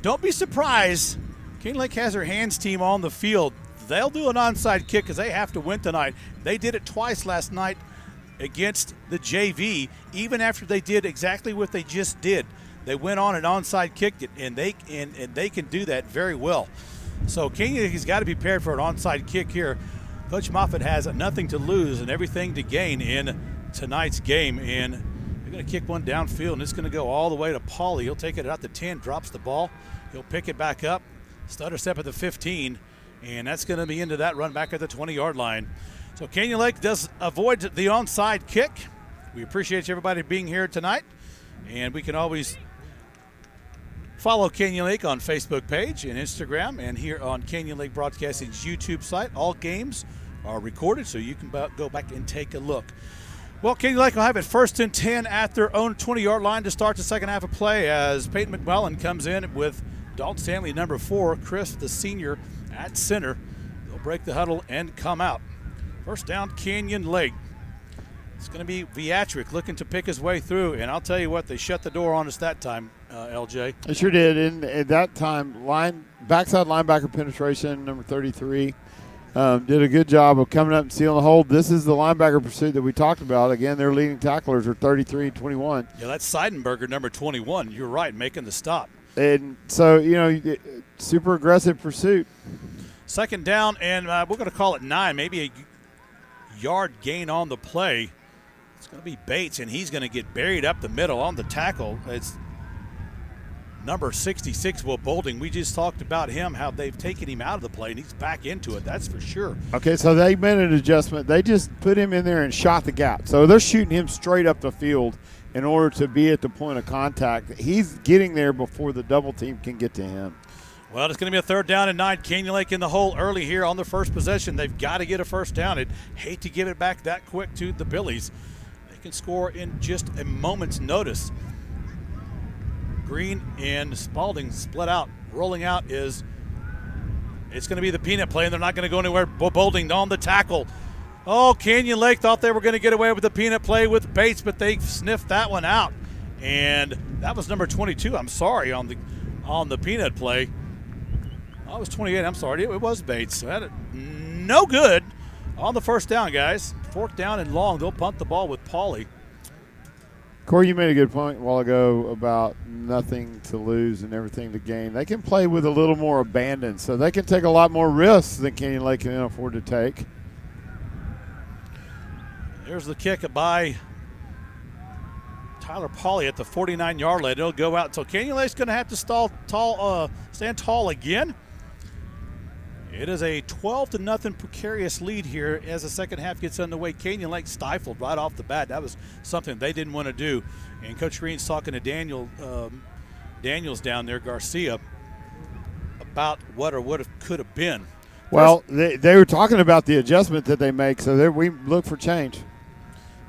Speaker 1: don't be surprised. Canyon Lake has their hands team on the field. They'll do an onside kick because they have to win tonight. They did it twice last night against the JV, even after they did exactly what they just did. They went on an onside kick, and they can do that very well. So Canyon Lake has got to be prepared for an onside kick here. Coach Moffitt has nothing to lose and everything to gain in tonight's game. And they're going to kick one downfield, and it's going to go all the way to Pauly. He'll take it out to 10, drops the ball. He'll pick it back up, stutter step at the 15, and that's going to be into that run back at the 20-yard line. So Canyon Lake does avoid the onside kick. We appreciate everybody being here tonight, and we can always follow Canyon Lake on Facebook page and Instagram, and here on Canyon Lake Broadcasting's YouTube site. All games are recorded, so you can go back and take a look. Well, Canyon Lake will have it 1st and 10 at their own 20-yard line to start the second half of play as Peyton McMullen comes in with Dalton Stanley, number 4, Chris, the senior, at center. They'll break the huddle and come out. First down, Canyon Lake. It's going to be Viatric looking to pick his way through, and I'll tell you what, they shut the door on us that time, LJ.
Speaker 3: They sure did. And at that time, backside linebacker penetration, number 33, did a good job of coming up and sealing the hold. This is the linebacker pursuit that we talked about. Again, their leading tacklers are 33 and 21.
Speaker 1: Yeah, that's Seidenberger, number 21. You're right, making the stop.
Speaker 3: And so, super aggressive pursuit.
Speaker 1: Second down, and we're going to call it 9, maybe a yard gain on the play. It's going to be Bates, and he's going to get buried up the middle on the tackle. It's number 66, Will Bolding. We just talked about him, how they've taken him out of the play, and he's back into it. That's for sure.
Speaker 3: Okay, so they made an adjustment. They just put him in there and shot the gap. So they're shooting him straight up the field in order to be at the point of contact. He's getting there before the double team can get to him.
Speaker 1: Well, it's going to be a 3rd down and 9. Canyon Lake in the hole early here on the first possession. They've got to get a first down. I'd hate to give it back that quick to the Billies. They can score in just a moment's notice. Green and Spalding split out. Rolling out it's going to be the peanut play, and they're not going to go anywhere. Bolding on the tackle. Oh, Canyon Lake thought they were going to get away with the peanut play with Bates, but they sniffed that one out. And that was number 22. I'm sorry, on the peanut play. Oh, it was 28. I'm sorry. It was Bates. No good on the first down, guys. 4th down and long. They'll punt the ball with Pauly.
Speaker 3: Corey, you made a good point a while ago about nothing to lose and everything to gain. They can play with a little more abandon, so they can take a lot more risks than Canyon Lake can afford to take.
Speaker 1: There's the kick by Tyler Pauly at the 49-yard line. It'll go out. So Canyon Lake's going to have to stand tall again. It is a 12-0 precarious lead here as the second half gets underway. Canyon Lake stifled right off the bat. That was something they didn't want to do. And Coach Green's talking to Daniels down there, Garcia, about what could have been.
Speaker 3: Well, they were talking about the adjustment that they make, so we look for change.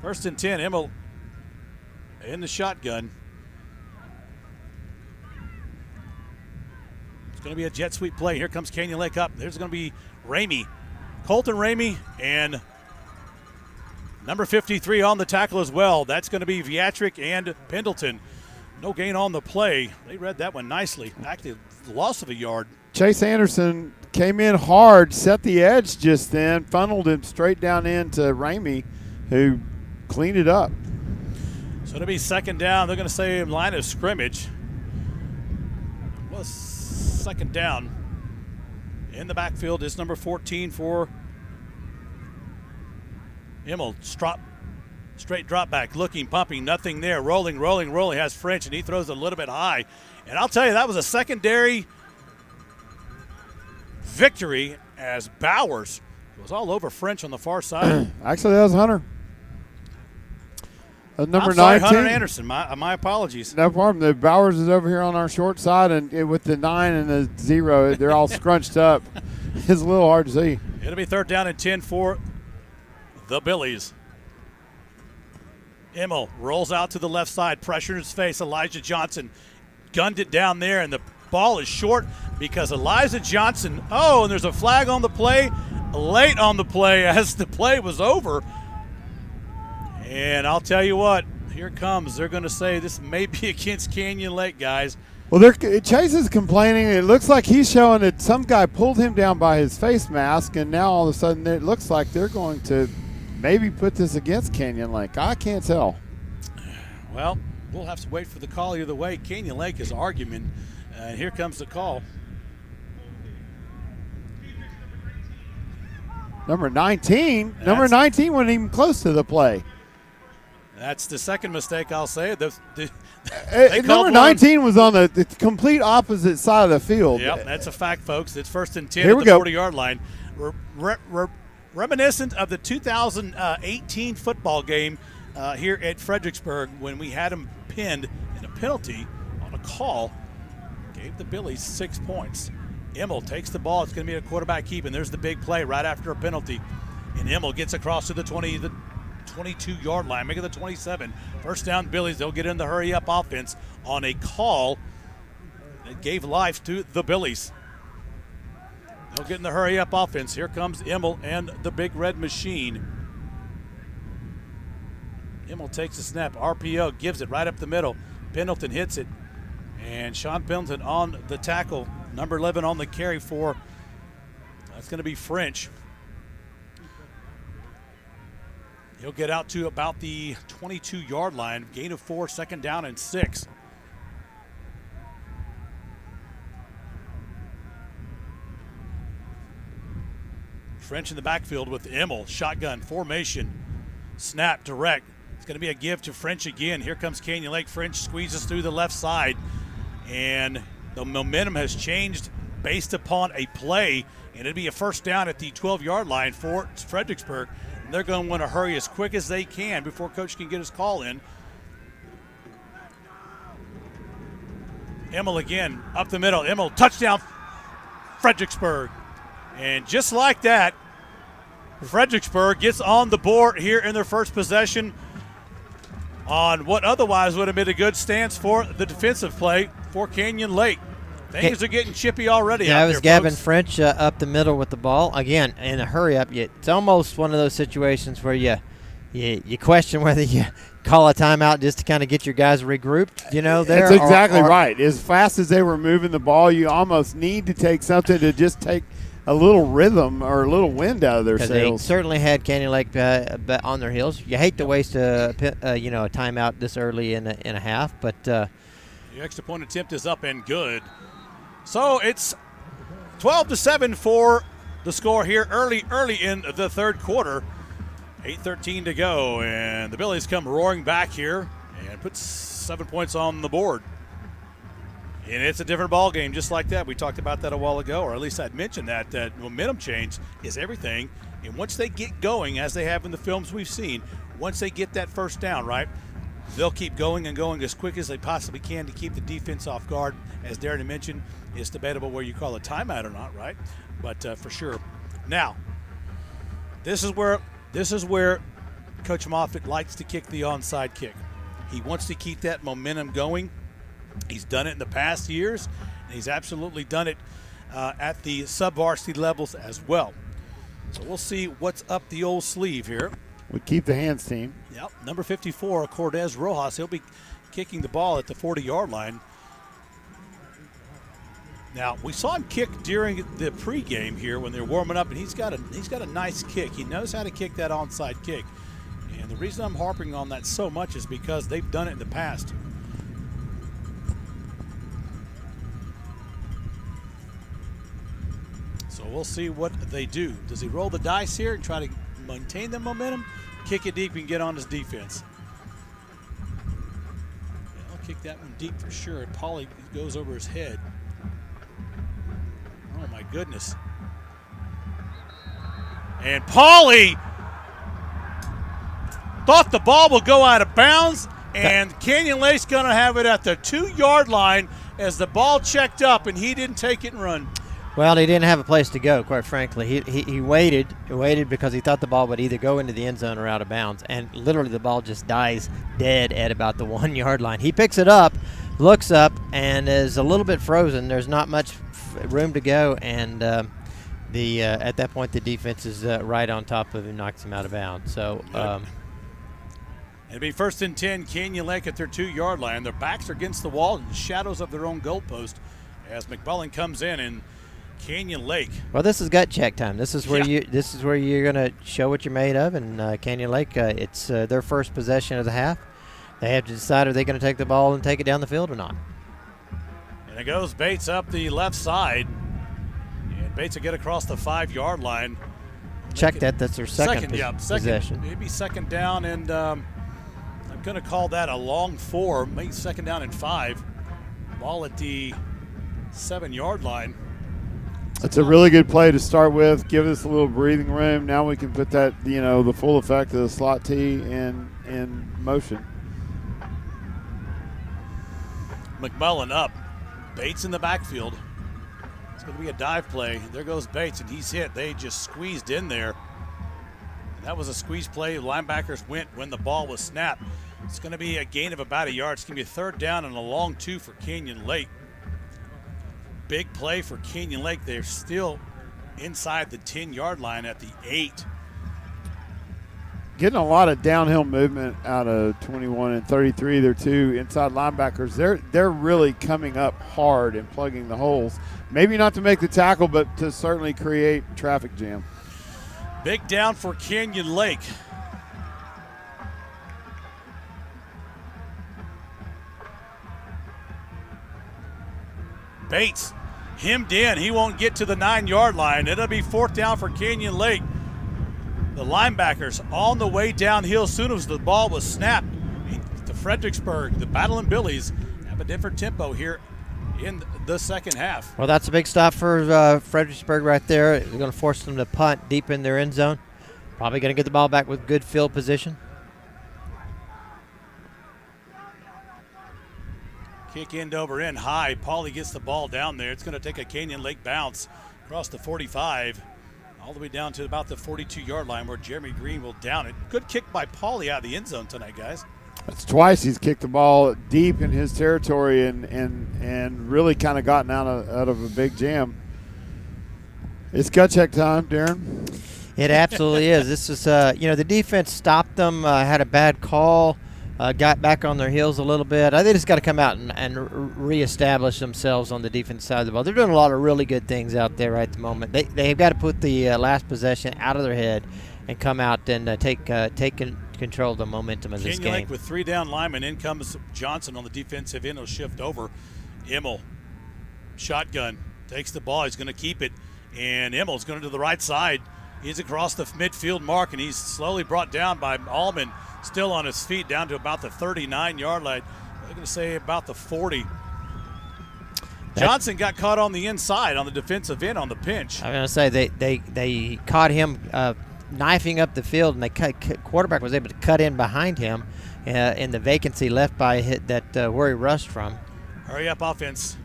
Speaker 1: 1st and 10, Emil in the shotgun. It's going to be a jet sweep play. Here comes Canyon Lake up. There's going to be Ramey. Colton Ramey and number 53 on the tackle as well. That's going to be Viatric and Pendleton. No gain on the play. They read that one nicely. Actually, loss of a yard.
Speaker 3: Chase Anderson came in hard, set the edge just then, funneled him straight down into Ramey, who cleaned it up.
Speaker 1: So it'll be 2nd down. They're going to say line of scrimmage. Well, 2nd down. In the backfield is number 14 for Immel straight drop back, looking, pumping, nothing there. Rolling. Has French, and he throws a little bit high. And I'll tell you, that was a secondary victory as Bowers was all over French on the far side.
Speaker 3: Actually, that was Hunter. Number
Speaker 1: I'm sorry,
Speaker 3: 19.
Speaker 1: Hunter Anderson. My apologies.
Speaker 3: No problem. The Bowers is over here on our short side, and with the 9 and the 0, they're all scrunched up. It's a little hard to see.
Speaker 1: It'll be 3rd down and 10 for the Billies. Immel rolls out to the left side, pressure in his face. Elijah Johnson gunned it down there, and the ball is short because Elijah Johnson, and there's a flag on the play, late on the play as the play was over. And I'll tell you what, here it comes. They're going to say this may be against Canyon Lake, guys.
Speaker 3: Well, Chase is complaining. It looks like he's showing that some guy pulled him down by his face mask, and now all of a sudden it looks like they're going to maybe put this against Canyon Lake. I can't tell.
Speaker 1: Well, we'll have to wait for the call either way. Canyon Lake is arguing, and here comes the call.
Speaker 3: Number 19 wasn't even close to the play.
Speaker 1: That's the second mistake I'll say.
Speaker 3: Number 19 was on the complete opposite side of the field.
Speaker 1: Yep, that's a fact, folks. It's 1st and 10
Speaker 3: Here
Speaker 1: at
Speaker 3: we
Speaker 1: the
Speaker 3: go.
Speaker 1: 40-yard line. Reminiscent of the 2018 football game here at Fredericksburg when we had them pinned in a penalty on a call. Gave the Billies 6 points. Immel takes the ball. It's going to be a quarterback keep, and there's the big play right after a penalty. And Immel gets across to the 22-yard line, making the 27. 1st down, Billies. They'll get in the hurry-up offense on a call that gave life to the Billies. They'll get in the hurry-up offense. Here comes Immel and the big red machine. Immel takes a snap. RPO gives it right up the middle. Pendleton hits it. And Sean Pendleton on the tackle. Number 11 on the carry for, that's going to be French. He'll get out to about the 22-yard line. Gain of 4, 2nd down and 6. French in the backfield with Immel. Shotgun formation. Snap direct. It's going to be a give to French again. Here comes Canyon Lake. French squeezes through the left side. And the momentum has changed based upon a play. And it'll be a 1st down at the 12-yard line for Fredericksburg. And they're going to want to hurry as quick as they can before Coach can get his call in. Immel again, up the middle. Immel, touchdown, Fredericksburg. And just like that, Fredericksburg gets on the board here in their first possession on what otherwise would have been a good stance for the defensive play for Canyon Lake. Things are getting chippy already.
Speaker 2: Yeah,
Speaker 1: out
Speaker 2: it was
Speaker 1: there,
Speaker 2: Gavin
Speaker 1: folks.
Speaker 2: French up the middle with the ball. Again, in a hurry-up. It's almost one of those situations where you question whether you call a timeout just to kind of get your guys regrouped.
Speaker 3: That's exactly right. As fast as they were moving the ball, you almost need to take something to just take a little rhythm or a little wind out of their sails.
Speaker 2: They certainly had Canyon Lake on their heels. You hate to waste a timeout this early in a half, but
Speaker 1: the extra point attempt is up and good. So it's 12-7 for the score here early in the third quarter. 8:13 to go, and the Billies come roaring back here and put 7 points on the board. And it's a different ball game just like that. We talked about that a while ago, or at least I'd mentioned that momentum change is everything. And once they get going, as they have in the films we've seen, once they get that 1st down, right, they'll keep going and going as quick as they possibly can to keep the defense off guard. As Darren mentioned, it's debatable where you call a timeout or not, right? But for sure. Now, this is where Coach Moffitt likes to kick the onside kick. He wants to keep that momentum going. He's done it in the past years, and he's absolutely done it at the sub-varsity levels as well. So we'll see what's up the old sleeve here.
Speaker 3: We keep the hands team.
Speaker 1: Yep, number 54, Cortez Rojas. He'll be kicking the ball at the 40-yard line. Now, we saw him kick during the pregame here when they're warming up, and he's got a nice kick. He knows how to kick that onside kick. And the reason I'm harping on that so much is because they've done it in the past. So we'll see what they do. Does he roll the dice here and try to maintain the momentum? kick it deep and get on his defense. Yeah, I'll kick that one deep for sure. And Pauly goes over his head. Oh, my goodness. And Pauly thought the ball would go out of bounds, and Canyon Lake's going to have it at the 2-yard line as the ball checked up, and he didn't take it and run.
Speaker 2: Well, he didn't have a place to go, quite frankly. He waited because he thought the ball would either go into the end zone or out of bounds, and literally the ball just dies dead at about the 1-yard line. He picks it up, looks up, and is a little bit frozen. There's not much room to go, and at that point the defense is right on top of him, knocks him out of bounds. So
Speaker 1: it'll be 1st and 10, Canyon Lake at their 2-yard line. Their backs are against the wall in shadows of their own goalpost as McMullen comes in, and Canyon Lake.
Speaker 2: Well, this is gut check time. This is where you're going to show what you're made of, and Canyon Lake, it's their first possession of the half. They have to decide are they going to take the ball and take it down the field or not.
Speaker 1: And it goes Bates up the left side, and Bates will get across the 5-yard line.
Speaker 2: Check that. That's their second possession.
Speaker 1: Maybe second down, and I'm going to call that a long 4, maybe second down and 5. Ball at the 7-yard line.
Speaker 3: It's a really good play to start with. Give us a little breathing room. Now we can put that, the full effect of the slot T in motion.
Speaker 1: McMullen up. Bates in the backfield. It's going to be a dive play. There goes Bates, and he's hit. They just squeezed in there. And that was a squeeze play. Linebackers went when the ball was snapped. It's going to be a gain of about a yard. It's going to be a 3rd down and a long 2 for Canyon Lake. Big play for Canyon Lake. They're still inside the 10-yard line at the 8.
Speaker 3: Getting a lot of downhill movement out of 21 and 33. They're 2 inside linebackers. They're really coming up hard and plugging the holes. Maybe not to make the tackle, but to certainly create traffic jam.
Speaker 1: Big down for Canyon Lake. Bates hemmed in. He won't get to the 9-yard line. It'll be 4th down for Canyon Lake. The linebackers on the way downhill as soon as the ball was snapped. To Fredericksburg, the Battling Billies have a different tempo here in the second half.
Speaker 2: Well, that's a big stop for Fredericksburg right there. They're going to force them to punt deep in their end zone. Probably going to get the ball back with good field position.
Speaker 1: Kick end over end high. Pauly gets the ball down there. It's going to take a Canyon Lake bounce across the 45, all the way down to about the 42-yard line where Jeremy Green will down it. Good kick by Pauly out of the end zone tonight, guys.
Speaker 3: That's twice he's kicked the ball deep in his territory and really kind of gotten out of a big jam. It's gut check time, Darren.
Speaker 2: It absolutely is. This is, the defense stopped them, had a bad call. Got back on their heels a little bit. They just got to come out and reestablish themselves on the defense side of the ball. They're doing a lot of really good things out there right at the moment. They've got to put the last possession out of their head and come out and take control of the momentum of this game.
Speaker 1: Canyon Lake with 3 down linemen. In comes Johnson on the defensive end. He'll shift over. Immel, shotgun, takes the ball. He's going to keep it. And Immel's going to the right side. He's across the midfield mark, and he's slowly brought down by Allman. Still on his feet, down to about the 39-yard line. I'm going to say about the 40. Johnson got caught on the inside on the defensive end on the pinch.
Speaker 2: I'm going to say they caught him knifing up the field, and the quarterback was able to cut in behind him in the vacancy left by where he rushed from.
Speaker 1: Hurry up offense.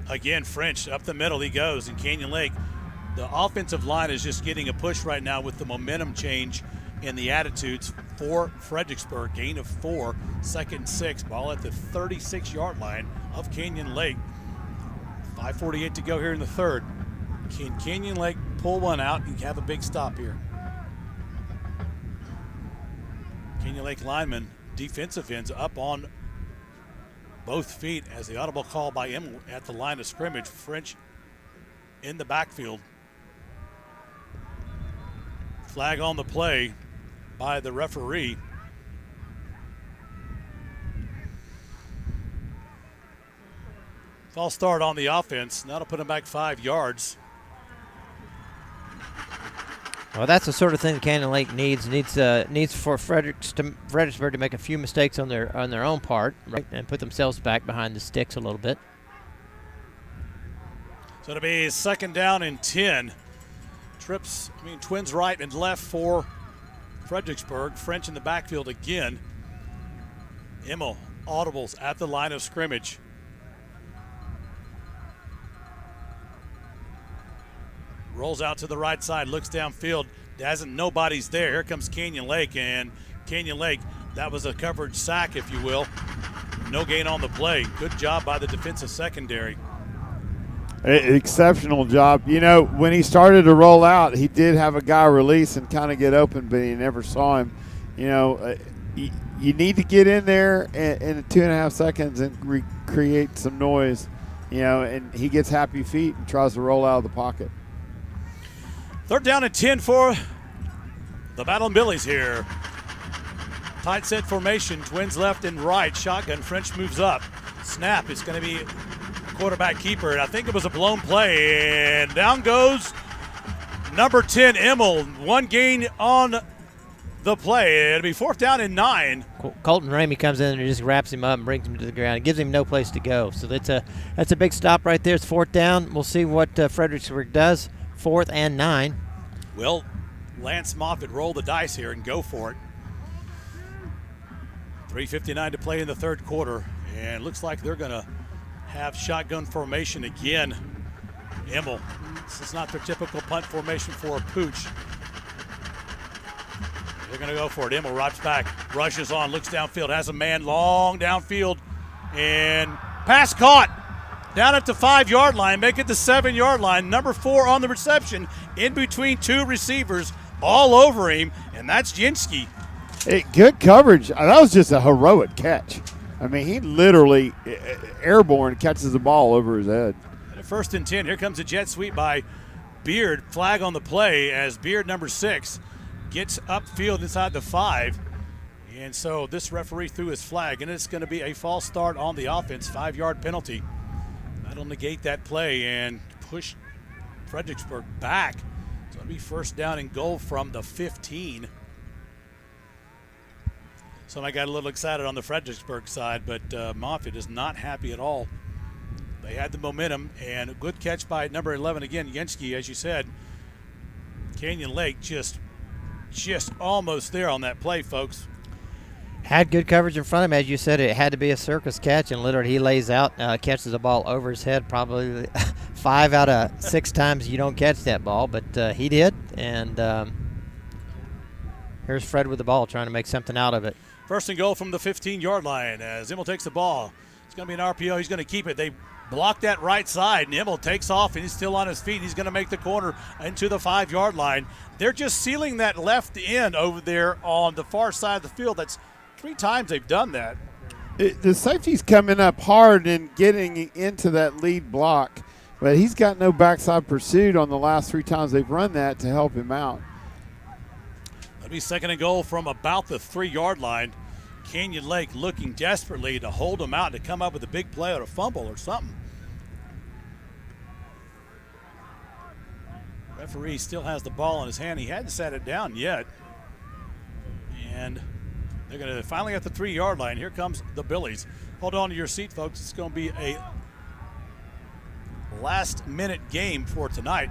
Speaker 1: Again, French up the middle he goes, and Canyon Lake. The offensive line is just getting a push right now with the momentum change in the attitudes for Fredericksburg. Gain of 4, 2nd and 6. Ball at the 36-yard line of Canyon Lake. 5:48 to go here in the third. Can Canyon Lake pull one out and have a big stop here? Canyon Lake linemen, defensive ends up on both feet as the audible call by Emil at the line of scrimmage. French in the backfield. Flag on the play by the referee. False start on the offense. That'll put him back 5 yards.
Speaker 2: Well, that's the sort of thing Canyon Lake needs for Fredericksburg to make a few mistakes on their own part, right, and put themselves back behind the sticks a little bit.
Speaker 1: So it'll be 2nd down and 10. Twins right and left for Fredericksburg. French in the backfield again. Immel audibles at the line of scrimmage. Rolls out to the right side, looks downfield, nobody's there. Here comes Canyon Lake, and Canyon Lake, that was a coverage sack, if you will. No gain on the play. Good job by the defensive secondary.
Speaker 3: Exceptional job. You know, when he started to roll out, he did have a guy release and kind of get open, but he never saw him. You know, you need to get in there in 2.5 seconds and create some noise, you know, and he gets happy feet and tries to roll out of the pocket.
Speaker 1: 3rd down and 10 for the Battle Billies here. Tight set formation, Twins left and right. Shotgun, French moves up. Snap, it's going to be quarterback keeper. And I think it was a blown play. And down goes number 10, Immel. 1 gain on the play. It'll be 4th down and 9.
Speaker 2: Colton Ramey comes in and just wraps him up and brings him to the ground. It gives him no place to go. So that's a big stop right there. It's 4th down. We'll see what Fredericksburg does. 4th and 9.
Speaker 1: Will Lance Moffitt roll the dice here and go for it? 3:59 to play in the 3rd quarter, and looks like they're going to have shotgun formation again. Immel, this is not their typical punt formation for a pooch. They're going to go for it. Immel drops back, rushes on, looks downfield, has a man long downfield, and pass caught. Down at the 5-yard line, make it the 7-yard line. Number 4 on the reception, in between 2 receivers, all over him, and that's Jinsky.
Speaker 3: Hey, good coverage. That was just a heroic catch. I mean, he literally airborne catches the ball over his head.
Speaker 1: At 1st and 10, here comes a jet sweep by Beard. Flag on the play as Beard, number 6, gets upfield inside the 5. And so this referee threw his flag, and it's going to be a false start on the offense, 5-yard penalty. That'll negate that play and push Fredericksburg back. So it'll be 1st down and goal from the 15. So I got a little excited on the Fredericksburg side, but Moffitt is not happy at all. They had the momentum, and a good catch by number 11 again, Jensky, as you said. Canyon Lake just almost there on that play, folks.
Speaker 2: Had good coverage in front of him. As you said, it had to be a circus catch, and literally he lays out, catches the ball over his head probably 5 out of 6 times you don't catch that ball, but he did, and here's Fred with the ball trying to make something out of it.
Speaker 1: 1st and goal from the 15-yard line as Immel takes the ball. It's going to be an RPO. He's going to keep it. They block that right side, and Immel takes off, and he's still on his feet. He's going to make the corner into the 5-yard line. They're just sealing that left end over there on the far side of the field. That's 3 times they've done that.
Speaker 3: The safety's coming up hard and getting into that lead block, but he's got no backside pursuit on the last 3 times they've run that to help him out.
Speaker 1: That'll be 2nd and goal from about the 3-yard line. Canyon Lake looking desperately to hold them out, to come up with a big play or a fumble or something. Referee still has the ball in his hand. He hadn't sat it down yet. And they're going to finally at the 3-yard line. Here comes the Billies. Hold on to your seat, folks. It's going to be a last-minute game for tonight.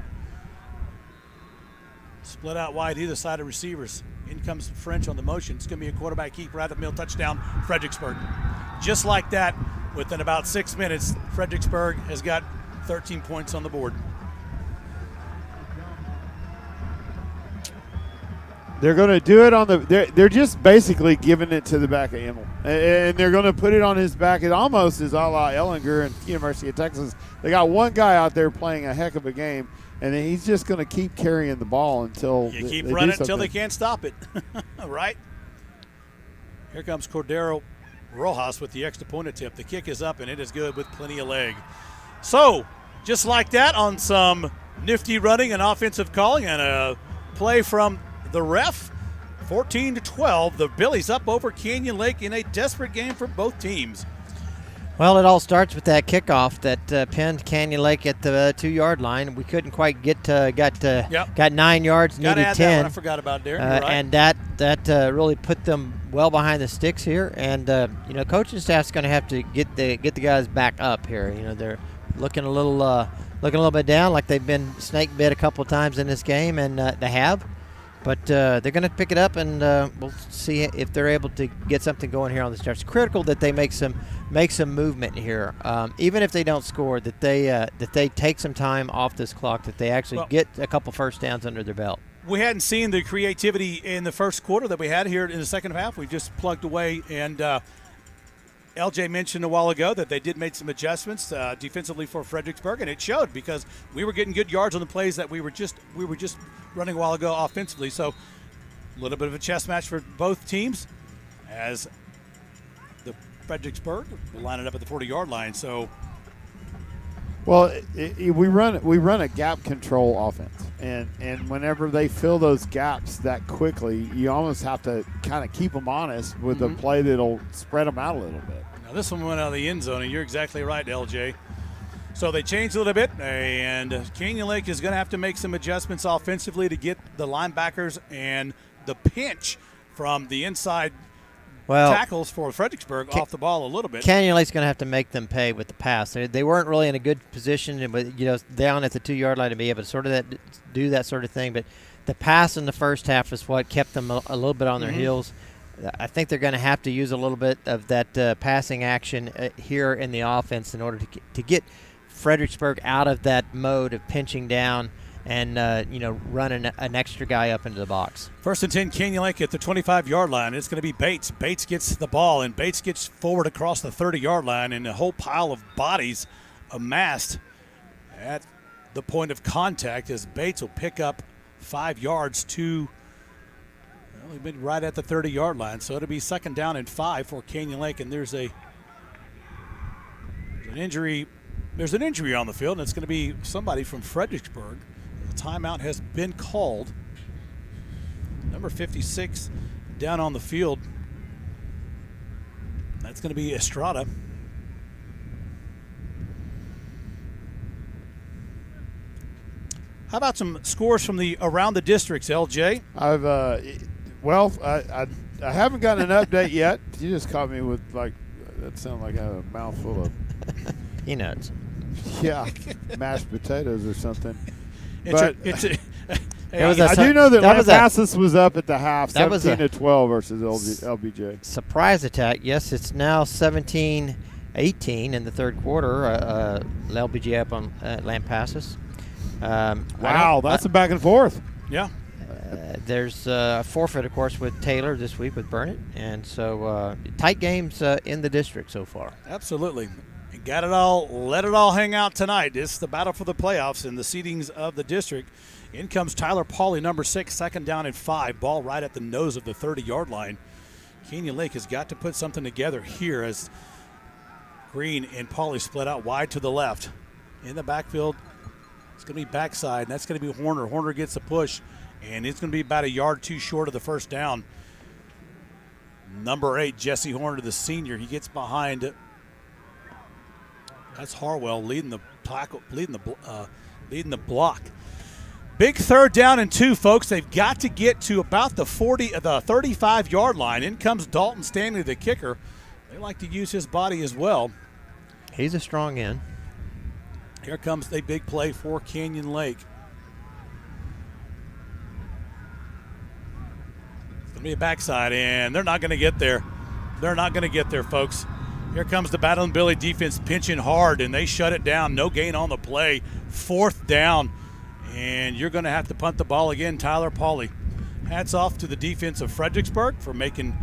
Speaker 1: Split out wide either side of receivers. In comes French on the motion. It's going to be a quarterback keeper at the middle. Touchdown, Fredericksburg. Just like that, within about 6 minutes, Fredericksburg has got 13 points on the board.
Speaker 3: They're going to do it on the – they're just basically giving it to the back of Immel. And they're going to put it on his back. It almost is a la Ellinger and University of Texas. They got one guy out there playing a heck of a game, and then he's just going to keep carrying the ball until
Speaker 1: you keep running until they can't stop it, right? Here comes Cordero Rojas with the extra point attempt. The kick is up, and it is good with plenty of leg. So, just like that, on some nifty running and offensive calling and a play from the ref, 14-12, the Billies up over Canyon Lake in a desperate game for both teams.
Speaker 2: Well, it all starts with that kickoff that pinned Canyon Lake at the 2-yard line. We couldn't quite get got 9 yards,
Speaker 1: Gotta
Speaker 2: needed
Speaker 1: add
Speaker 2: 10.
Speaker 1: that one. I forgot about there. You're right.
Speaker 2: And that really put them well behind the sticks here. And coaching staff's going to have to get the guys back up here. They're looking a little bit down, like they've been snake bit a couple of times in this game, and they have. But they're going to pick it up, and we'll see if they're able to get something going here on the start. It's critical that they make some movement here, even if they don't score. That they take some time off this clock. That they actually get a couple first downs under their belt.
Speaker 1: We hadn't seen the creativity in the first quarter that we had here in the second half. We just plugged away, and LJ mentioned a while ago that they did make some adjustments defensively for Fredericksburg, and it showed because we were getting good yards on the plays that we were just running a while ago offensively. So a little bit of a chess match for both teams as the Fredericksburg will line it up at the 40-yard line. So,
Speaker 3: well, we run a gap control offense, and whenever they fill those gaps that quickly, you almost have to kind of keep them honest with a play that'll spread them out a little bit.
Speaker 1: Now this one went out of the end zone, and you're exactly right, LJ. So they changed a little bit, and Canyon Lake is going to have to make some adjustments offensively to get the linebackers and the pinch from the inside tackles for Fredericksburg off the ball a little bit.
Speaker 2: Canyon Lake's going to have to make them pay with the pass. They weren't really in a good position, but down at the 2-yard line to be able to sort of do that sort of thing. But the pass in the first half is what kept them a little bit on their heels. I think they're going to have to use a little bit of that passing action here in the offense in order to get Fredericksburg out of that mode of pinching down and running an extra guy up into the box.
Speaker 1: 1st and 10, Canyon Lake at the 25-yard line. It's going to be Bates. Bates gets the ball, and Bates gets forward across the 30-yard line, and a whole pile of bodies amassed at the point of contact as Bates will pick up 5 yards to we've been right at the 30-yard line, so it'll be 2nd down and 5 for Canyon Lake, and there's an injury. There's an injury on the field, and it's going to be somebody from Fredericksburg. The timeout has been called. Number 56 down on the field. That's going to be Estrada. How about some scores from the around the districts, LJ?
Speaker 3: I haven't gotten an update yet. You just caught me with that sounded like I had a mouthful of
Speaker 2: peanuts.
Speaker 3: Yeah, mashed potatoes or something.
Speaker 1: I
Speaker 3: do know that Lampasas was up at the half, 17-12 versus LBJ.
Speaker 2: Surprise attack. Yes, it's now 17-18 in the third quarter. LBJ up on Lampasas.
Speaker 3: Wow, that's a back and forth.
Speaker 1: Yeah.
Speaker 2: There's a forfeit, of course, with Taylor this week with Burnett, and so tight games in the district so far.
Speaker 1: Absolutely. Got it all. Let it all hang out tonight. It's the battle for the playoffs and the seedings of the district. In comes Tyler Pauly, number 6, 2nd down and 5. Ball right at the nose of the 30-yard line. Canyon Lake has got to put something together here as Green and Pauly split out wide to the left. In the backfield, it's going to be backside, and that's going to be Horner. Horner gets a push, and it's going to be about a yard too short of the first down. Number 8, Jesse Horner, the senior. He gets behind. That's Harwell leading the tackle, leading the block. Big 3rd down and 2, folks. They've got to get to about the 35-yard line. In comes Dalton Stanley, the kicker. They like to use his body as well.
Speaker 2: He's a strong end.
Speaker 1: Here comes a big play for Canyon Lake. It's going to be a backside, and they're not going to get there. They're not going to get there, folks. Here comes the Battle and Billy defense pinching hard, and they shut it down. No gain on the play. 4th down, and you're going to have to punt the ball again, Tyler Pauly. Hats off to the defense of Fredericksburg for making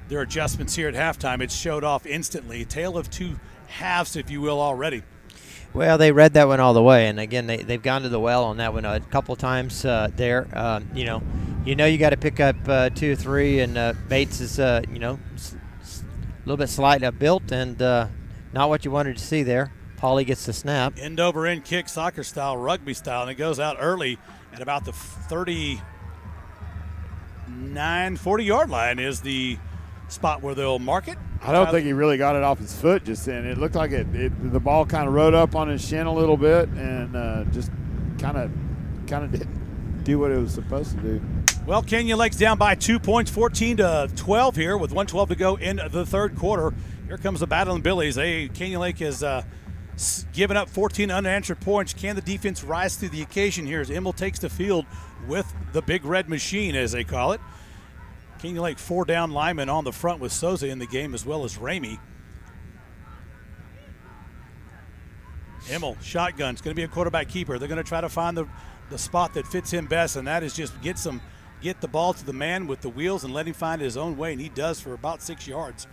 Speaker 1: their adjustments here at halftime. It showed off instantly. A tale of two halves, if you will, already.
Speaker 2: Well, they read that one all the way, and again, they've gone to the well on that one a couple of times there. You got to pick up 2 or 3, and Bates is a little bit slightly built, and not what you wanted to see there. Pauly gets the snap.
Speaker 1: End over end kick, soccer style, rugby style, and it goes out early at about the 40-yard line is the spot where they'll mark it.
Speaker 3: I don't think he really got it off his foot just then. It looked like the ball kind of rode up on his shin a little bit and just kind of didn't do what it was supposed to do.
Speaker 1: Well, Canyon Lake's down by 2 points, 14-12 here with 1:12 to go in the third quarter. Here comes the Battling Billies. Canyon Lake has given up 14 unanswered points. Can the defense rise to the occasion here as Immel takes the field with the Big Red Machine, as they call it? Canyon Lake 4 down linemen on the front with Souza in the game as well as Ramey. Immel, shotgun. It's going to be a quarterback keeper. They're going to try to find the spot that fits him best, and that is just get the ball to the man with the wheels and let him find his own way, and he does for about 6 yards.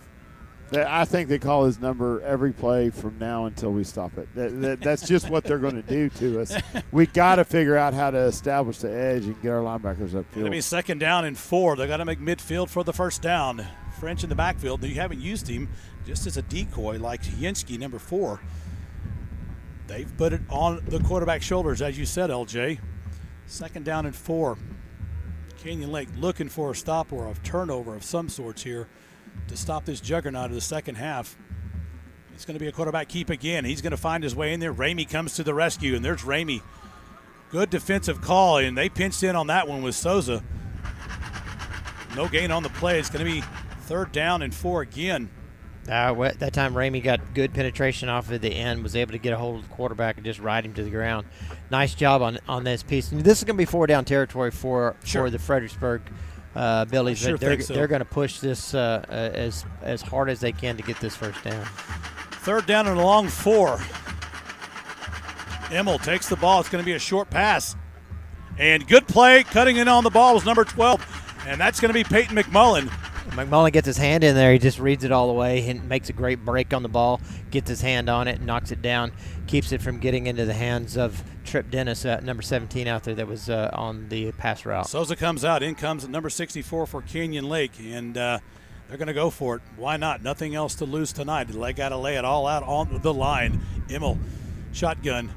Speaker 3: I think they call his number every play from now until we stop it. That's just what they're going to do to us. We got to figure out how to establish the edge and get our linebackers upfield.
Speaker 1: Going to be 2nd down and 4. They got to make midfield for the first down. French in the backfield. You haven't used him just as a decoy like Yinsky, number 4. They've put it on the quarterback's shoulders, as you said, LJ. 2nd down and 4. Canyon Lake looking for a stop or a turnover of some sorts here to stop this juggernaut of the second half. It's going to be a quarterback keep again. He's going to find his way in there. Ramey comes to the rescue, and there's Ramey. Good defensive call, and they pinched in on that one with Souza. No gain on the play. It's going to be 3rd down and 4 again.
Speaker 2: That time Ramey got good penetration off at the end, was able to get a hold of the quarterback and just ride him to the ground. Nice job on this piece. And this is going to be 4 down territory for the Fredericksburg Billies. They're going to push this as hard as they can to get this first down.
Speaker 1: 3rd down and a long 4. Immel takes the ball. It's going to be a short pass. And good play. Cutting in on the ball was number 12. And that's going to be Peyton McMullen.
Speaker 2: McMullen gets his hand in there. He just reads it all the way and makes a great break on the ball, gets his hand on it, knocks it down, keeps it from getting into the hands of Trip Dennis, number 17 out there that was on the pass route.
Speaker 1: Souza comes out. In comes number 64 for Canyon Lake, and they're going to go for it. Why not? Nothing else to lose tonight. They got to lay it all out on the line. Immel, shotgun,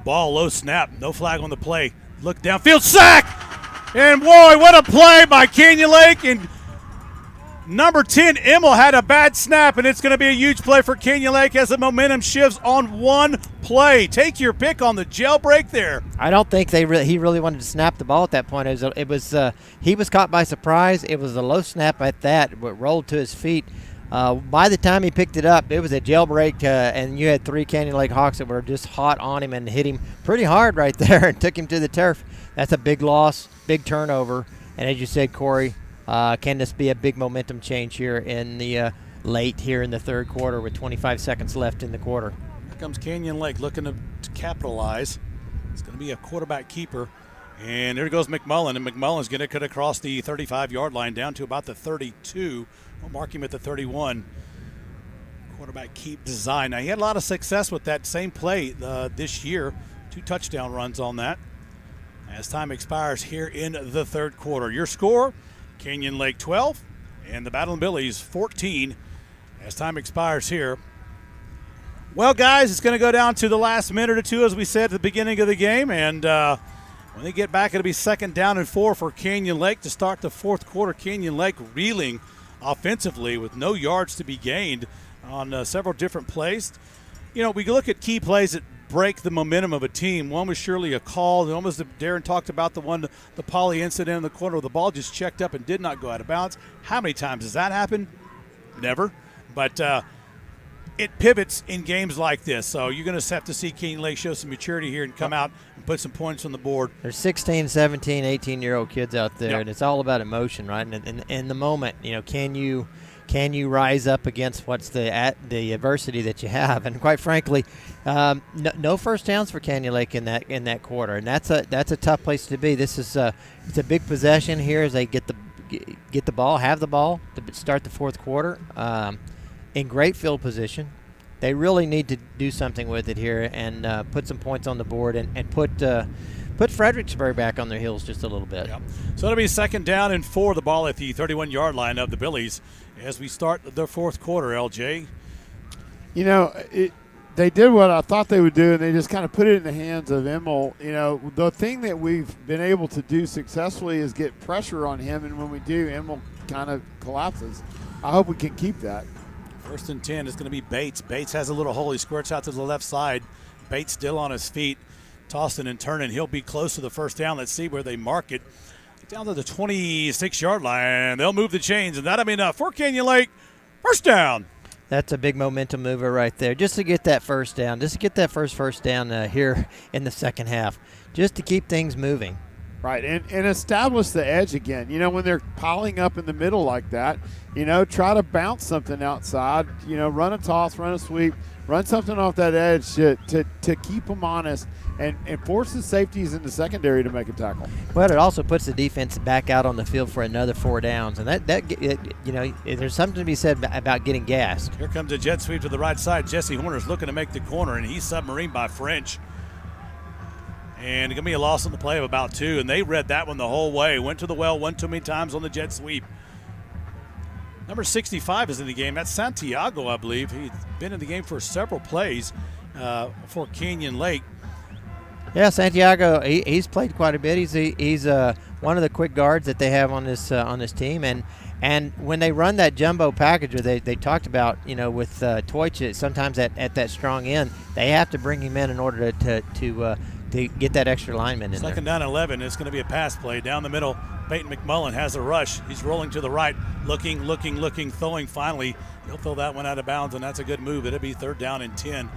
Speaker 1: ball, low snap, no flag on the play. Look downfield, sack! And boy, what a play by Canyon Lake, and number 10, Immel, had a bad snap, and it's going to be a huge play for Canyon Lake as the momentum shifts on one play. Take your pick on the jailbreak there.
Speaker 2: I don't think he really wanted to snap the ball at that point. He was caught by surprise. It was a low snap at that, but rolled to his feet. By the time he picked it up, it was a jailbreak, and you had 3 Canyon Lake Hawks that were just hot on him and hit him pretty hard right there and took him to the turf. That's a big loss, big turnover, and as you said, Corey, can this be a big momentum change here in the late here in the third quarter with 25 seconds left in the quarter?
Speaker 1: Here comes Canyon Lake looking to capitalize. It's going to be a quarterback keeper. And there goes McMullen, and McMullen's going to cut across the 35-yard line down to about the 32. We'll mark him at the 31. Quarterback keep design. Now, he had a lot of success with that same play this year. 2 touchdown runs on that. As time expires here in the third quarter. Your score, Canyon Lake 12 and the Battling Billies 14 as time expires here. Well, guys, it's going to go down to the last minute or two, as we said at the beginning of the game. And when they get back, it'll be 2nd down and 4 for Canyon Lake to start the fourth quarter. Canyon Lake reeling offensively with no yards to be gained on several different plays. You know, we look at key plays that break the momentum of a team. One was surely a call. One was Darren talked about the Poly incident in the corner where the ball just checked up and did not go out of bounds. How many times has that happened? Never. But it pivots in games like this. So you're going to have to see Canyon Lake show some maturity here and come out and put some points on the board. There's
Speaker 2: 16, 17, 18-year-old kids out there, and it's all about emotion, right? And in the moment, you know, can you rise up against what's the adversity that you have? And quite frankly, no first downs for Canyon Lake in that quarter, and that's a tough place to be. This is it's a big possession here as they get the ball, have the ball to start the fourth quarter. In great field position. They really need to do something with it here and put some points on the board and put Fredericksburg back on their heels just a little bit.
Speaker 1: Yep. So it'll be 2nd down and 4, the ball at the 31-yard line of the Billies as we start the fourth quarter, LJ.
Speaker 3: You know, they did what I thought they would do, and they just kind of put it in the hands of Immel. You know, the thing that we've been able to do successfully is get pressure on him, and when we do, Immel kind of collapses. I hope we can keep that.
Speaker 1: First and 10 is going to be Bates. Bates has a little hole. He squirts out to the left side. Bates still on his feet, tossing and turning. He'll be close to the first down. Let's see where they mark it. Down to the 26-yard line. They'll move the chains, and that'll be enough for Canyon Lake. First down.
Speaker 2: That's a big momentum mover right there, just to get that first down, just to get that first down here in the second half, just to keep things moving.
Speaker 3: Right, and establish the edge again. You know, when they're piling up in the middle like that, you know, try to bounce something outside. You know, run a toss, run a sweep, run something off that edge to keep them honest and force the safeties in the secondary to make a tackle.
Speaker 2: Well, it also puts the defense back out on the field for another 4 downs, and you know, there's something to be said about getting gas.
Speaker 1: Here comes a jet sweep to the right side. Jesse Horner's looking to make the corner, and he's submarined by French. And it's going to be a loss on the play of about 2, and they read that one the whole way. Went to the well one too many times on the jet sweep. Number 65 is in the game. That's Santiago, I believe. He's been in the game for several plays for Canyon Lake.
Speaker 2: Yeah, Santiago, he's played quite a bit. He's one of the quick guards that they have on this team, and when they run that jumbo package, or they talked about, you know, with Toich, sometimes at that strong end, they have to bring him in order to get that extra lineman in there.
Speaker 1: Second down 11. It's going to be a pass play down the middle. Peyton McMullen has a rush. He's rolling to the right, looking, throwing finally. He'll throw that one out of bounds, and that's a good move. It'll be 3rd down and 10.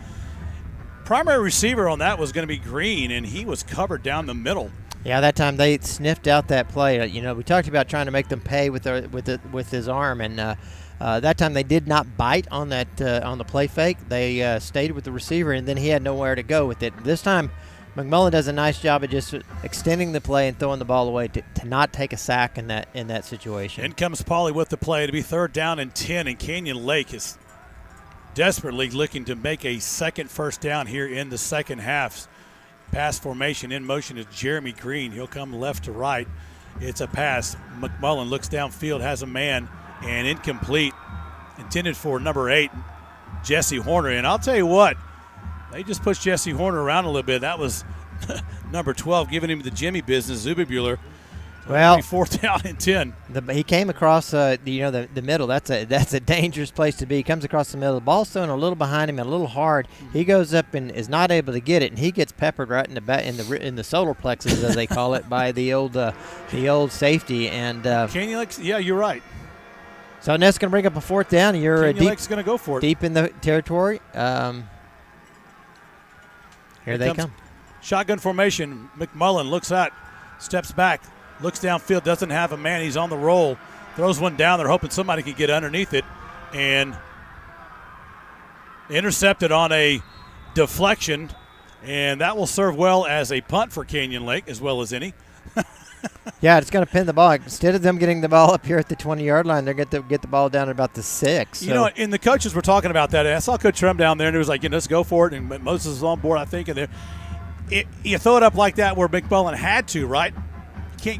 Speaker 1: Primary receiver on that was going to be Green, and he was covered down the middle.
Speaker 2: Yeah, that time they sniffed out that play. You know, we talked about trying to make them pay with his arm, and that time they did not bite on that on the play fake. They stayed with the receiver, and then he had nowhere to go with it. This time, McMullen does a nice job of just extending the play and throwing the ball away to not take a sack in that situation.
Speaker 1: In comes Pauly with the play to be 3rd down and 10, and Canyon Lake is desperately looking to make a second first down here in the second half. Pass formation in motion is Jeremy Green. He'll come left to right. It's a pass. McMullen looks downfield, has a man, and incomplete. Intended for number 8, Jesse Horner. And I'll tell you what, they just pushed Jesse Horner around a little bit. That was number 12 giving him the Jimmy business, Zuberbuehler.
Speaker 2: Well,
Speaker 1: 4th down and 10.
Speaker 2: He came across the middle. That's a dangerous place to be. He comes across the middle. The ball's thrown a little behind him and a little hard. He goes up and is not able to get it, and he gets peppered right in the back in the solar plexus, as they call it, by the old safety. And
Speaker 1: Canyon Lake, yeah, you're right.
Speaker 2: So that's going to bring up a 4th down. And you're
Speaker 1: Canyon Lake's going to go for it.
Speaker 2: Deep in the territory. Here they come.
Speaker 1: Shotgun formation. McMullen looks out, steps back, looks downfield, doesn't have a man. He's on the roll. Throws one down. They're hoping somebody can get underneath it. And intercepted on a deflection. And that will serve well as a punt for Canyon Lake as well as any.
Speaker 2: Yeah, it's going to pin the ball. Instead of them getting the ball up here at the 20-yard line, they're going to get the ball down at about the 6. So.
Speaker 1: You know, and the coaches were talking about that. I saw Coach Trim down there, and he was like, let's go for it. And Moses is on board, I think. And you throw it up like that where McMullen had to, right? You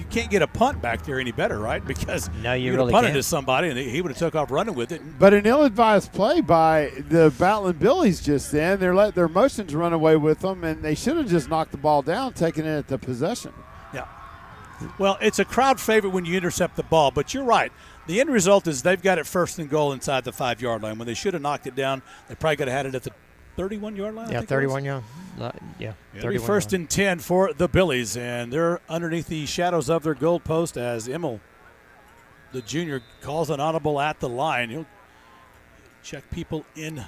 Speaker 1: can't get a punt back there any better, right? Because
Speaker 2: no, you
Speaker 1: would
Speaker 2: really
Speaker 1: have punted
Speaker 2: can't.
Speaker 1: to somebody, and he would have took off running with it.
Speaker 3: But an ill-advised play by the Battling Billies just then. They let their motions run away with them, and they should have just knocked the ball down, taking it at the possession.
Speaker 1: Yeah. Well, it's a crowd favorite when you intercept the ball, but you're right. The end result is they've got it 1st and goal inside the 5-yard line. When they should have knocked it down, they probably could have had it at the 31-yard line.
Speaker 2: Yeah, 31 yard. Yeah,
Speaker 1: it'll be 1st and 10 for the Billies, and they're underneath the shadows of their goal post as Immel, the junior, calls an audible at the line. He'll check people in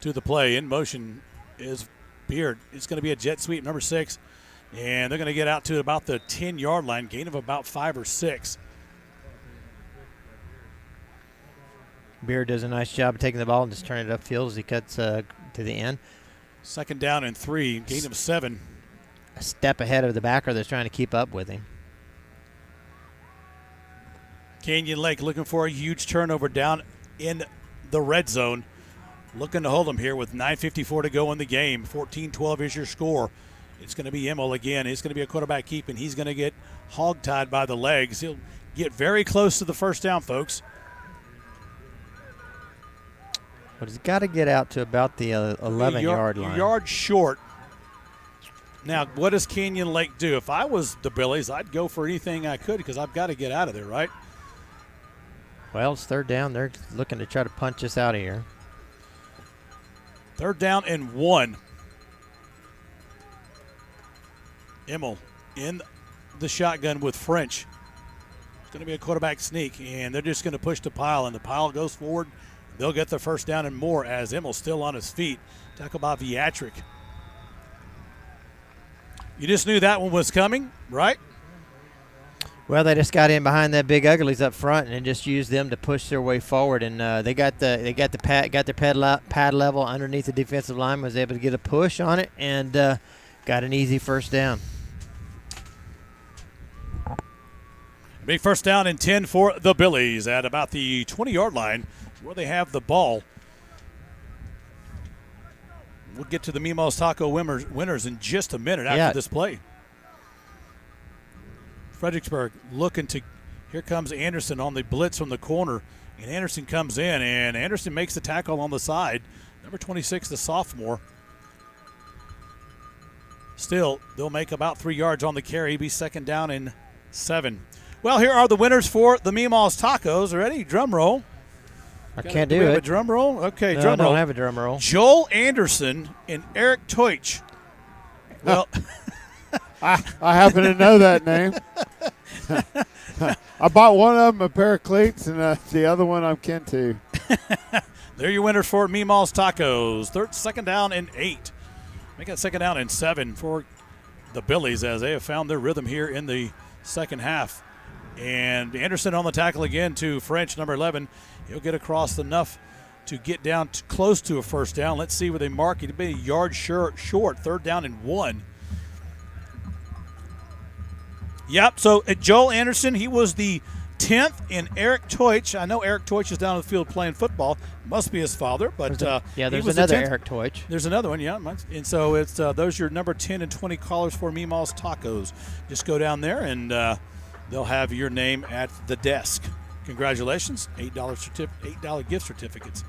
Speaker 1: to the play. In motion is Beard. It's going to be a jet sweep, number 6. And they're going to get out to about the 10-yard line, gain of about 5 or 6.
Speaker 2: Beard does a nice job of taking the ball and just turning it upfield as he cuts to the end.
Speaker 1: 2nd down and 3, gain of 7.
Speaker 2: A step ahead of the backer that's trying to keep up with him.
Speaker 1: Canyon Lake looking for a huge turnover down in the red zone. Looking to hold them here with 9:54 to go in the game. 14-12 is your score. It's going to be Immel again. It's going to be a quarterback keep, and he's going to get hog-tied by the legs. He'll get very close to the first down, folks.
Speaker 2: But he's got to get out to about the 11-yard line.
Speaker 1: Yard short. Now, what does Canyon Lake do? If I was the Billies, I'd go for anything I could because I've got to get out of there, right?
Speaker 2: Well, it's third down. They're looking to try to punch us out of here.
Speaker 1: 3rd down and 1. Immel in the shotgun with French. It's going to be a quarterback sneak, and they're just going to push the pile, and the pile goes forward. They'll get the 1st down and more as Immel's still on his feet. Tackle by Viatric. You just knew that one was coming, right?
Speaker 2: Well, they just got in behind that big uglies up front and just used them to push their way forward, and they got their pad level underneath the defensive line, was able to get a push on it, and got an easy 1st down.
Speaker 1: Big 1st down and 10 for the Billies at about the 20-yard line where they have the ball. We'll get to the Mimo's Taco winners in just a minute after this play. Fredericksburg looking to – here comes Anderson on the blitz from the corner, and Anderson comes in, and Anderson makes the tackle on the side. Number 26, the sophomore. Still, they'll make about 3 yards on the carry, be 2nd down and 7. Well, here are the winners for the Meemaw's Tacos. Ready? Drum roll.
Speaker 2: I can't do
Speaker 1: we have
Speaker 2: it.
Speaker 1: a drum roll? Okay,
Speaker 2: No,
Speaker 1: drum roll.
Speaker 2: I don't have a drum roll.
Speaker 1: Joel Anderson and Eric Teutsch. Well,
Speaker 3: I happen to know that name. I bought one of them a pair of cleats, and the other one I'm kin to.
Speaker 1: They're your winners for Meemaw's Tacos. 2nd down and 8. Make it 2nd down and 7 for the Billies as they have found their rhythm here in the second half. And Anderson on the tackle again to French, number 11. He'll get across enough to get down close to a 1st down. Let's see where they mark it. It'll be a yard short, 3rd down and 1. Yep, so Joel Anderson, he was the 10th, and Eric Teutsch. I know Eric Teutsch is down on the field playing football. Must be his father, but
Speaker 2: there's
Speaker 1: was
Speaker 2: another
Speaker 1: the 10th.
Speaker 2: Eric Teutsch.
Speaker 1: There's another one, yeah. And so it's those are your number 10 and 20 callers for Meemaw's Tacos. Just go down there, and they'll have your name at the desk. Congratulations, $8 gift certificates.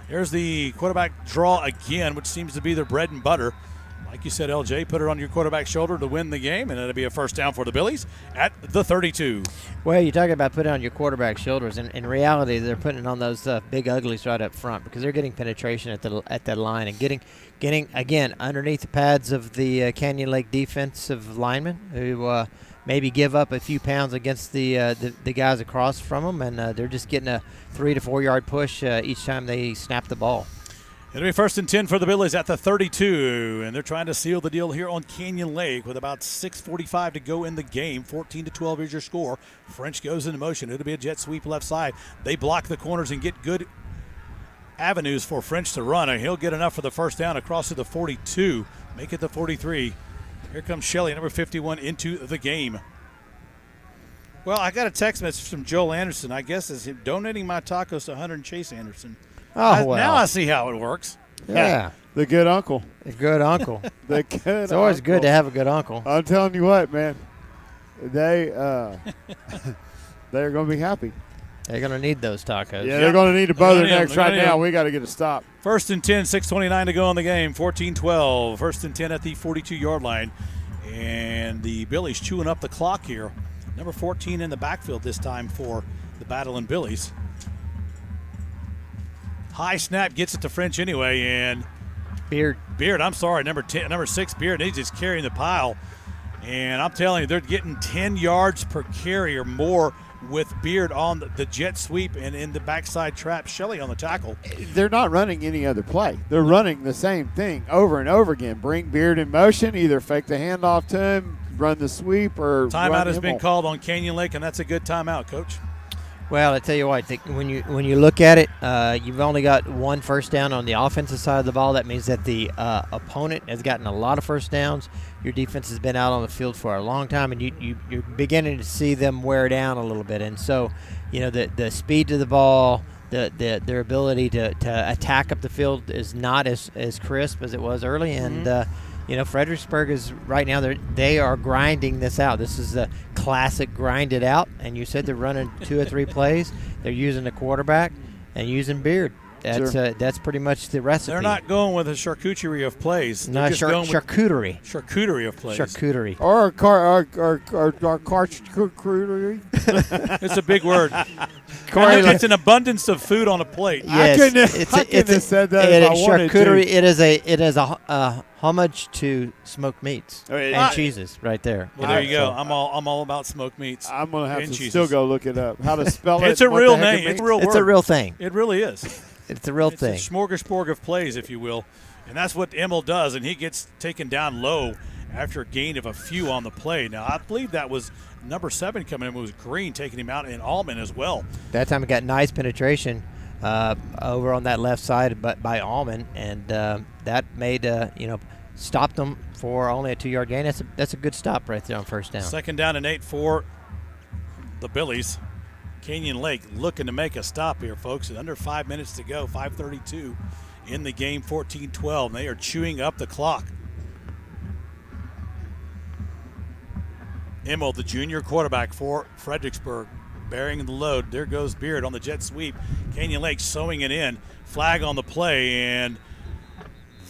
Speaker 1: Here's the quarterback draw again, which seems to be their bread and butter. Like you said, LJ, put it on your quarterback's shoulder to win the game, and it'll be a 1st down for the Billies at the 32.
Speaker 2: Well, you're talking about putting it on your quarterback's shoulders, and in reality, they're putting it on those big uglies right up front because they're getting penetration at that line and getting again underneath the pads of the Canyon Lake defensive linemen who maybe give up a few pounds against the guys across from them, and they're just getting a 3 to 4 yard push each time they snap the ball.
Speaker 1: It'll be 1st and 10 for the Billies at the 32, and they're trying to seal the deal here on Canyon Lake with about 6:45 to go in the game. 14-12 is your score. French goes into motion. It'll be a jet sweep left side. They block the corners and get good avenues for French to run, and he'll get enough for the 1st down across to the 42. Make it the 43. Here comes Shelley, number 51, into the game. Well, I got a text message from Joel Anderson. I guess is him donating my tacos to Hunter and Chase Anderson.
Speaker 2: Oh, well.
Speaker 1: Now I see how it works.
Speaker 2: Yeah.
Speaker 3: The good uncle.
Speaker 2: The good uncle.
Speaker 3: The good
Speaker 2: It's always
Speaker 3: uncle.
Speaker 2: good to have a good uncle.
Speaker 3: I'm telling you what, man. They're going to be happy.
Speaker 2: They're going to need those tacos.
Speaker 3: Yeah, they're going to need to bow their necks right now. We got to get a stop.
Speaker 1: 1st and 10, 6:29 to go in the game. 14-12. 1st and 10 at the 42-yard line. And the Billies chewing up the clock here. Number 14 in the backfield this time for the Battling Billies. High snap gets it to French anyway, and
Speaker 2: Beard,
Speaker 1: I'm sorry, number 6, Beard. He's just carrying the pile, and I'm telling you, they're getting 10 yards per carry or more with Beard on the jet sweep and in the backside trap. Shelley on the tackle.
Speaker 3: They're not running any other play. They're running the same thing over and over again. Bring Beard in motion, either fake the handoff to him, run the sweep, or
Speaker 1: Timeout has been called on Canyon Lake, and that's a good timeout, Coach.
Speaker 2: Well, I tell you what, when you look at it, you've only got 1 1st down on the offensive side of the ball. That means that the opponent has gotten a lot of 1st downs. Your defense has been out on the field for a long time, and you're beginning to see them wear down a little bit. And so, the speed to the ball, their ability to attack up the field is not as crisp as it was early. And Fredericksburg is right now they are grinding this out. This is the classic grind it out. And you said they're running 2 or 3 plays. They're using the quarterback and using Beard. That's pretty much the recipe.
Speaker 1: They're not going with a charcuterie of plays.
Speaker 2: No,
Speaker 1: They're just going with
Speaker 2: charcuterie.
Speaker 1: Charcuterie of plays.
Speaker 2: Charcuterie.
Speaker 3: Or charcuterie.
Speaker 1: It's a big word.
Speaker 3: Corey,
Speaker 1: It's an abundance of food on a plate.
Speaker 2: Yes,
Speaker 3: I couldn't have said that if I wanted to.
Speaker 2: charcuterie. It is a homage to smoked meats and cheeses right there.
Speaker 1: Well, there you go. I'm all about smoked meats.
Speaker 3: I'm gonna have to
Speaker 1: cheeses.
Speaker 3: still go look it up. How to spell it?
Speaker 1: It's a
Speaker 3: what
Speaker 1: real
Speaker 3: the heck
Speaker 1: name.
Speaker 3: it
Speaker 1: It's a
Speaker 3: means.
Speaker 1: real word.
Speaker 2: It's a real thing.
Speaker 1: It really is.
Speaker 2: It's a real thing.
Speaker 1: It's a smorgasbord of plays, if you will. And that's what Emil does, and he gets taken down low after a gain of a few on the play. Now, I believe that was number 7 coming in. It was Green taking him out, and Allman as well.
Speaker 2: That time it got nice penetration over on that left side by Allman, and that made stopped them for only a 2-yard gain. That's a good stop right there on first down.
Speaker 1: 2nd down and 8 for the Billies. Canyon Lake looking to make a stop here, folks. Under 5 minutes to go, 5:32 in the game, 14-12. They are chewing up the clock. Emil, the junior quarterback for Fredericksburg, bearing the load. There goes Beard on the jet sweep. Canyon Lake sewing it in. Flag on the play, and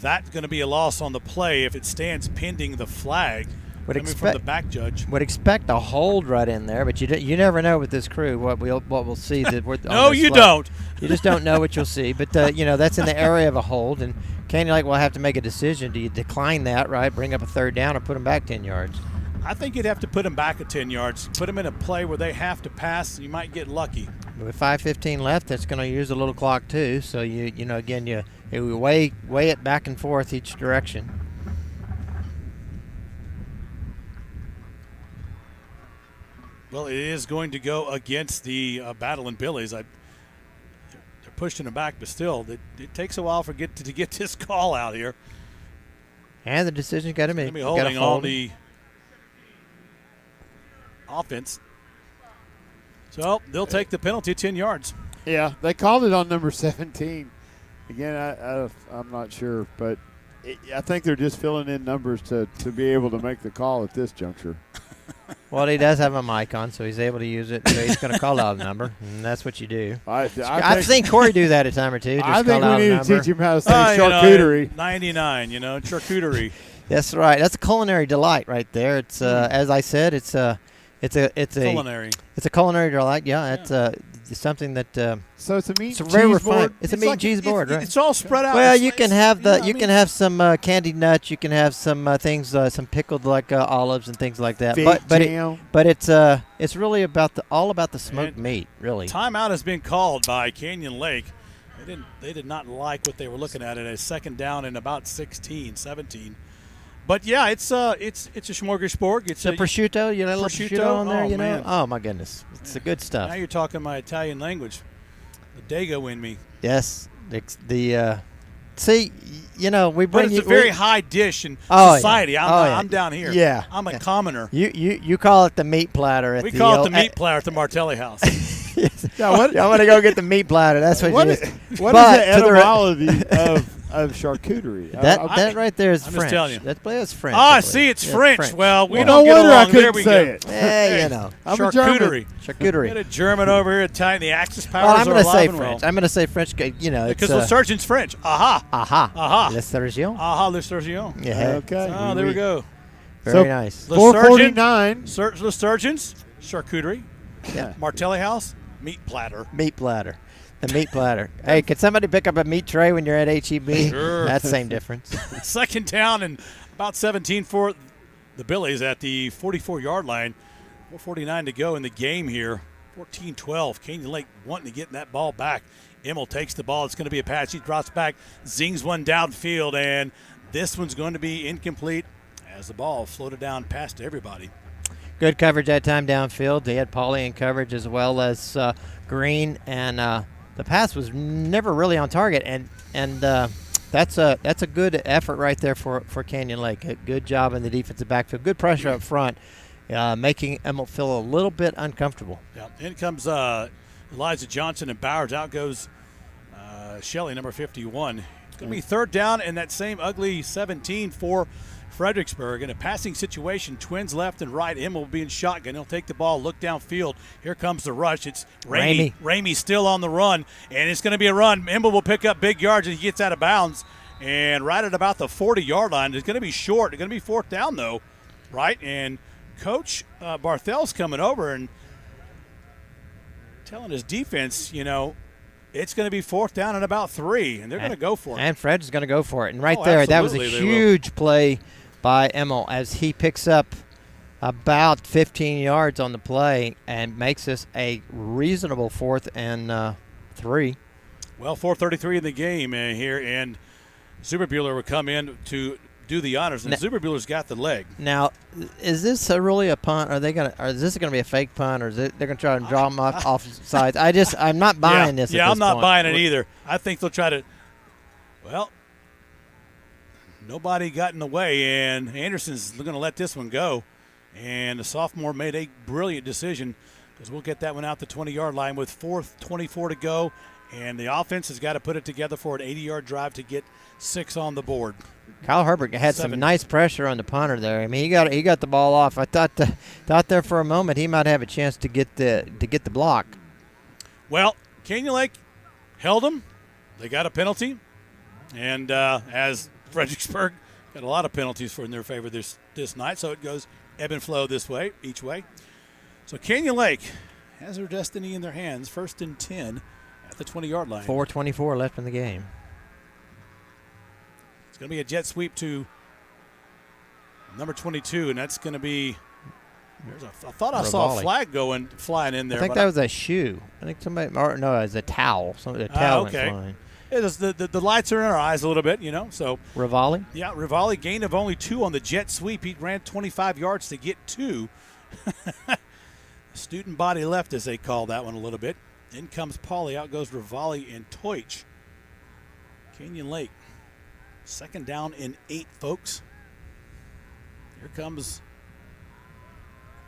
Speaker 1: that's going to be a loss on the play if it stands pending the flag. Coming from the back judge.
Speaker 2: Would expect a hold right in there, but you never know with this crew what we'll see. That we're
Speaker 1: No, you don't.
Speaker 2: You just don't know what you'll see. But that's in the area of a hold, and Canyon Lake will have to make a decision. Do you decline that, right? Bring up a 3rd down, or put them back 10 yards?
Speaker 1: I think you'd have to put them back at 10 yards. Put them in a play where they have to pass. You might get lucky.
Speaker 2: With 5:15 left, that's going to use a little clock too. So you weigh it back and forth each direction.
Speaker 1: Well, it is going to go against the Battling Billies. They're pushing them back, but still, it takes a while to get this call out here.
Speaker 2: And the decision's got to be
Speaker 1: holding on the offense. So they'll take the penalty, 10 yards.
Speaker 3: Yeah, they called it on number 17. Again, I'm not sure, but I think they're just filling in numbers to be able to make the call at this juncture.
Speaker 2: Well, he does have a mic on, so he's able to use it. So he's going to call out a number, and that's what you do. I've seen Corey do that a time or two. Just
Speaker 3: I think we need to teach him how to say charcuterie.
Speaker 1: 99, charcuterie.
Speaker 2: That's right. That's a culinary delight right there. It's as I said, it's a
Speaker 1: culinary.
Speaker 2: It's a culinary delight. Yeah, it's something that.
Speaker 3: So it's a meat.
Speaker 2: It's a very refined. It's a meat and cheese board, right?
Speaker 1: It's all spread out.
Speaker 2: Well, you can have can have some candied nuts. You can have some things, some pickled olives and things like that. But it's really all about the smoked meat, really.
Speaker 1: Timeout has been called by Canyon Lake. They did not like what they were looking at. A 2nd down and about 16, 17. But yeah, it's a smorgasbord. It's
Speaker 2: a prosciutto. You know, prosciutto on there.
Speaker 1: Man.
Speaker 2: Oh my goodness, it's the good stuff.
Speaker 1: Now you're talking my Italian language. The Dago in me.
Speaker 2: Yes, see, we bring.
Speaker 1: But it's a very high dish in society.
Speaker 2: Yeah.
Speaker 1: I'm down here.
Speaker 2: Yeah,
Speaker 1: I'm a commoner.
Speaker 2: You call it the meat platter.
Speaker 1: We call it the meat platter at the Martelli house.
Speaker 2: Yeah, I'm gonna go get the meat platter. That's what
Speaker 3: What
Speaker 2: you
Speaker 3: is the etymology of charcuterie?
Speaker 2: That right there is
Speaker 1: I'm
Speaker 2: French.
Speaker 1: just telling you.
Speaker 2: That's French.
Speaker 1: Ah, see, it's French. Well, we don't
Speaker 3: no
Speaker 1: get
Speaker 3: wonder
Speaker 1: along.
Speaker 3: I couldn't
Speaker 1: There we
Speaker 3: say
Speaker 1: go.
Speaker 3: it.
Speaker 2: Hey,
Speaker 3: I'm a
Speaker 1: charcuterie.
Speaker 2: Charcuterie.
Speaker 1: Get a German over here, Italian. The Axis powers
Speaker 2: Well, I'm
Speaker 1: are
Speaker 2: going to say
Speaker 1: alive and
Speaker 2: French.
Speaker 1: well.
Speaker 2: I'm going to say French.
Speaker 1: Because the surgeon's French. Aha.
Speaker 2: Aha.
Speaker 1: Aha.
Speaker 2: Le surgeon.
Speaker 1: Aha, le surgeon.
Speaker 2: Yeah.
Speaker 3: Okay.
Speaker 1: Oh, there we go.
Speaker 2: Very nice.
Speaker 3: 449.
Speaker 1: Le surgeon's charcuterie.
Speaker 2: Yeah.
Speaker 1: Martelli house, meat platter.
Speaker 2: Meat platter. The meat platter. Hey, can somebody pick up a meat tray when you're at HEB?
Speaker 1: Sure.
Speaker 2: That's the same difference.
Speaker 1: 2nd down and about 17 for the Billies at the 44-yard line. 4:49 to go in the game here. 14-12. Canyon Lake wanting to get that ball back. Emil takes the ball. It's going to be a pass. He drops back, zings one downfield, and this one's going to be incomplete as the ball floated down past everybody.
Speaker 2: Good coverage that time downfield. They had Pauly in coverage as well as Green, and the pass was never really on target. And that's a good effort right there for Canyon Lake. A good job in the defensive backfield. Good pressure up front, making Emil feel a little bit uncomfortable.
Speaker 1: Yeah, in comes Elijah Johnson and Bowers. Out goes Shelley, number 51. It's going to be 3rd down and that same ugly 17 for Fredericksburg in a passing situation, twins left and right. Immel will be in shotgun. He'll take the ball, look downfield. Here comes the rush. It's Ramey. Ramey's still on the run, and it's going to be a run. Immel will pick up big yards as he gets out of bounds, and right at about the 40-yard line. It's going to be short. It's going to be fourth down, though, right? And Coach Barthel's coming over and telling his defense, it's going to be fourth down and about 3, and they're going to go for it.
Speaker 2: And Fred's going to go for it. And right there, that was a huge play by Immel as he picks up about 15 yards on the play and makes this a reasonable 4th and 3.
Speaker 1: Well, 4:33 in the game here, and Zuberbuehler will come in to do the honors, and Zuberbuehler's got the leg.
Speaker 2: Now, is this really a punt? Is this going to be a fake punt, or they're going to try and draw him off sides? I'm not buying this.
Speaker 1: Yeah,
Speaker 2: at
Speaker 1: I'm
Speaker 2: this
Speaker 1: not
Speaker 2: point.
Speaker 1: buying it either. I think they'll try to. Well, nobody got in the way, and Anderson's going to let this one go. And the sophomore made a brilliant decision because we'll get that one out the 20-yard line with 4:24 to go. And the offense has got to put it together for an 80-yard drive to get 6 on the board.
Speaker 2: Kyle Herbert had some nice pressure on the punter there. I mean, he got the ball off. I thought there for a moment he might have a chance to get the block.
Speaker 1: Well, Canyon Lake held him. They got a penalty, and as Fredericksburg got a lot of penalties in their favor this night, so it goes ebb and flow each way. So Canyon Lake has their destiny in their hands. 1st and 10 at the 20-yard line.
Speaker 2: 4:24 left in the game.
Speaker 1: It's going to be a jet sweep to number 22, and that's going to be I thought I saw a flag flying in there.
Speaker 2: I think that was a shoe. I think somebody – no, it was a towel. A towel went flying.
Speaker 1: The lights are in our eyes a little bit, so.
Speaker 2: Rivali?
Speaker 1: Yeah, Rivali, gain of only 2 on the jet sweep. He ran 25 yards to get 2. Student body left, as they call that one a little bit. In comes Pauly. Out goes Rivali and Teutsch. Canyon Lake. 2nd down and 8, folks. Here comes.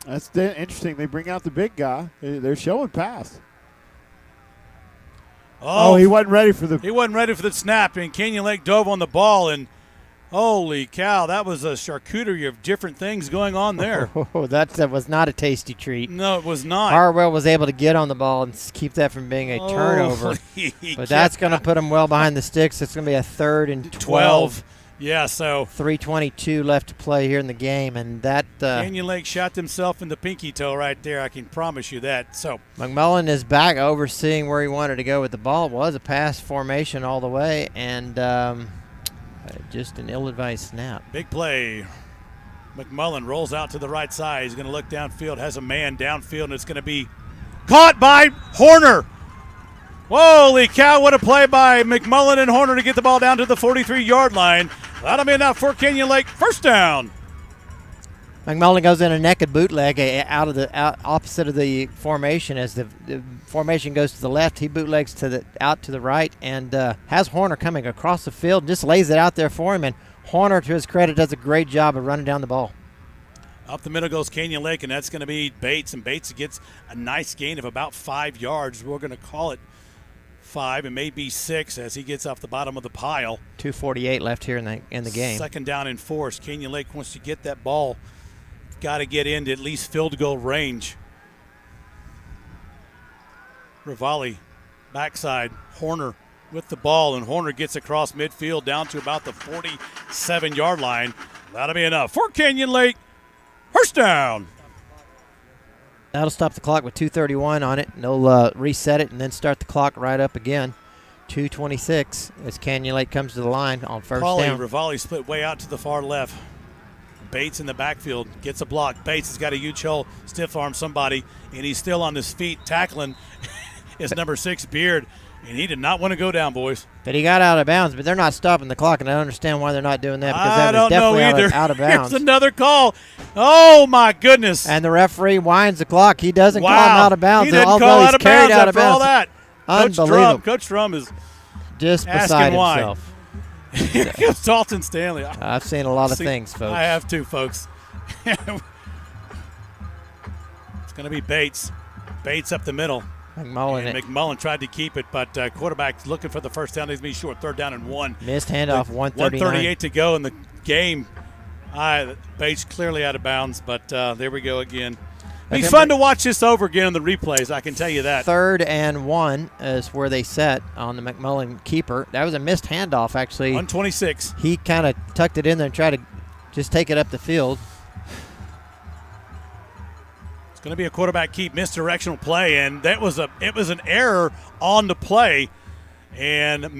Speaker 3: That's interesting. They bring out the big guy. They're showing pass. Oh, he wasn't ready for
Speaker 1: the snap, and Canyon Lake dove on the ball, and holy cow, that was a charcuterie of different things going on there.
Speaker 2: Oh, that was not a tasty treat.
Speaker 1: No, it was not.
Speaker 2: Harwell was able to get on the ball and keep that from being a turnover. But that's going to put him well behind the sticks. It's going to be a 3rd and 12.
Speaker 1: Yeah, so
Speaker 2: 3:22 left to play here in the game, and that
Speaker 1: Canyon Lake shot himself in the pinky toe right there. I can promise you that. So
Speaker 2: McMullen is back overseeing where he wanted to go with the ball. It was a pass formation all the way, and just an ill-advised snap.
Speaker 1: Big play. McMullen rolls out to the right side. He's going to look downfield, has a man downfield, and it's going to be caught by Horner. Holy cow, what a play by McMullen and Horner to get the ball down to the 43-yard line. That'll be enough for Canyon Lake. 1st down.
Speaker 2: McMullen goes in a naked bootleg out opposite of the formation. As the formation goes to the left, he bootlegs out to the right and has Horner coming across the field, just lays it out there for him. And Horner, to his credit, does a great job of running down the ball.
Speaker 1: Up the middle goes Canyon Lake, and that's going to be Bates. And Bates gets a nice gain of about 5 yards. We're going to call it 5 and maybe 6 as he gets off the bottom of the pile.
Speaker 2: 2:48 left here in the game.
Speaker 1: 2nd down and 4. Canyon Lake wants to get that ball. Got to get into at least field goal range. Rivali, backside. Horner with the ball, and Horner gets across midfield down to about the 47-yard line. That'll be enough for Canyon Lake. 1st down.
Speaker 2: That'll stop the clock with 2:31 on it, and they'll reset it and then start the clock right up again. 2:26 as Canyon Lake comes to the line on 1st down.
Speaker 1: Rivali split way out to the far left. Bates in the backfield gets a block. Bates has got a huge hole, stiff arm somebody, and he's still on his feet tackling his number 6 Beard, and he did not want to go down, boys.
Speaker 2: But he got out of bounds, but they're not stopping the clock, and I don't understand why they're not doing that because
Speaker 1: I
Speaker 2: that was definitely out of bounds.
Speaker 1: Here's another call. Oh, my goodness.
Speaker 2: And the referee winds the clock. He doesn't call him out of bounds.
Speaker 1: He didn't call out of bounds after all that.
Speaker 2: Unbelievable.
Speaker 1: Coach Drum is
Speaker 2: just beside himself.
Speaker 1: Here comes Dalton Stanley.
Speaker 2: I've seen a lot of things, folks.
Speaker 1: I have too, folks. It's going to be Bates. Bates up the middle. McMullen tried to keep it, but quarterback looking for the 1st down. He's going to be short. 3rd down and 1.
Speaker 2: Missed handoff, 139.
Speaker 1: 1:38 to go in the game. Bates clearly out of bounds, but there we go again. Be fun to watch this over again in the replays, I can tell you that.
Speaker 2: 3rd and 1 is where they set on the McMullen keeper. That was a missed handoff, actually.
Speaker 1: 126.
Speaker 2: He kind of tucked it in there and tried to just take it up the field.
Speaker 1: It's going to be a quarterback keep, misdirectional play, and it was an error on the play and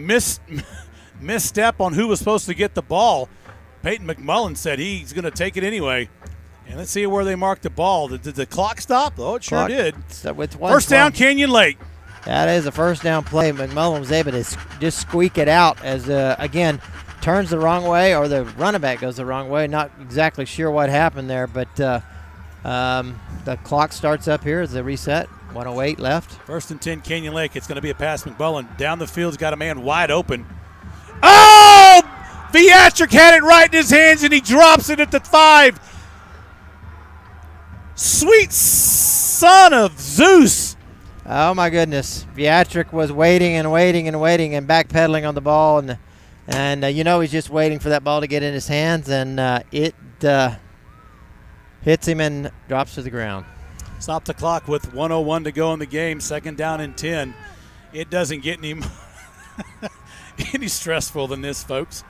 Speaker 1: misstep on who was supposed to get the ball. Peyton McMullen said he's going to take it anyway. And let's see where they marked the ball. Did the clock stop? Oh, it sure did.
Speaker 2: With
Speaker 1: first down, Canyon Lake.
Speaker 2: That is a first down play. McMullen was able to just squeak it out as, again, turns the wrong way, or the running back goes the wrong way. Not exactly sure what happened there, but the clock starts up here as they reset. 1:08 left.
Speaker 1: 1st and 10, Canyon Lake. It's going to be a pass. McMullen down the field's got a man wide open. Oh! Viatric had it right in his hands, and he drops it at the 5. Sweet son of Zeus.
Speaker 2: Oh, my goodness. Viatric was waiting and backpedaling on the ball, and he's just waiting for that ball to get in his hands, and it hits him and drops to the ground.
Speaker 1: Stop the clock with 1:01 to go in the game. 2nd down and 10. It doesn't get any stressful than this, folks.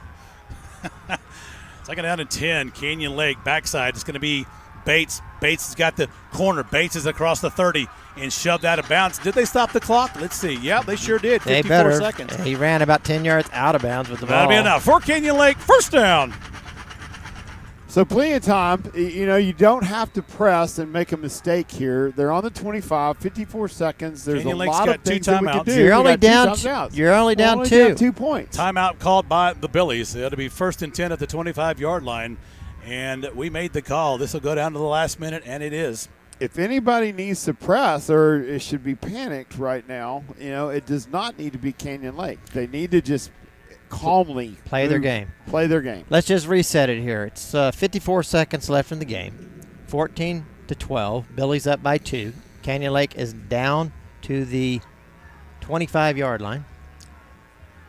Speaker 1: 2nd down and 10. Canyon Lake backside. It's going to be Bates. Bates has got the corner. Bates is across the 30 and shoved out of bounds. Did they stop the clock? Let's see. Yeah, they sure did. 54 seconds.
Speaker 2: He ran about 10 yards out of bounds with the ball.
Speaker 1: That'll be enough. For Canyon Lake, first down.
Speaker 3: So plenty of time. You don't have to press and make a mistake here. They're on the 25, 54 seconds. There's
Speaker 1: Canyon
Speaker 3: a
Speaker 1: Lake's
Speaker 3: lot
Speaker 1: got
Speaker 3: of
Speaker 1: two
Speaker 3: things that we
Speaker 1: timeouts.
Speaker 3: can do.
Speaker 2: You're only down 2.
Speaker 3: 2 points.
Speaker 1: Timeout called by the Billies. It'll be 1st and 10 at the 25-yard line. And we made the call. This will go down to the last minute, and it is.
Speaker 3: If anybody needs to press or it should be panicked right now, it does not need to be Canyon Lake. They need to just calmly
Speaker 2: play their game.
Speaker 3: Let's
Speaker 2: just reset it here. It's 54 seconds left in the game. 14-12. Billy's up by 2. Canyon Lake is down to the 25-yard line.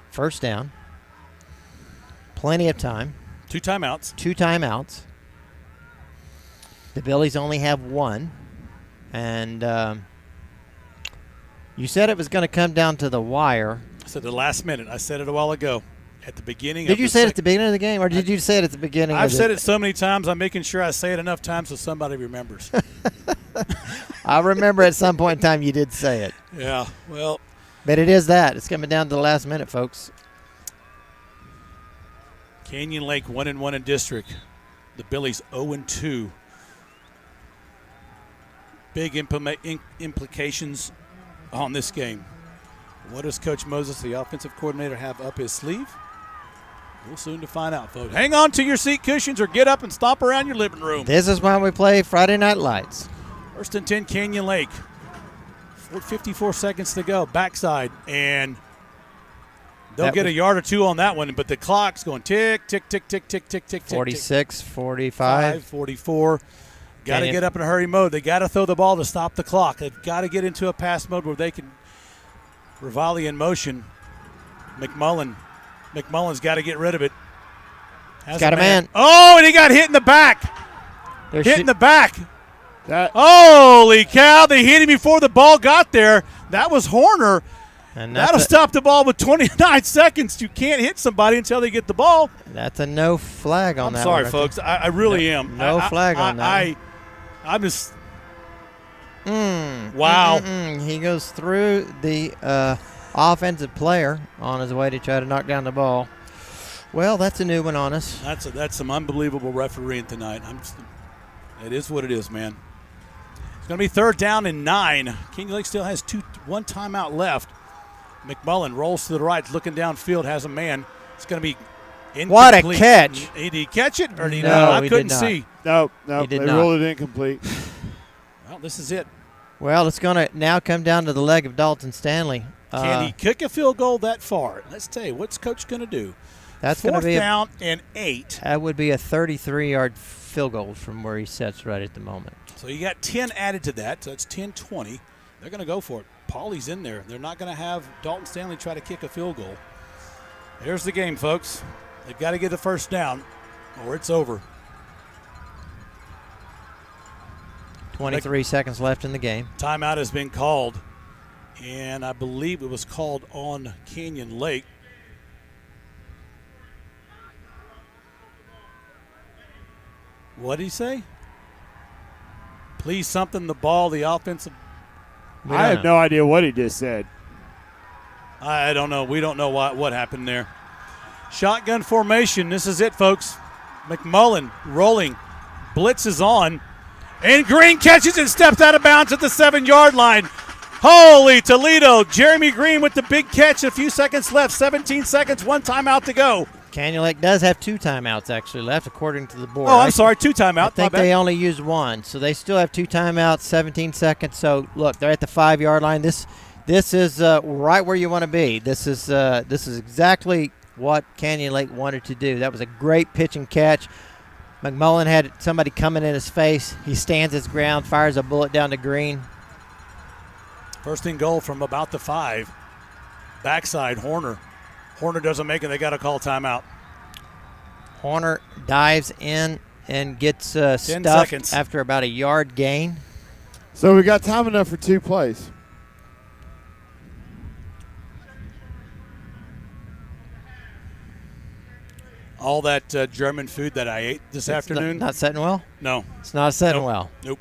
Speaker 2: First down. Plenty of time.
Speaker 1: 2 timeouts.
Speaker 2: 2 timeouts. The Billies only have 1. And you said it was going to come down to the wire.
Speaker 1: I said the last minute. I said it a while ago. At the beginning.
Speaker 2: Did you say it at the beginning of the game, or did you say it at the beginning?
Speaker 1: I've said it so many times. I'm making sure I say it enough times so somebody remembers.
Speaker 2: I remember at some point in time you did say it.
Speaker 1: Yeah, well.
Speaker 2: But it is that. It's coming down to the last minute, folks.
Speaker 1: Canyon Lake 1-1 in district. The Billies 0-2. Big implications on this game. What does Coach Moses, the offensive coordinator, have up his sleeve? We'll soon to find out, folks. Hang on to your seat cushions or get up and stomp around your living room.
Speaker 2: This is why we play Friday Night Lights.
Speaker 1: 1st and 10, Canyon Lake. 54 seconds to go. Backside. And they'll get a yard or 2 on that one, but the clock's going tick, tick, tick, tick, tick, tick, tick,
Speaker 2: 46, 45.
Speaker 1: 44. Got to get up in a hurry mode. They got to throw the ball to stop the clock. They've got to get into a pass mode where they can Rivalli in motion. McMullen's got to get rid of it.
Speaker 2: He's got a man.
Speaker 1: Oh, and he got hit in the back. Hit in the back. Holy cow, they hit him before the ball got there. That was Horner. And that'll stop the ball with 29 seconds. You can't hit somebody until they get the ball.
Speaker 2: That's a no flag on that.
Speaker 1: I'm sorry,
Speaker 2: right
Speaker 1: folks. I really am.
Speaker 2: No flag on that.
Speaker 1: I'm just wow.
Speaker 2: He goes through the offensive player on his way to try to knock down the ball. Well, that's a new one on us.
Speaker 1: That's some unbelievable refereeing tonight. It is what it is, man. It's going to be 3rd down and 9. King Lake still has 1 timeout left. McMullen rolls to the right, looking downfield, has a man. It's going to be incomplete.
Speaker 2: What a catch.
Speaker 1: Did he catch it? Or did he
Speaker 2: no,
Speaker 1: not? I
Speaker 2: he
Speaker 1: couldn't
Speaker 2: did not.
Speaker 1: see.
Speaker 3: No, they rolled it incomplete.
Speaker 1: Well, this is it.
Speaker 2: Well, it's going to now come down to the leg of Dalton Stanley.
Speaker 1: Can he kick a field goal that far? Let's tell you, what's Coach going to do?
Speaker 2: That's going to be
Speaker 1: 4th down and 8.
Speaker 2: That would be a 33-yard field goal from where he sits right at the moment.
Speaker 1: So you got 10 added to that, so it's 10-20. They're going to go for it. Paulie's in there. They're not going to have Dalton Stanley try to kick a field goal. There's the game, folks. They've got to get the first down or it's over.
Speaker 2: 23 seconds left in the game.
Speaker 1: Timeout has been called, and I believe it was called on Canyon Lake. What did he say? Please something, the ball, the offensive.
Speaker 3: I have no idea what he just said.
Speaker 1: I don't know. We don't know what happened there. Shotgun formation. This is it, folks. McMullen rolling. Blitz is on. And Green catches and steps out of bounds at the 7-yard line. Holy Toledo. Jeremy Green with the big catch. A few seconds left. 17 seconds. 1 timeout to go.
Speaker 2: Canyon Lake does have 2 timeouts actually left, according to the board.
Speaker 1: Oh, I'm sorry, 2 timeouts.
Speaker 2: I think they only used 1, so they still have 2 timeouts, 17 seconds. So look, they're at the 5-yard line. This is right where you want to be. This is exactly what Canyon Lake wanted to do. That was a great pitch and catch. McMullen had somebody coming in his face. He stands his ground, fires a bullet down to Green.
Speaker 1: First and goal from about the 5. Backside, Horner. Horner doesn't make it. They got to call timeout.
Speaker 2: Horner dives in and gets
Speaker 1: 10
Speaker 2: stuffed
Speaker 1: seconds
Speaker 2: after about a yard gain.
Speaker 3: So we got time enough for 2 plays.
Speaker 1: All that German food that I ate this afternoon.
Speaker 2: Not setting well?
Speaker 1: No.
Speaker 2: It's not setting
Speaker 1: Nope.
Speaker 2: well.
Speaker 1: Nope.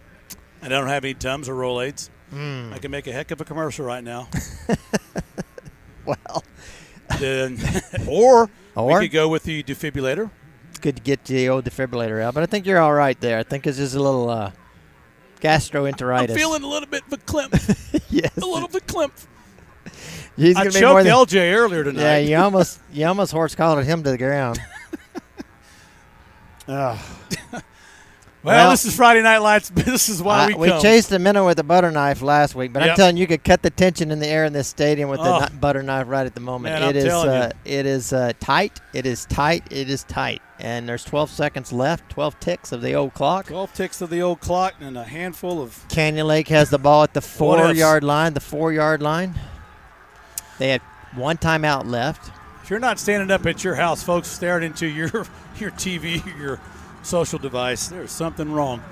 Speaker 1: I don't have any Tums or Rolaids. I can make a heck of a commercial right now.
Speaker 2: Well.
Speaker 1: Or we could go with the defibrillator.
Speaker 2: It's good to get the old defibrillator out, but I think you're all right there. I think it's just a little gastroenteritis.
Speaker 1: I'm feeling a little bit of a climp.
Speaker 2: Yes.
Speaker 1: A little bit of climp.
Speaker 2: He's
Speaker 1: I
Speaker 2: gonna be more
Speaker 1: choked
Speaker 2: than,
Speaker 1: LJ earlier tonight.
Speaker 2: Yeah, you almost horse collared him to the ground.
Speaker 1: Well, this is Friday Night Lights. This is why
Speaker 2: we
Speaker 1: come.
Speaker 2: chased a minnow with a butter knife last week, but
Speaker 1: Yep.
Speaker 2: I'm telling you, you could cut the tension in the air in this stadium with the butter knife right at the moment.
Speaker 1: Man, I'm telling you.
Speaker 2: It is tight. It is tight. It is tight. And there's 12 seconds left, 12 ticks of the old clock.
Speaker 1: 12 ticks of the old clock and a handful of.
Speaker 2: Canyon Lake has the ball at the
Speaker 1: What ifs?
Speaker 2: 4-yard line. The 4-yard line. They have 1 timeout left.
Speaker 1: If you're not standing up at your house, folks, staring into your TV, your social device, there's something wrong.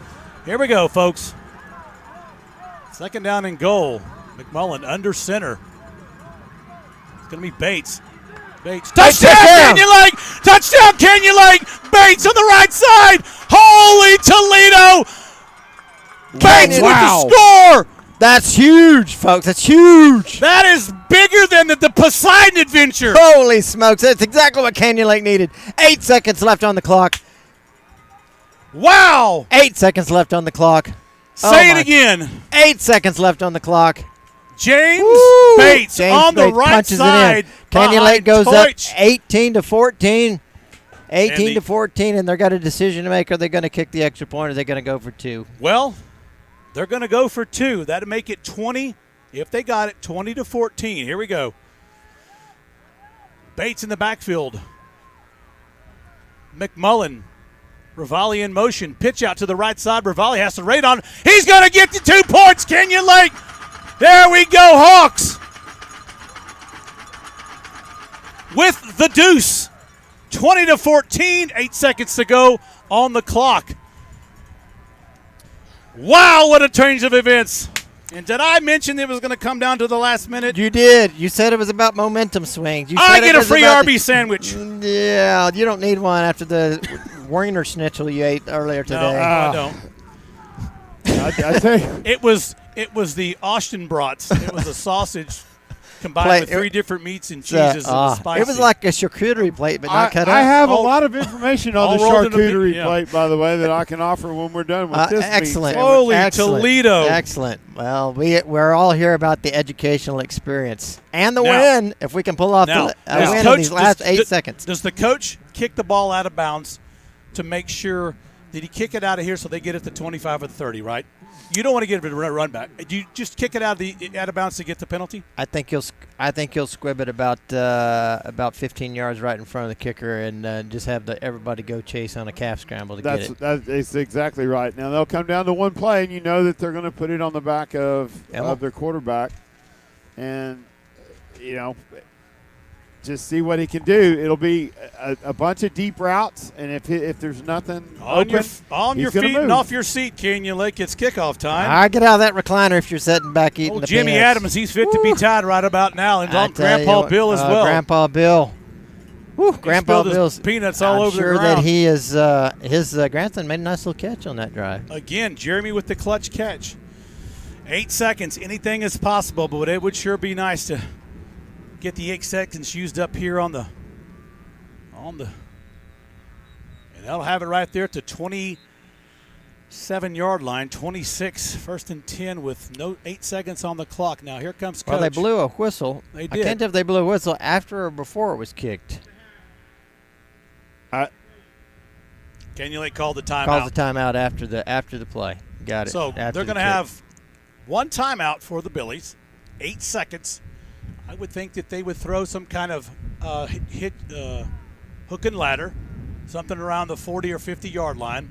Speaker 1: Here we go, folks. 2nd down and goal. McMullen under center. It's going to be Bates. Touchdown, Canyon Lake! Touchdown, Canyon Lake! Bates on the right side! Holy Toledo! Bates with the score!
Speaker 2: That's huge, folks. That's huge.
Speaker 1: That is bigger than the Poseidon Adventure.
Speaker 2: Holy smokes. That's exactly what Canyon Lake needed. 8 seconds left on the clock.
Speaker 1: Wow!
Speaker 2: 8 seconds left on the clock.
Speaker 1: Say it again.
Speaker 2: 8 seconds left on the clock.
Speaker 1: James Bates on the right
Speaker 2: punches
Speaker 1: side.
Speaker 2: It in. Canyon Lake goes up 18-14. 18 to 14, and they've got a decision to make. Are they going to kick the extra point, or are they going to go for 2?
Speaker 1: Well, they're going to go for 2. That'll make it 20. If they got it, 20-14. Here we go. Bates in the backfield. McMullen. Rivali in motion. Pitch out to the right side. Rivali has to raid on. He's going to get the 2 points. Canyon Lake. There we go, Hawks. With the deuce. 20-14. 8 seconds to go on the clock. Wow, what a change of events. And did I mention it was going to come down to the last minute?
Speaker 2: You did. You said it was about momentum swings. You
Speaker 1: I
Speaker 2: said
Speaker 1: get
Speaker 2: it
Speaker 1: a
Speaker 2: was
Speaker 1: free
Speaker 2: about
Speaker 1: Arby's sandwich.
Speaker 2: Yeah, you don't need one after the Wiener Schnitzel you ate earlier today.
Speaker 1: No, I don't.
Speaker 3: I tell you.
Speaker 1: It was the Austin brats. It was a sausage combined with 3 different meats and cheeses. And spicy.
Speaker 2: It was like a charcuterie plate, but not cut up.
Speaker 3: I have a lot of information on the
Speaker 1: rolled in a
Speaker 3: charcuterie
Speaker 1: big-
Speaker 3: plate, by the way, that I can offer when we're done with this.
Speaker 2: Excellent.
Speaker 3: meat sandwich.
Speaker 1: Holy
Speaker 2: Excellent.
Speaker 1: Toledo.
Speaker 2: Excellent. Well, we're all here about the educational experience and the
Speaker 1: Now-
Speaker 2: win if we can pull off
Speaker 1: Now,
Speaker 2: a win in these last 8 seconds.
Speaker 1: Does the coach kick the ball out of bounds to make sure that he kick it out of here so they get it to 25 or 30, right? You don't want to get it a run back. Do you just kick it out of bounds to get the penalty?
Speaker 2: I think he'll squib it about 15 yards right in front of the kicker and just have everybody go chase on a calf scramble to get it.
Speaker 3: That is exactly right. Now they'll come down to 1 play, and you know that they're going to put it on the back of their quarterback, and just see what he can do. It'll be a bunch of deep routes, and if there's nothing
Speaker 1: on your
Speaker 3: he's
Speaker 1: feet
Speaker 3: move.
Speaker 1: and off your seat, Canyon Lake, it's kickoff time.
Speaker 2: I get out of that recliner if you're sitting back eating the
Speaker 1: Jimmy
Speaker 2: peanuts.
Speaker 1: Adams, he's fit to be tied right about now, and
Speaker 2: I
Speaker 1: on
Speaker 2: tell you
Speaker 1: Grandpa
Speaker 2: what,
Speaker 1: Bill as well.
Speaker 2: Grandpa Bill. Whew, Grandpa
Speaker 1: spilled his
Speaker 2: Bill's
Speaker 1: peanuts all over the
Speaker 2: sure
Speaker 1: ground.
Speaker 2: that he is his grandson made a nice little catch on that drive.
Speaker 1: Again, Jeremy with the clutch catch. 8 seconds. Anything is possible, but it would sure be nice to get the 8 seconds used up here on the and that'll have it right there at the 27-yard line. 26, 1st and 10 with no 8 seconds on the clock. Now here comes Coach.
Speaker 2: Well, they blew a whistle.
Speaker 1: They
Speaker 2: I
Speaker 1: did.
Speaker 2: can't tell if they blew a whistle after or before it was kicked.
Speaker 1: Canyon Lake called the timeout.
Speaker 2: Calls the timeout after the play. Got it.
Speaker 1: So
Speaker 2: After
Speaker 1: they're going to
Speaker 2: the kick.
Speaker 1: have one timeout for the Billies, 8 seconds. I would think that they would throw some kind of hook and ladder, something around the 40 or 50-yard line.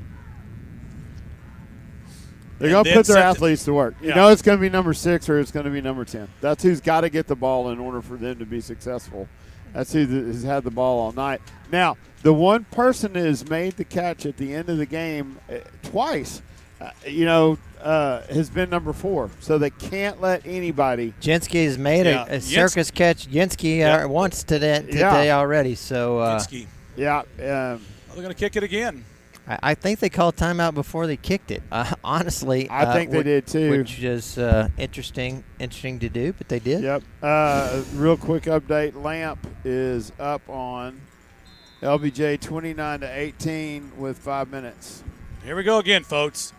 Speaker 3: They're going to put their athletes to work. You know it's going to be number 6 or it's going to be number 10. That's who's got to get the ball in order for them to be successful. That's who has had the ball all night. Now, the one person that has made the catch at the end of the game twice, has been number 4. So they can't let anybody.
Speaker 2: Jensky has made a circus catch. Jensky once today already. So
Speaker 1: Jensky.
Speaker 3: They're
Speaker 1: going to kick it again.
Speaker 2: I think they called timeout before they kicked it. Honestly,
Speaker 3: I think they did too,
Speaker 2: which is interesting to do, but they did.
Speaker 3: Yep. Real quick update: Lamp is up on LBJ 29-18 with 5 minutes.
Speaker 1: Here we go again, folks.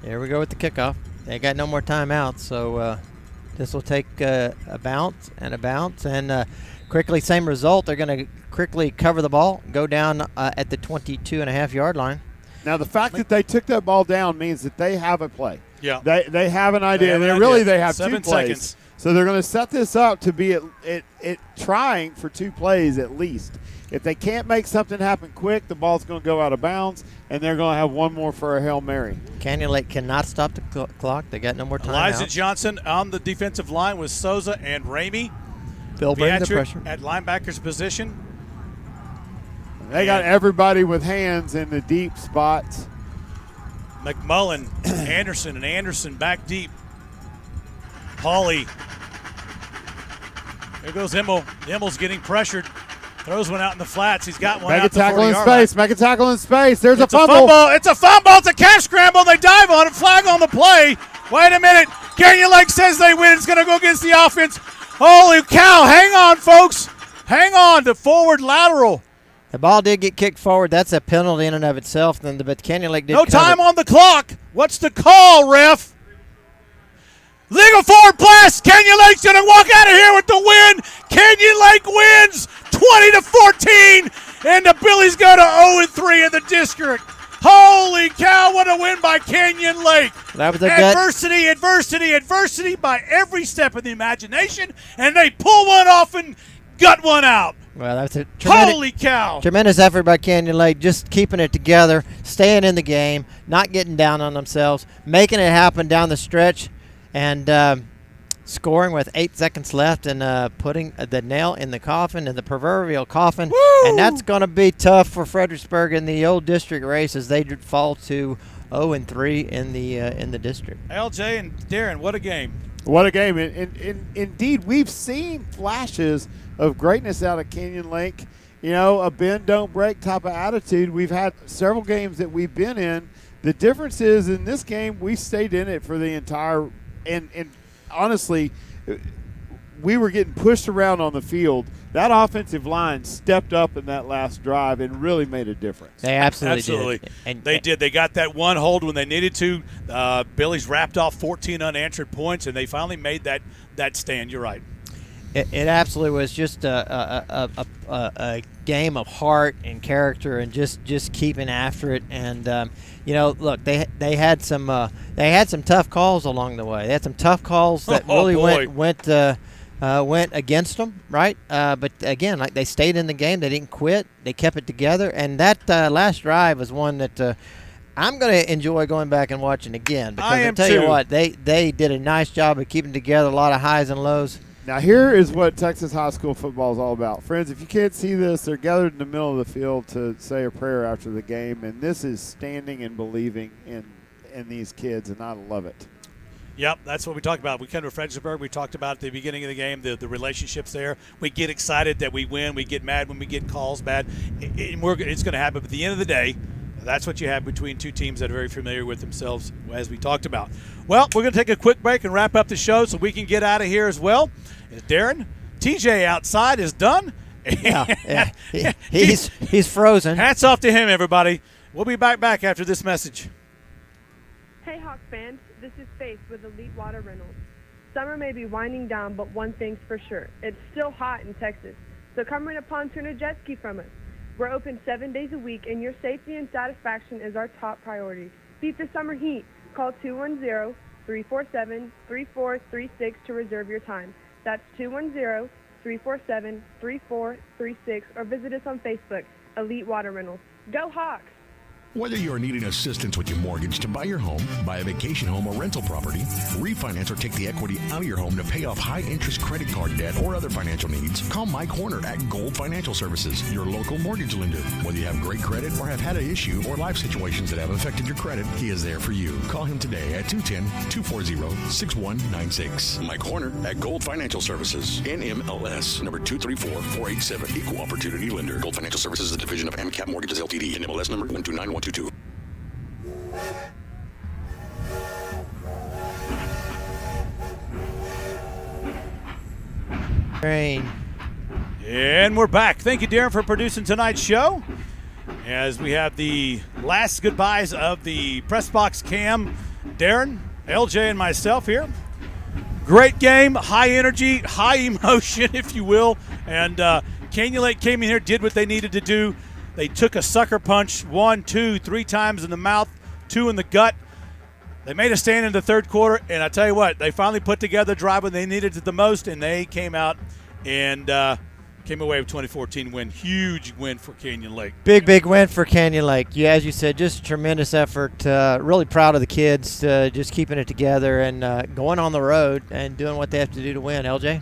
Speaker 2: Here we go with the kickoff. They got no more timeouts, so this will take a bounce, and quickly same result. They're going to quickly cover the ball, go down at the 22.5-yard line.
Speaker 3: Now, the fact that they took that ball down means that they have a play.
Speaker 1: Yeah.
Speaker 3: They have an idea. They have
Speaker 1: 7
Speaker 3: 2 plays.
Speaker 1: seconds.
Speaker 3: So they're going to set this up to be at trying for 2 plays at least. If they can't make something happen quick, the ball's going to go out of bounds, and they're going to have one more for a Hail Mary.
Speaker 2: Canyon Lake cannot stop the clock. They got no more time.
Speaker 1: Elijah Johnson on the defensive line with Souza and Ramey.
Speaker 2: They'll bring the
Speaker 1: Beatrick
Speaker 2: pressure.
Speaker 1: at linebacker's position.
Speaker 3: They got everybody with hands in the deep spots.
Speaker 1: McMullen, Anderson back deep. Hawley. There goes Immel. Immel's getting pressured. Throws one out in the flats. He's got one
Speaker 3: Make
Speaker 1: out
Speaker 3: a
Speaker 1: the
Speaker 3: tackle in
Speaker 1: 40-yard line.
Speaker 3: space. Make a tackle in space. There's
Speaker 1: It's
Speaker 3: a fumble.
Speaker 1: It's a fumble. It's a calf scramble. They dive on it. Flag on the play. Wait a minute. Canyon Lake says they win. It's going to go against the offense. Holy cow. Hang on, folks. Hang on. The forward lateral.
Speaker 2: The ball did get kicked forward. That's a penalty in and of itself. But Canyon Lake did
Speaker 1: No
Speaker 2: cover.
Speaker 1: time on the clock. What's the call, ref? Legal forward pass. Canyon Lake's going to walk out of here with the win. Canyon Lake wins 20-14, and the Billies go to 0-3 in the district. Holy cow, what a win by Canyon Lake.
Speaker 2: That was a adversity by every step of the imagination, and they pull one off and gut one out. Well, that's a
Speaker 1: Holy cow.
Speaker 2: Tremendous effort by Canyon Lake, just keeping it together, staying in the game, not getting down on themselves, making it happen down the stretch, and scoring with 8 seconds left and putting the nail in the coffin, in the proverbial coffin.
Speaker 1: Woo!
Speaker 2: And that's going to be tough for Fredericksburg in the old district race as they fall to 0-3 in the district.
Speaker 1: LJ and Darren, what a game.
Speaker 3: What a game. Indeed, we've seen flashes of greatness out of Canyon Lake. You know, a bend, don't break type of attitude. We've had several games that we've been in. The difference is in this game, we stayed in it for the entire and honestly, we were getting pushed around on the field. That offensive line stepped up in that last drive and really made a difference.
Speaker 2: They absolutely did.
Speaker 1: And they did. They got that one hold when they needed to. Billy's wrapped off 14 unanswered points, and they finally made that stand. You're right.
Speaker 2: It absolutely was just a game of heart and character and just keeping after it. And look, they had some tough calls along the way. They had some tough calls that went against them, right? But again, like they stayed in the game, they didn't quit, they kept it together. And that last drive was one that I'm going to enjoy going back and watching again because I tell you what, they did a nice job of keeping together, a lot of highs and lows.
Speaker 3: Now, here is what Texas high school football is all about. Friends, if you can't see this, they're gathered in the middle of the field to say a prayer after the game, and this is standing and believing in these kids, and I love it.
Speaker 1: Yep, that's what we talked about. We come to Fredericksburg. We talked about at the beginning of the game, the relationships there. We get excited that we win. We get mad when we get calls bad. It's going to happen. But at the end of the day, that's what you have between two teams that are very familiar with themselves, as we talked about. Well, we're going to take a quick break and wrap up the show so we can get out of here as well. Darren, TJ outside is done.
Speaker 2: Yeah. He's frozen.
Speaker 1: Hats off to him, everybody. We'll be back after this message.
Speaker 16: Hey, Hawk fans. This is Faith with Elite Water Rentals. Summer may be winding down, but one thing's for sure. It's still hot in Texas. So come rent a pontoon or jet ski from us. We're open 7 days a week, and your safety and satisfaction is our top priority. Beat the summer heat. Call 210-347-3436 to reserve your time. That's 210-347-3436, or visit us on Facebook, Elite Water Rentals. Go Hawks!
Speaker 4: Whether you are needing assistance with your mortgage to buy your home, buy a vacation home or rental property, refinance or take the equity out of your home to pay off high-interest credit card debt or other financial needs, call Mike Horner at Gold Financial Services, your local mortgage lender. Whether you have great credit or have had an issue or life situations that have affected your credit, he is there for you. Call him today at 210-240-6196. Mike Horner at Gold Financial Services, NMLS, number 234487, Equal Opportunity Lender. Gold Financial Services is a division of AMCAP Mortgages LTD, NMLS number 129122.
Speaker 2: Rain.
Speaker 1: And we're back. Thank you, Darren, for producing tonight's show. As we have the last goodbyes of the press box cam, Darren, LJ, and myself here. Great game, high energy, high emotion, if you will. And Canyon Lake came in here, did what they needed to do. They took a sucker punch 1, 2, 3 times in the mouth, 2 in the gut. They made a stand in the third quarter, and I tell you what, they finally put together a drive when they needed it the most, and they came out and came away with 2014 win. Huge win for Canyon Lake.
Speaker 2: Big win for Canyon Lake. Yeah, as you said, just a tremendous effort. Really proud of the kids, just keeping it together and going on the road and doing what they have to do to win. LJ?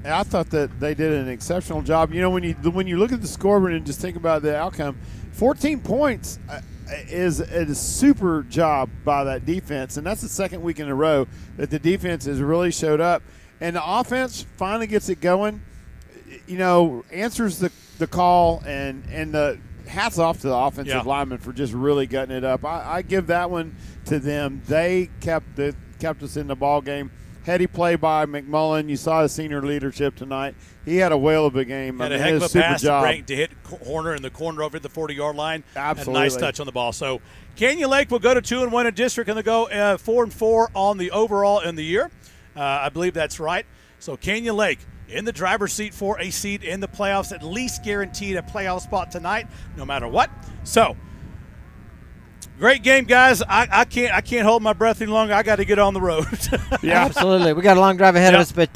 Speaker 3: I thought that they did an exceptional job. You know, when you look at the scoreboard and just think about the outcome, 14 points is a super job by that defense, and that's the second week in a row that the defense has really showed up. And the offense finally gets it going, you know, answers the call, and the hats off to the offensive linemen for just really gutting it up. I give that one to them. They kept us in the ball game. Heady play by McMullen. You saw his senior leadership tonight. He had a whale of a game.
Speaker 1: Had a heck of a pass to hit Horner in the corner over at the 40-yard line.
Speaker 3: Absolutely.
Speaker 1: Had a nice touch on the ball. So Canyon Lake will go to 2-1 in district, and they'll go 4-4 on the overall in the year. I believe that's right. So Canyon Lake in the driver's seat for a seat in the playoffs, at least guaranteed a playoff spot tonight, no matter what. So great game, guys. I can't hold my breath any longer. I got to get on the road.
Speaker 2: Yeah, absolutely. We got a long drive ahead of us, but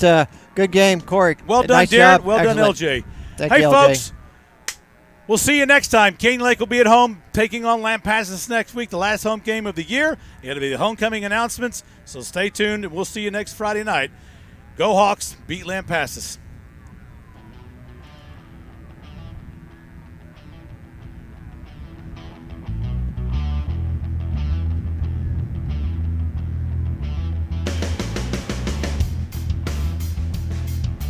Speaker 2: good game, Corey.
Speaker 1: Well done,
Speaker 2: nice
Speaker 1: Darren.
Speaker 2: Job.
Speaker 1: Well
Speaker 2: Excellent.
Speaker 1: done, LJ.
Speaker 2: Thank
Speaker 1: hey,
Speaker 2: you,
Speaker 1: folks. We'll see you next time. Canyon Lake will be at home taking on Lampasas next week, the last home game of the year. It'll be the homecoming announcements, so stay tuned, and we'll see you next Friday night. Go Hawks, beat Lampasas.